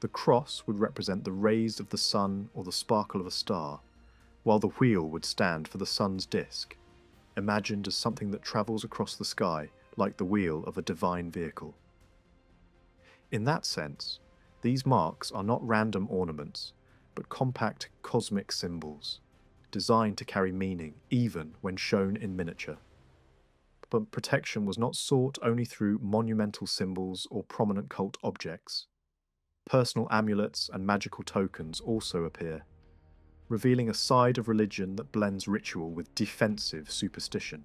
The cross would represent the rays of the sun or the sparkle of a star, while the wheel would stand for the sun's disk, imagined as something that travels across the sky like the wheel of a divine vehicle. In that sense, these marks are not random ornaments, but compact cosmic symbols, designed to carry meaning even when shown in miniature. But protection was not sought only through monumental symbols or prominent cult objects. Personal amulets and magical tokens also appear, revealing a side of religion that blends ritual with defensive superstition.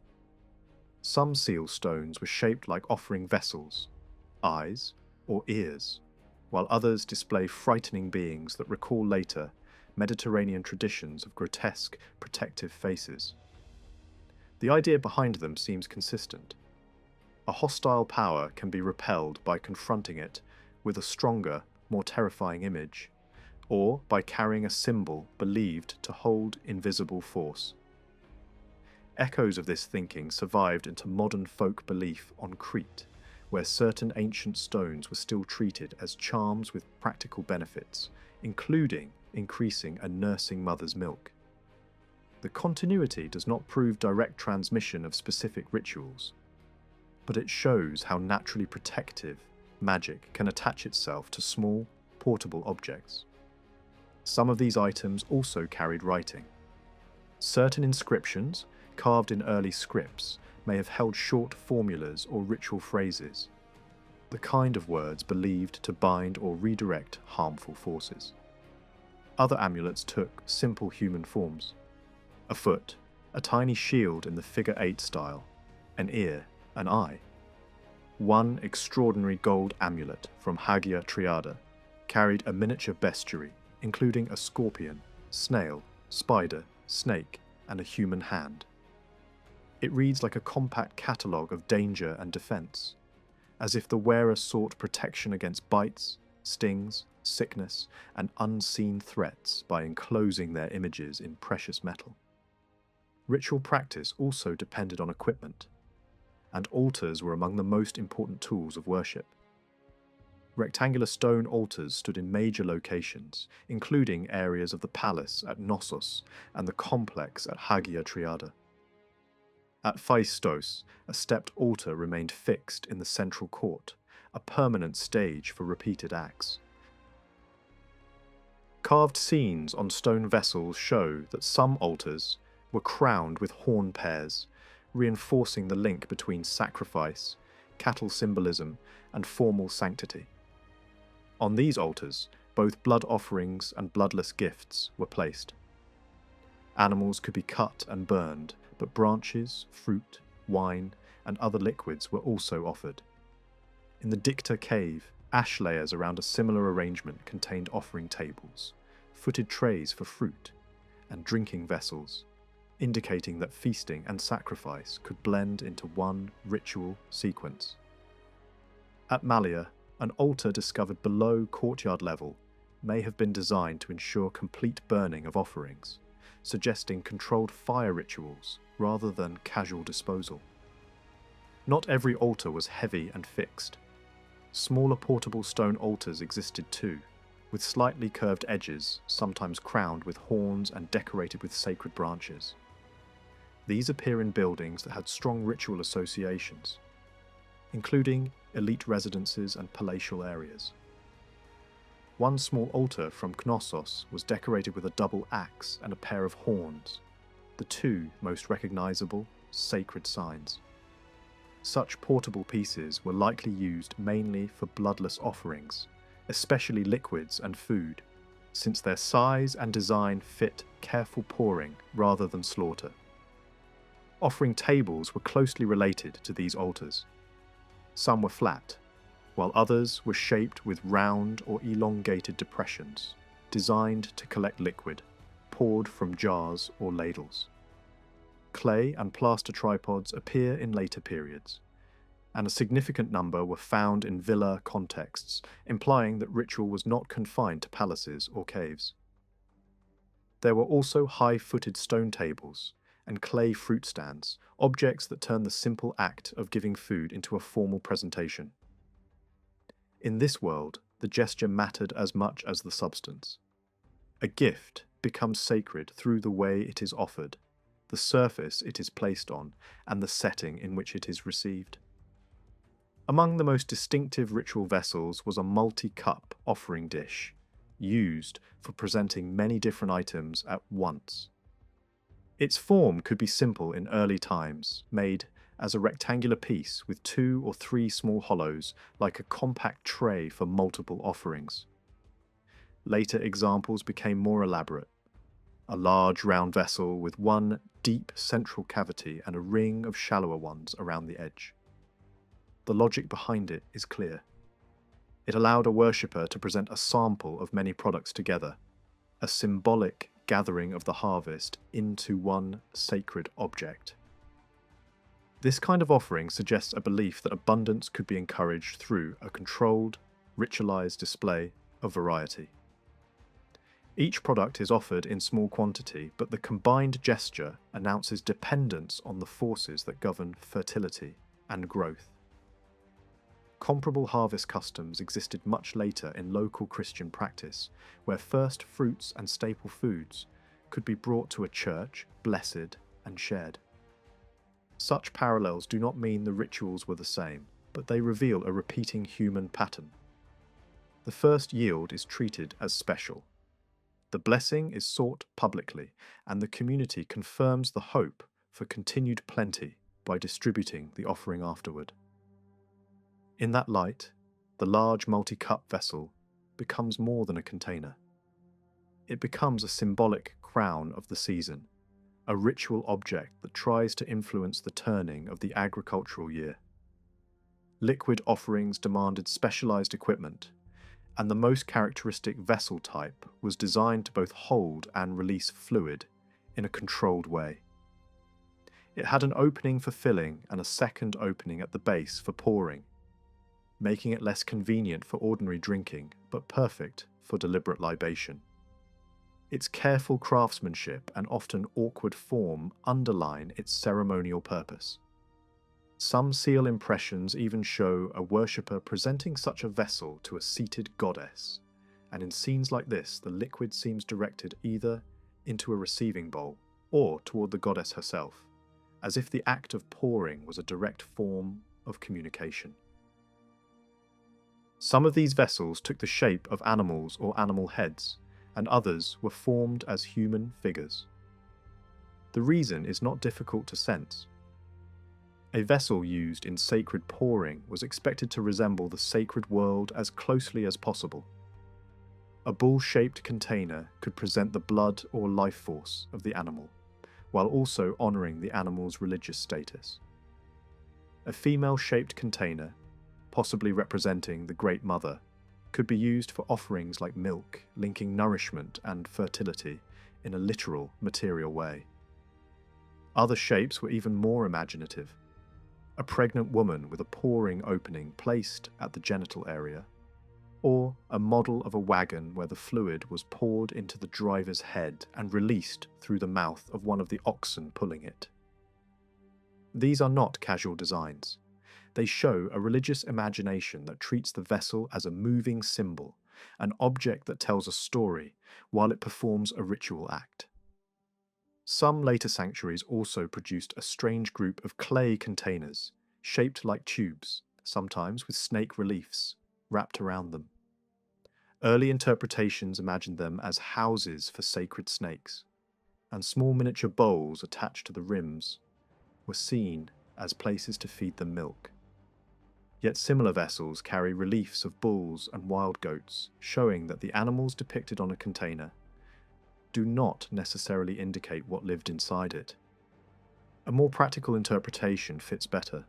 Some seal stones were shaped like offering vessels, eyes, or ears, while others display frightening beings that recall later Mediterranean traditions of grotesque, protective faces. The idea behind them seems consistent. A hostile power can be repelled by confronting it with a stronger, more terrifying image, or by carrying a symbol believed to hold invisible force. Echoes of this thinking survived into modern folk belief on Crete, where certain ancient stones were still treated as charms with practical benefits, including increasing a nursing mother's milk. The continuity does not prove direct transmission of specific rituals, but it shows how naturally protective magic can attach itself to small, portable objects. Some of these items also carried writing. Certain inscriptions, carved in early scripts, may have held short formulas or ritual phrases, the kind of words believed to bind or redirect harmful forces. Other amulets took simple human forms. A foot, a tiny shield in the figure 8 style, an ear, an eye. One extraordinary gold amulet from Hagia Triada carried a miniature bestiary, including a scorpion, snail, spider, snake, and a human hand. It reads like a compact catalogue of danger and defense, as if the wearer sought protection against bites, stings, sickness, and unseen threats by enclosing their images in precious metal. Ritual practice also depended on equipment, and altars were among the most important tools of worship. Rectangular stone altars stood in major locations, including areas of the palace at Knossos and the complex at Hagia Triada. At Phaistos, a stepped altar remained fixed in the central court, a permanent stage for repeated acts. Carved scenes on stone vessels show that some altars were crowned with horn pairs, reinforcing the link between sacrifice, cattle symbolism, and formal sanctity. On these altars, both blood offerings and bloodless gifts were placed. Animals could be cut and burned, but branches, fruit, wine, and other liquids were also offered. In the Dicta cave, ash layers around a similar arrangement contained offering tables, footed trays for fruit, and drinking vessels, indicating that feasting and sacrifice could blend into one ritual sequence. At Malea, an altar discovered below courtyard level may have been designed to ensure complete burning of offerings, suggesting controlled fire rituals rather than casual disposal. Not every altar was heavy and fixed. Smaller portable stone altars existed too, with slightly curved edges, sometimes crowned with horns and decorated with sacred branches. These appear in buildings that had strong ritual associations, including elite residences and palatial areas. One small altar from Knossos was decorated with a double axe and a pair of horns, the two most recognizable sacred signs. Such portable pieces were likely used mainly for bloodless offerings, especially liquids and food, since their size and design fit careful pouring rather than slaughter. Offering tables were closely related to these altars. Some were flat, while others were shaped with round or elongated depressions, designed to collect liquid, poured from jars or ladles. Clay and plaster tripods appear in later periods, and a significant number were found in villa contexts, implying that ritual was not confined to palaces or caves. There were also high-footed stone tables and clay fruit stands, objects that turn the simple act of giving food into a formal presentation. In this world, the gesture mattered as much as the substance. A gift becomes sacred through the way it is offered, the surface it is placed on, and the setting in which it is received. Among the most distinctive ritual vessels was a multi-cup offering dish, used for presenting many different items at once. Its form could be simple in early times, made as a rectangular piece with 2 or 3 small hollows, like a compact tray for multiple offerings. Later examples became more elaborate. A large round vessel with one deep central cavity and a ring of shallower ones around the edge. The logic behind it is clear. It allowed a worshipper to present a sample of many products together, a symbolic gathering of the harvest into one sacred object. This kind of offering suggests a belief that abundance could be encouraged through a controlled, ritualized display of variety. Each product is offered in small quantity, but the combined gesture announces dependence on the forces that govern fertility and growth. Comparable harvest customs existed much later in local Christian practice, where first fruits and staple foods could be brought to a church, blessed, and shared. Such parallels do not mean the rituals were the same, but they reveal a repeating human pattern. The first yield is treated as special. The blessing is sought publicly, and the community confirms the hope for continued plenty by distributing the offering afterward. In that light, the large multi-cup vessel becomes more than a container. It becomes a symbolic crown of the season, a ritual object that tries to influence the turning of the agricultural year. Liquid offerings demanded specialized equipment, and the most characteristic vessel type was designed to both hold and release fluid in a controlled way. It had an opening for filling and a second opening at the base for pouring, making it less convenient for ordinary drinking, but perfect for deliberate libation. Its careful craftsmanship and often awkward form underline its ceremonial purpose. Some seal impressions even show a worshipper presenting such a vessel to a seated goddess, and in scenes like this, the liquid seems directed either into a receiving bowl or toward the goddess herself, as if the act of pouring was a direct form of communication. Some of these vessels took the shape of animals or animal heads, and others were formed as human figures. The reason is not difficult to sense. A vessel used in sacred pouring was expected to resemble the sacred world as closely as possible. A bull-shaped container could present the blood or life force of the animal, while also honouring the animal's religious status. A female-shaped container, possibly representing the Great Mother, could be used for offerings like milk, linking nourishment and fertility in a literal, material way. Other shapes were even more imaginative. A pregnant woman with a pouring opening placed at the genital area, or a model of a wagon where the fluid was poured into the driver's head and released through the mouth of one of the oxen pulling it. These are not casual designs. They show a religious imagination that treats the vessel as a moving symbol, an object that tells a story while it performs a ritual act. Some later sanctuaries also produced a strange group of clay containers, shaped like tubes, sometimes with snake reliefs wrapped around them. Early interpretations imagined them as houses for sacred snakes, and small miniature bowls attached to the rims were seen as places to feed them milk. Yet similar vessels carry reliefs of bulls and wild goats, showing that the animals depicted on a container do not necessarily indicate what lived inside it. A more practical interpretation fits better.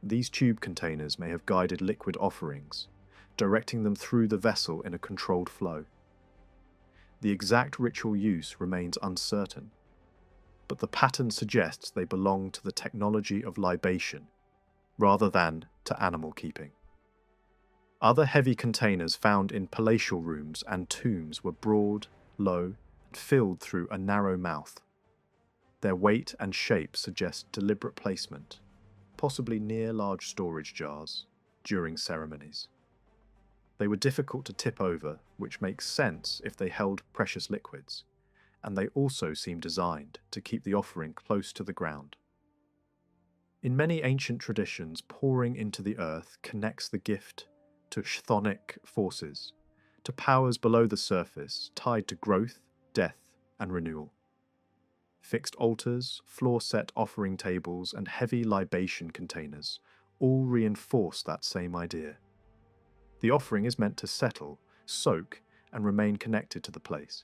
These tube containers may have guided liquid offerings, directing them through the vessel in a controlled flow. The exact ritual use remains uncertain, but the pattern suggests they belong to the technology of libation, rather than to animal keeping. Other heavy containers found in palatial rooms and tombs were broad, low, and filled through a narrow mouth. Their weight and shape suggest deliberate placement, possibly near large storage jars, during ceremonies. They were difficult to tip over, which makes sense if they held precious liquids, and they also seem designed to keep the offering close to the ground. In many ancient traditions, pouring into the earth connects the gift to chthonic forces, to powers below the surface tied to growth, death, and renewal. Fixed altars, floor-set offering tables, and heavy libation containers all reinforce that same idea. The offering is meant to settle, soak, and remain connected to the place.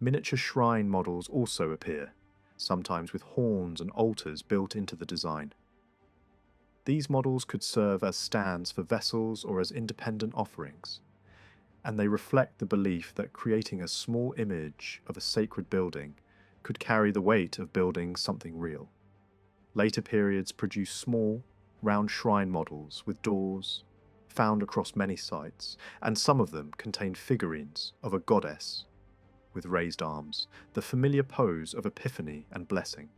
Miniature shrine models also appear, sometimes with horns and altars built into the design. These models could serve as stands for vessels or as independent offerings, and they reflect the belief that creating a small image of a sacred building could carry the weight of building something real. Later periods produce small, round shrine models with doors, found across many sites, and some of them contain figurines of a goddess with raised arms, the familiar pose of epiphany and blessing.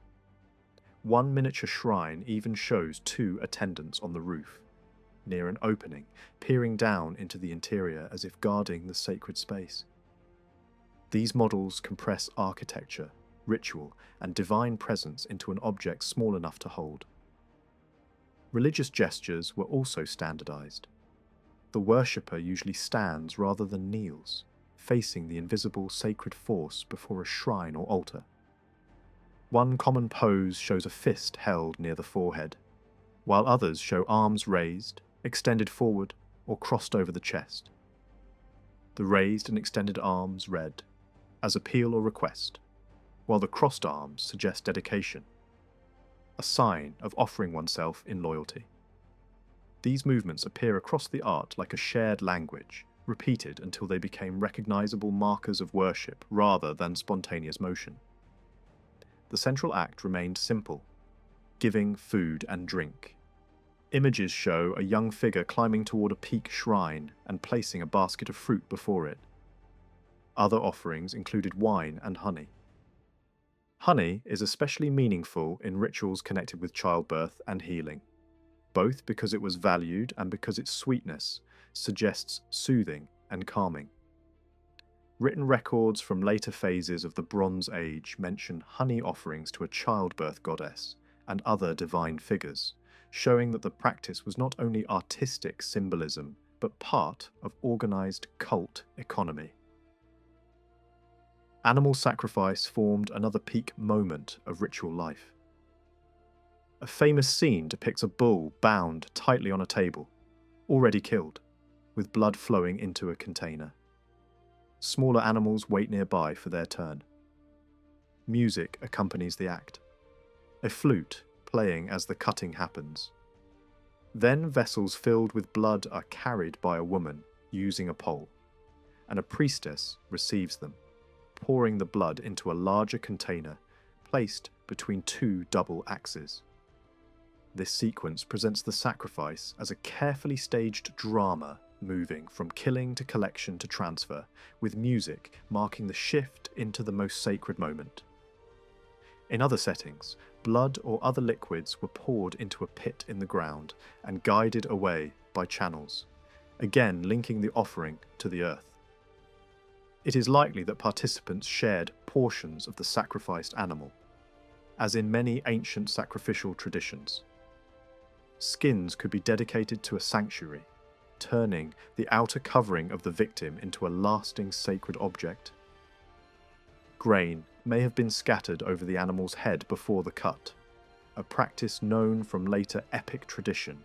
One miniature shrine even shows two attendants on the roof, near an opening, peering down into the interior as if guarding the sacred space. These models compress architecture, ritual, and divine presence into an object small enough to hold. Religious gestures were also standardized. The worshipper usually stands rather than kneels, facing the invisible sacred force before a shrine or altar. One common pose shows a fist held near the forehead, while others show arms raised, extended forward, or crossed over the chest. The raised and extended arms read as appeal or request, while the crossed arms suggest dedication, a sign of offering oneself in loyalty. These movements appear across the art like a shared language, repeated until they became recognizable markers of worship rather than spontaneous motion. The central act remained simple: giving food and drink. Images show a young figure climbing toward a peak shrine and placing a basket of fruit before it. Other offerings included wine and honey. Honey is especially meaningful in rituals connected with childbirth and healing, both because it was valued and because its sweetness suggests soothing and calming. Written records from later phases of the Bronze Age mention honey offerings to a childbirth goddess and other divine figures, showing that the practice was not only artistic symbolism, but part of organized cult economy. Animal sacrifice formed another peak moment of ritual life. A famous scene depicts a bull bound tightly on a table, already killed, with blood flowing into a container. Smaller animals wait nearby for their turn. Music accompanies the act, a flute playing as the cutting happens. Then vessels filled with blood are carried by a woman using a pole, and a priestess receives them, pouring the blood into a larger container placed between two double axes. This sequence presents the sacrifice as a carefully staged drama moving from killing to collection to transfer, with music marking the shift into the most sacred moment. In other settings, blood or other liquids were poured into a pit in the ground and guided away by channels, again linking the offering to the earth. It is likely that participants shared portions of the sacrificed animal, as in many ancient sacrificial traditions. Skins could be dedicated to a sanctuary, turning the outer covering of the victim into a lasting sacred object. Grain may have been scattered over the animal's head before the cut, a practice known from later epic tradition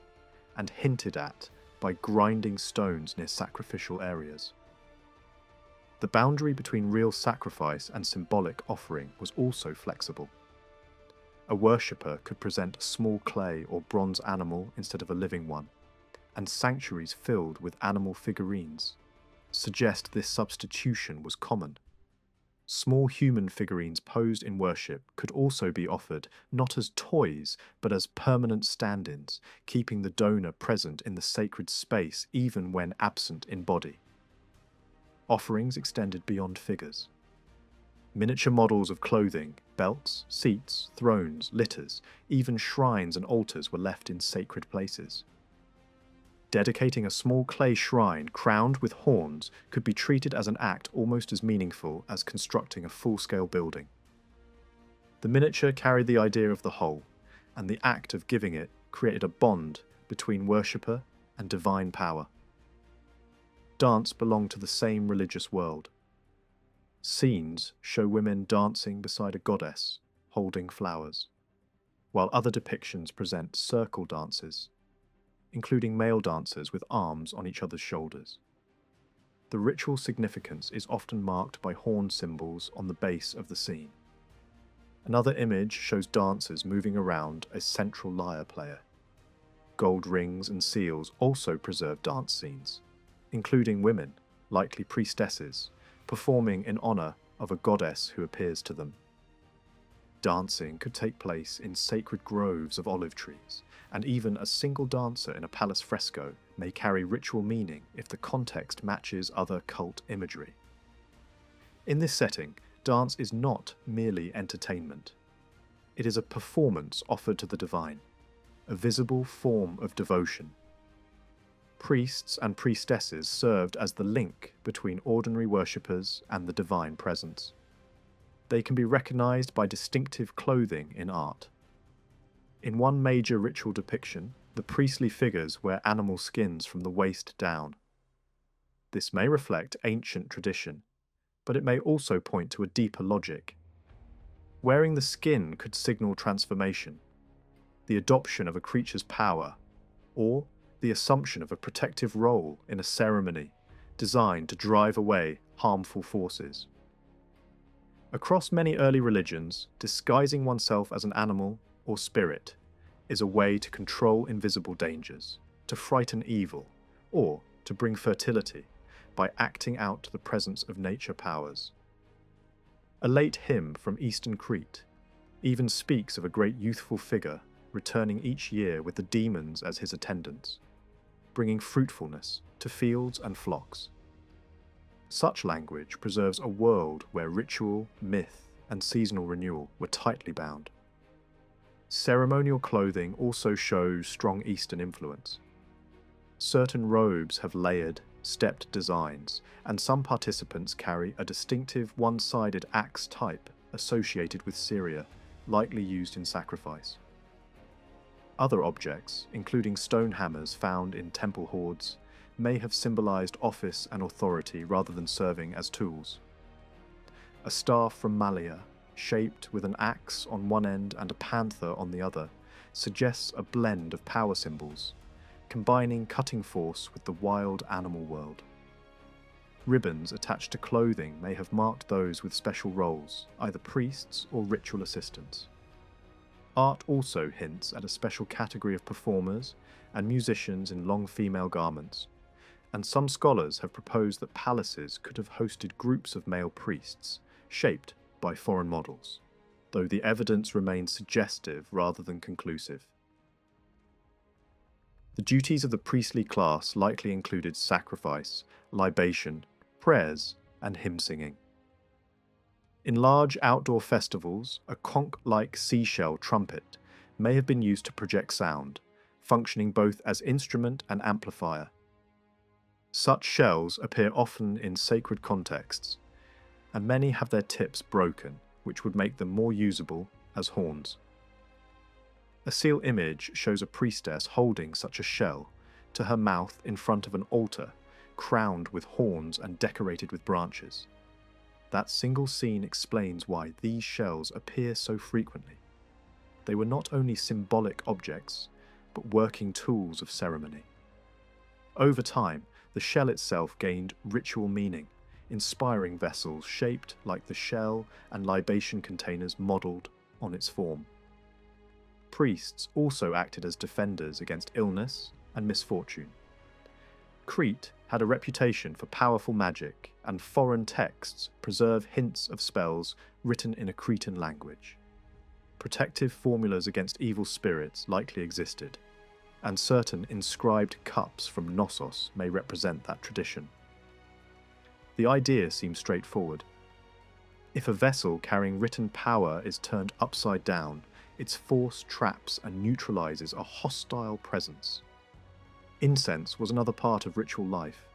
and hinted at by grinding stones near sacrificial areas. The boundary between real sacrifice and symbolic offering was also flexible. A worshipper could present a small clay or bronze animal instead of a living one, and sanctuaries filled with animal figurines suggest this substitution was common. Small human figurines posed in worship could also be offered not as toys but as permanent stand-ins, keeping the donor present in the sacred space even when absent in body. Offerings extended beyond figures. Miniature models of clothing, belts, seats, thrones, litters, even shrines and altars were left in sacred places. Dedicating a small clay shrine crowned with horns could be treated as an act almost as meaningful as constructing a full-scale building. The miniature carried the idea of the whole, and the act of giving it created a bond between worshipper and divine power. Dance belonged to the same religious world. Scenes show women dancing beside a goddess, holding flowers, while other depictions present circle dances, including male dancers with arms on each other's shoulders. The ritual significance is often marked by horn symbols on the base of the scene. Another image shows dancers moving around a central lyre player. Gold rings and seals also preserve dance scenes, including women, likely priestesses, performing in honor of a goddess who appears to them. Dancing could take place in sacred groves of olive trees, and even a single dancer in a palace fresco may carry ritual meaning if the context matches other cult imagery. In this setting, dance is not merely entertainment. It is a performance offered to the divine, a visible form of devotion. Priests and priestesses served as the link between ordinary worshippers and the divine presence. They can be recognized by distinctive clothing in art. In one major ritual depiction, the priestly figures wear animal skins from the waist down. This may reflect ancient tradition, but it may also point to a deeper logic. Wearing the skin could signal transformation, the adoption of a creature's power, or the assumption of a protective role in a ceremony designed to drive away harmful forces. Across many early religions, disguising oneself as an animal or spirit is a way to control invisible dangers, to frighten evil, or to bring fertility by acting out the presence of nature powers. A late hymn from eastern Crete even speaks of a great youthful figure returning each year with the demons as his attendants, bringing fruitfulness to fields and flocks. Such language preserves a world where ritual, myth, and seasonal renewal were tightly bound. Ceremonial clothing also shows strong Eastern influence. Certain robes have layered, stepped designs, and some participants carry a distinctive one-sided axe type associated with Syria, likely used in sacrifice. Other objects, including stone hammers found in temple hoards, may have symbolized office and authority rather than serving as tools. A staff from Mallia, shaped with an axe on one end and a panther on the other, suggests a blend of power symbols, combining cutting force with the wild animal world. Ribbons attached to clothing may have marked those with special roles, either priests or ritual assistants. Art also hints at a special category of performers and musicians in long female garments, and some scholars have proposed that palaces could have hosted groups of male priests, shaped by foreign models, though the evidence remains suggestive rather than conclusive. The duties of the priestly class likely included sacrifice, libation, prayers, and hymn singing. In large outdoor festivals, a conch-like seashell trumpet may have been used to project sound, functioning both as instrument and amplifier. Such shells appear often in sacred contexts, and many have their tips broken, which would make them more usable as horns. A seal image shows a priestess holding such a shell to her mouth in front of an altar, crowned with horns and decorated with branches. That single scene explains why these shells appear so frequently. They were not only symbolic objects, but working tools of ceremony. Over time, the shell itself gained ritual meaning, inspiring vessels shaped like the shell and libation containers modelled on its form. Priests also acted as defenders against illness and misfortune. Crete had a reputation for powerful magic, and foreign texts preserve hints of spells written in a Cretan language. Protective formulas against evil spirits likely existed, and certain inscribed cups from Knossos may represent that tradition. The idea seems straightforward. If a vessel carrying written power is turned upside down, its force traps and neutralizes a hostile presence. Incense was another part of ritual life,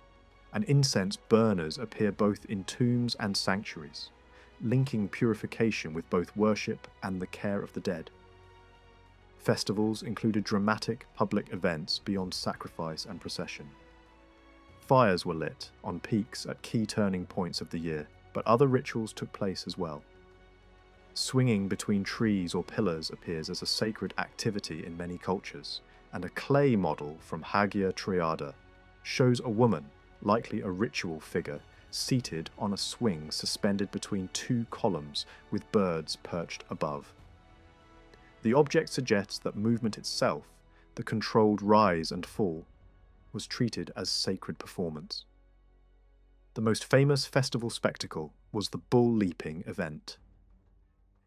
and incense burners appear both in tombs and sanctuaries, linking purification with both worship and the care of the dead. Festivals included dramatic public events beyond sacrifice and procession. Fires were lit on peaks at key turning points of the year, but other rituals took place as well. Swinging between trees or pillars appears as a sacred activity in many cultures, and a clay model from Hagia Triada shows a woman, likely a ritual figure, seated on a swing suspended between two columns with birds perched above. The object suggests that movement itself, the controlled rise and fall, was treated as sacred performance. The most famous festival spectacle was the bull leaping event.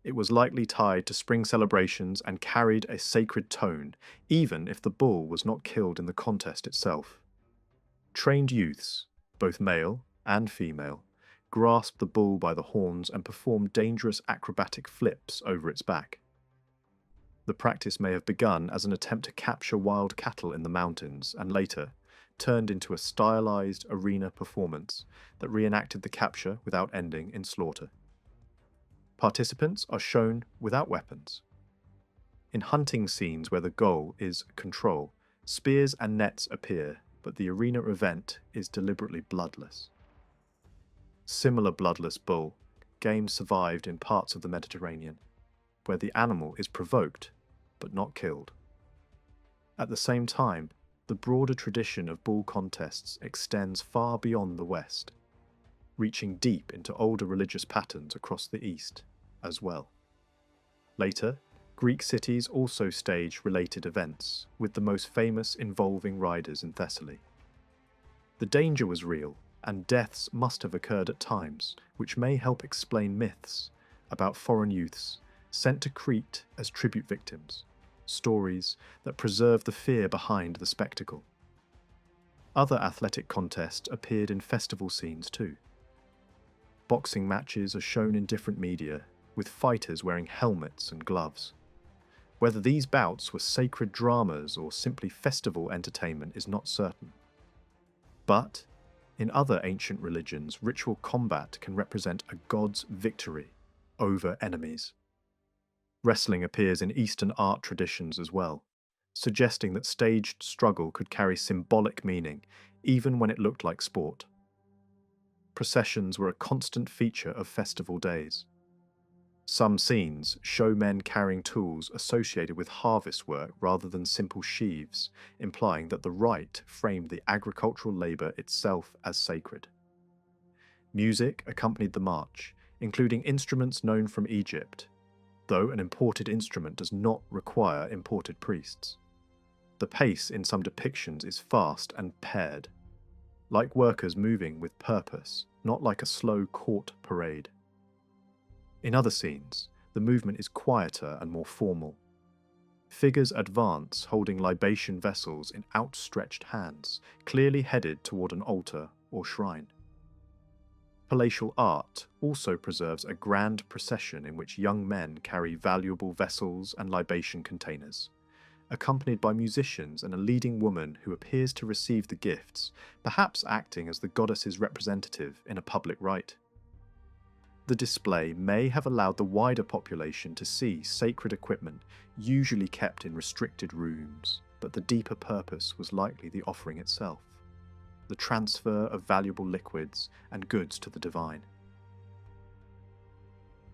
It was likely tied to spring celebrations and carried a sacred tone, even if the bull was not killed in the contest itself. Trained youths, both male and female, grasped the bull by the horns and performed dangerous acrobatic flips over its back. The practice may have begun as an attempt to capture wild cattle in the mountains and later turned into a stylized arena performance that reenacted the capture without ending in slaughter. Participants are shown without weapons. In hunting scenes where the goal is control, spears and nets appear, but the arena event is deliberately bloodless. Similar bloodless bull games survived in parts of the Mediterranean, where the animal is provoked but not killed. At the same time, the broader tradition of bull contests extends far beyond the West, reaching deep into older religious patterns across the East as well. Later, Greek cities also staged related events, with the most famous involving riders in Thessaly. The danger was real, and deaths must have occurred at times, which may help explain myths about foreign youths sent to Crete as tribute victims, stories that preserve the fear behind the spectacle. Other athletic contests appeared in festival scenes too. Boxing matches are shown in different media, with fighters wearing helmets and gloves. Whether these bouts were sacred dramas or simply festival entertainment is not certain. But, in other ancient religions, ritual combat can represent a god's victory over enemies. Wrestling appears in Eastern art traditions as well, suggesting that staged struggle could carry symbolic meaning, even when it looked like sport. Processions were a constant feature of festival days. Some scenes show men carrying tools associated with harvest work rather than simple sheaves, implying that the rite framed the agricultural labour itself as sacred. Music accompanied the march, including instruments known from Egypt, though an imported instrument does not require imported priests. The pace in some depictions is fast and paired, like workers moving with purpose, not like a slow court parade. In other scenes, the movement is quieter and more formal. Figures advance holding libation vessels in outstretched hands, clearly headed toward an altar or shrine. Palatial art also preserves a grand procession in which young men carry valuable vessels and libation containers, accompanied by musicians and a leading woman who appears to receive the gifts, perhaps acting as the goddess's representative in a public rite. The display may have allowed the wider population to see sacred equipment usually kept in restricted rooms, but the deeper purpose was likely the offering itself, the transfer of valuable liquids and goods to the divine.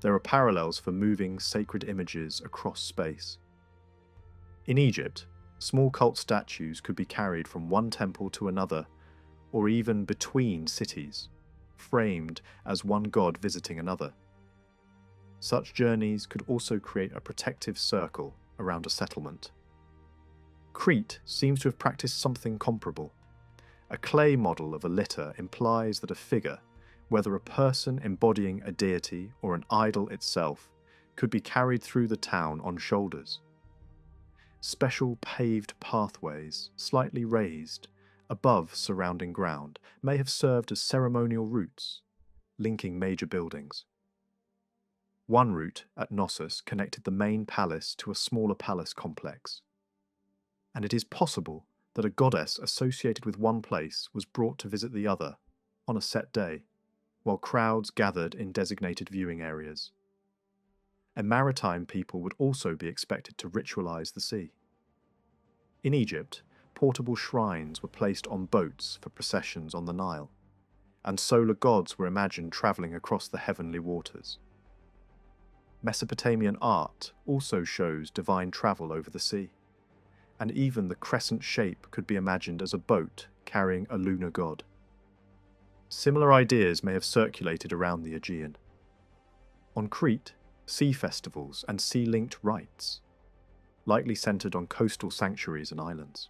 There are parallels for moving sacred images across space. In Egypt, small cult statues could be carried from one temple to another, or even between cities, framed as one god visiting another. Such journeys could also create a protective circle around a settlement. Crete seems to have practiced something comparable. A clay model of a litter implies that a figure, whether a person embodying a deity or an idol itself, could be carried through the town on shoulders. Special paved pathways, slightly raised, above surrounding ground, may have served as ceremonial routes, linking major buildings. One route at Knossos connected the main palace to a smaller palace complex, and it is possible that a goddess associated with one place was brought to visit the other on a set day, while crowds gathered in designated viewing areas. A maritime people would also be expected to ritualize the sea. In Egypt, portable shrines were placed on boats for processions on the Nile, and solar gods were imagined travelling across the heavenly waters. Mesopotamian art also shows divine travel over the sea, and even the crescent shape could be imagined as a boat carrying a lunar god. Similar ideas may have circulated around the Aegean. On Crete, sea festivals and sea-linked rites, likely centred on coastal sanctuaries and islands.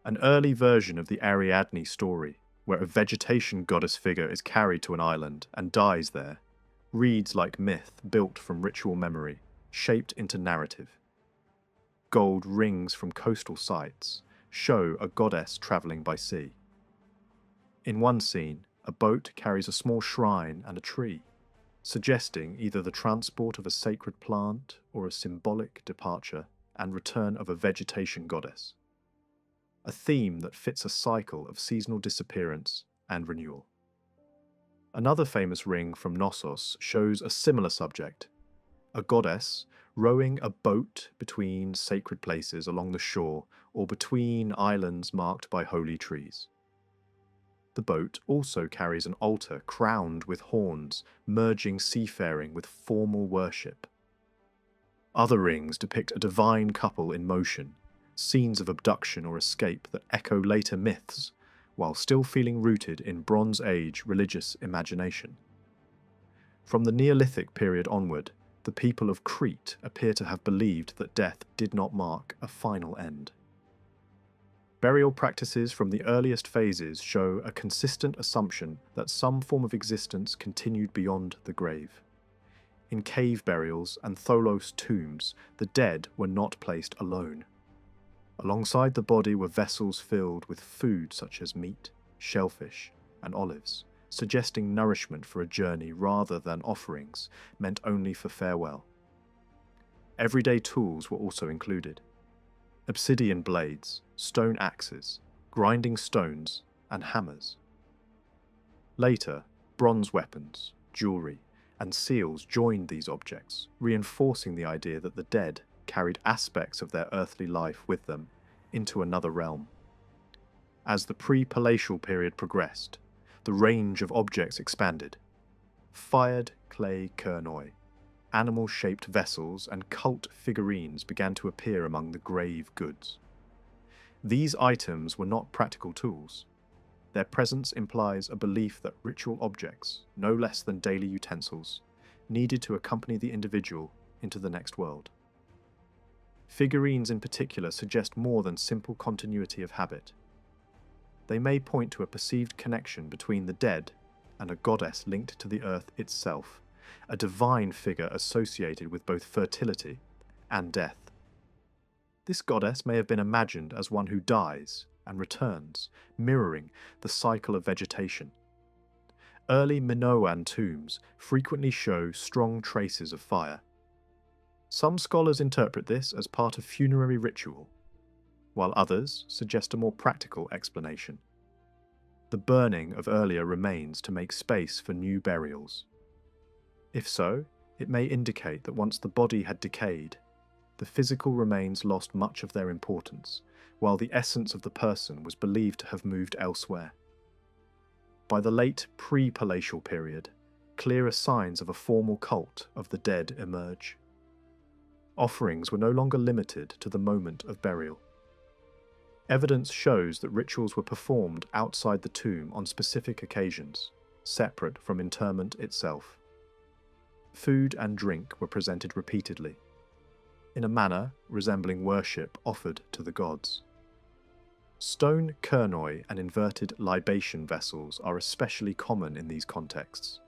An early version of the Ariadne story, where a vegetation goddess figure is carried to an island and dies there, reads like myth built from ritual memory, shaped into narrative. Gold rings from coastal sites show a goddess travelling by sea. In one scene, a boat carries a small shrine and a tree, suggesting either the transport of a sacred plant or a symbolic departure and return of a vegetation goddess. A theme that fits a cycle of seasonal disappearance and renewal. Another famous ring from Knossos shows a similar subject, a goddess rowing a boat between sacred places along the shore or between islands marked by holy trees. The boat also carries an altar crowned with horns, merging seafaring with formal worship. Other rings depict a divine couple in motion, scenes of abduction or escape that echo later myths, while still feeling rooted in Bronze Age religious imagination. From the Neolithic period onward, the people of Crete appear to have believed that death did not mark a final end. Burial practices from the earliest phases show a consistent assumption that some form of existence continued beyond the grave. In cave burials and tholos tombs, the dead were not placed alone. Alongside the body were vessels filled with food such as meat, shellfish, and olives, suggesting nourishment for a journey rather than offerings meant only for farewell. Everyday tools were also included. Obsidian blades, stone axes, grinding stones, and hammers. Later, bronze weapons, jewellery, and seals joined these objects, reinforcing the idea that the dead carried aspects of their earthly life with them into another realm. As the pre-Palatial period progressed, the range of objects expanded. Fired clay kernoi, animal-shaped vessels, and cult figurines began to appear among the grave goods. These items were not practical tools. Their presence implies a belief that ritual objects, no less than daily utensils, needed to accompany the individual into the next world. Figurines in particular suggest more than simple continuity of habit. They may point to a perceived connection between the dead and a goddess linked to the earth itself, a divine figure associated with both fertility and death. This goddess may have been imagined as one who dies and returns, mirroring the cycle of vegetation. Early Minoan tombs frequently show strong traces of fire. Some scholars interpret this as part of funerary ritual, while others suggest a more practical explanation: the burning of earlier remains to make space for new burials. If so, it may indicate that once the body had decayed, the physical remains lost much of their importance, while the essence of the person was believed to have moved elsewhere. By the late pre-Palatial period, clearer signs of a formal cult of the dead emerge. Offerings were no longer limited to the moment of burial. Evidence shows that rituals were performed outside the tomb on specific occasions, separate from interment itself. Food and drink were presented repeatedly, in a manner resembling worship offered to the gods. Stone kernoi and inverted libation vessels are especially common in these contexts.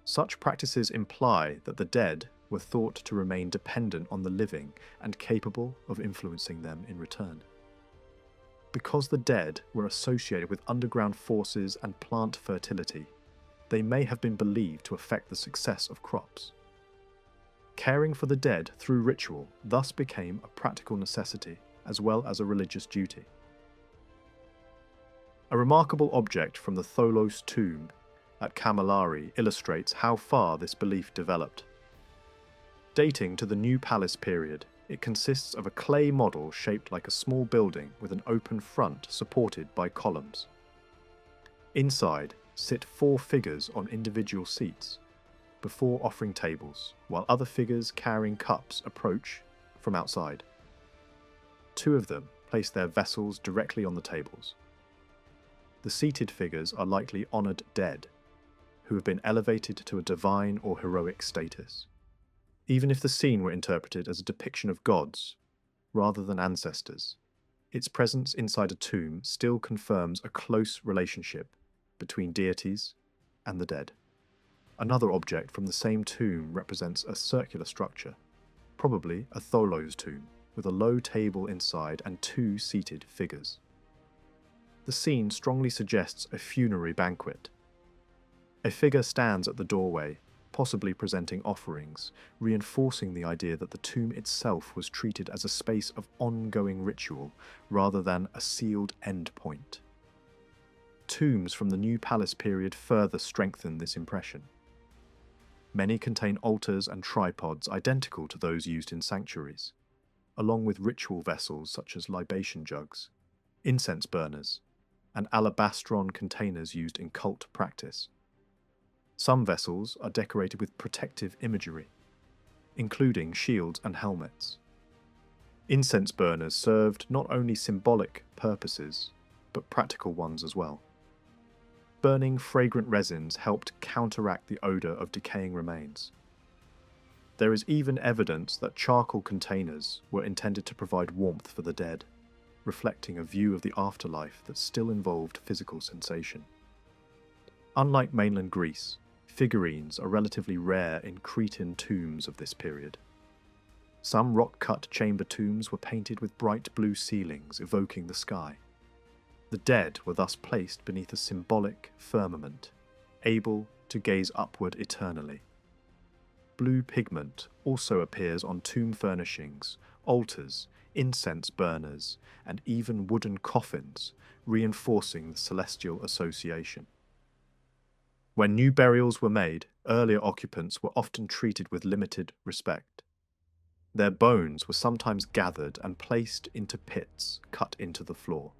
Such practices imply that the dead were thought to remain dependent on the living and capable of influencing them in return. Because the dead were associated with underground forces and plant fertility, they may have been believed to affect the success of crops. Caring for the dead through ritual thus became a practical necessity as well as a religious duty. A remarkable object from the Tholos tomb at Camillari illustrates how far this belief developed. Dating to the New Palace period, it consists of a clay model shaped like a small building with an open front supported by columns. Inside sit 4 figures on individual seats before offering tables, while other figures carrying cups approach from outside. 2 of them place their vessels directly on the tables. The seated figures are likely honoured dead, who have been elevated to a divine or heroic status. Even if the scene were interpreted as a depiction of gods, rather than ancestors, its presence inside a tomb still confirms a close relationship between deities and the dead. Another object from the same tomb represents a circular structure, probably a Tholos tomb, with a low table inside and 2 seated figures. The scene strongly suggests a funerary banquet. A figure stands at the doorway, possibly presenting offerings, reinforcing the idea that the tomb itself was treated as a space of ongoing ritual rather than a sealed endpoint. Tombs from the New Palace period further strengthen this impression. Many contain altars and tripods identical to those used in sanctuaries, along with ritual vessels such as libation jugs, incense burners, and alabastron containers used in cult practice. Some vessels are decorated with protective imagery, including shields and helmets. Incense burners served not only symbolic purposes, but practical ones as well. Burning fragrant resins helped counteract the odour of decaying remains. There is even evidence that charcoal containers were intended to provide warmth for the dead, reflecting a view of the afterlife that still involved physical sensation. Unlike mainland Greece, figurines are relatively rare in Cretan tombs of this period. Some rock-cut chamber tombs were painted with bright blue ceilings evoking the sky. The dead were thus placed beneath a symbolic firmament, able to gaze upward eternally. Blue pigment also appears on tomb furnishings, altars, incense burners, and even wooden coffins, reinforcing the celestial association. When new burials were made, earlier occupants were often treated with limited respect. Their bones were sometimes gathered and placed into pits cut into the floor.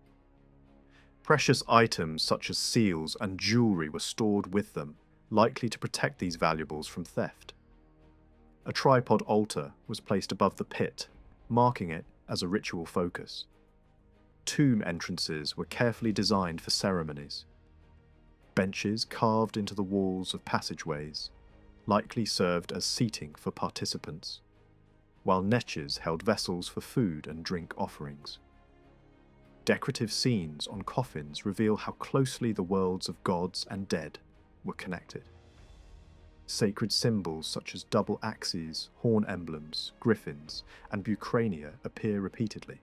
Precious items such as seals and jewellery were stored with them, likely to protect these valuables from theft. A tripod altar was placed above the pit, marking it as a ritual focus. Tomb entrances were carefully designed for ceremonies. Benches carved into the walls of passageways likely served as seating for participants, while niches held vessels for food and drink offerings. Decorative scenes on coffins reveal how closely the worlds of gods and dead were connected. Sacred symbols such as double axes, horn emblems, griffins, and bucrania appear repeatedly.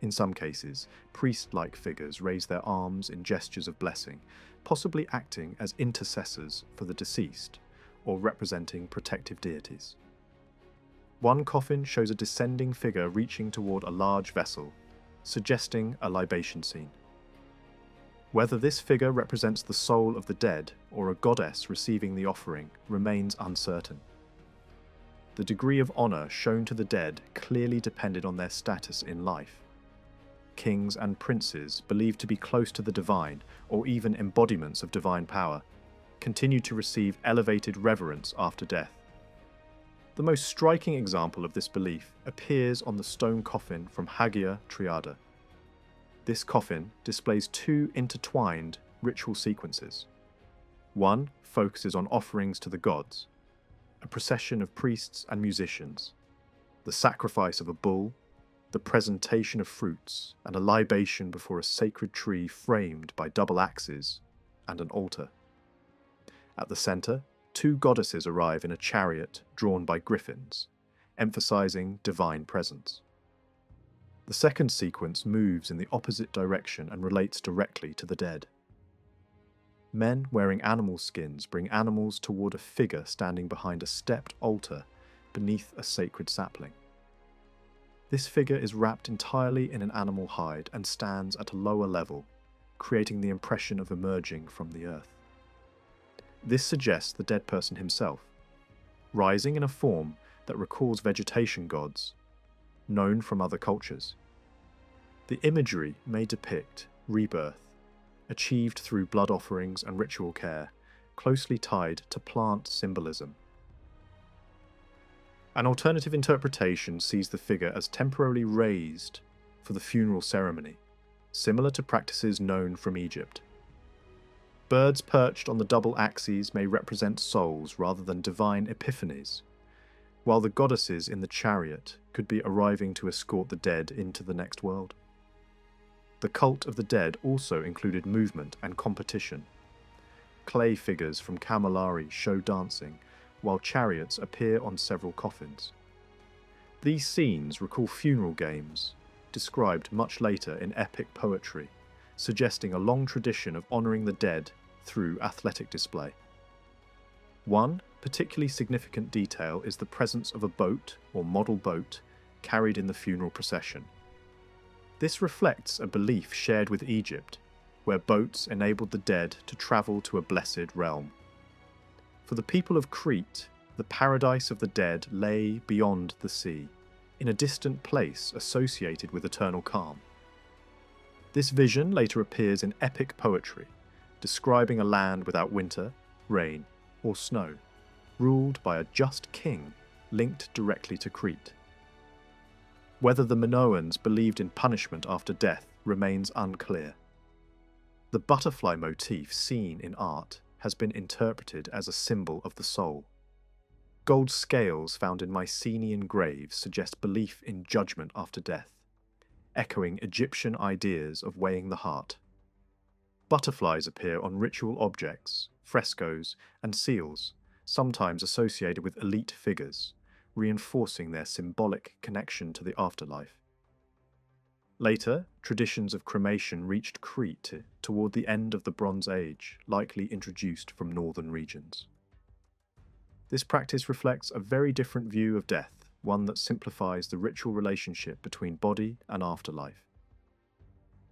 In some cases, priest-like figures raise their arms in gestures of blessing, possibly acting as intercessors for the deceased or representing protective deities. One coffin shows a descending figure reaching toward a large vessel, suggesting a libation scene. Whether this figure represents the soul of the dead or a goddess receiving the offering remains uncertain. The degree of honor shown to the dead clearly depended on their status in life. Kings and princes, believed to be close to the divine or even embodiments of divine power, continued to receive elevated reverence after death. The most striking example of this belief appears on the stone coffin from Hagia Triada. This coffin displays two intertwined ritual sequences. One focuses on offerings to the gods, a procession of priests and musicians, the sacrifice of a bull, the presentation of fruits, and a libation before a sacred tree framed by double axes and an altar. At the center, two goddesses arrive in a chariot drawn by griffins, emphasizing divine presence. The second sequence moves in the opposite direction and relates directly to the dead. Men wearing animal skins bring animals toward a figure standing behind a stepped altar beneath a sacred sapling. This figure is wrapped entirely in an animal hide and stands at a lower level, creating the impression of emerging from the earth. This suggests the dead person himself, rising in a form that recalls vegetation gods, known from other cultures. The imagery may depict rebirth, achieved through blood offerings and ritual care, closely tied to plant symbolism. An alternative interpretation sees the figure as temporarily raised for the funeral ceremony, similar to practices known from Egypt. Birds perched on the double axes may represent souls rather than divine epiphanies, while the goddesses in the chariot could be arriving to escort the dead into the next world. The cult of the dead also included movement and competition. Clay figures from Camilleri show dancing, while chariots appear on several coffins. These scenes recall funeral games, described much later in epic poetry, suggesting a long tradition of honouring the dead through athletic display. One particularly significant detail is the presence of a boat or model boat carried in the funeral procession. This reflects a belief shared with Egypt, where boats enabled the dead to travel to a blessed realm. For the people of Crete, the paradise of the dead lay beyond the sea, in a distant place associated with eternal calm. This vision later appears in epic poetry, describing a land without winter, rain, or snow, ruled by a just king linked directly to Crete. Whether the Minoans believed in punishment after death remains unclear. The butterfly motif seen in art has been interpreted as a symbol of the soul. Gold scales found in Mycenaean graves suggest belief in judgment after death, echoing Egyptian ideas of weighing the heart. Butterflies appear on ritual objects, frescoes, and seals, sometimes associated with elite figures, reinforcing their symbolic connection to the afterlife. Later, traditions of cremation reached Crete toward the end of the Bronze Age, likely introduced from northern regions. This practice reflects a very different view of death, one that simplifies the ritual relationship between body and afterlife.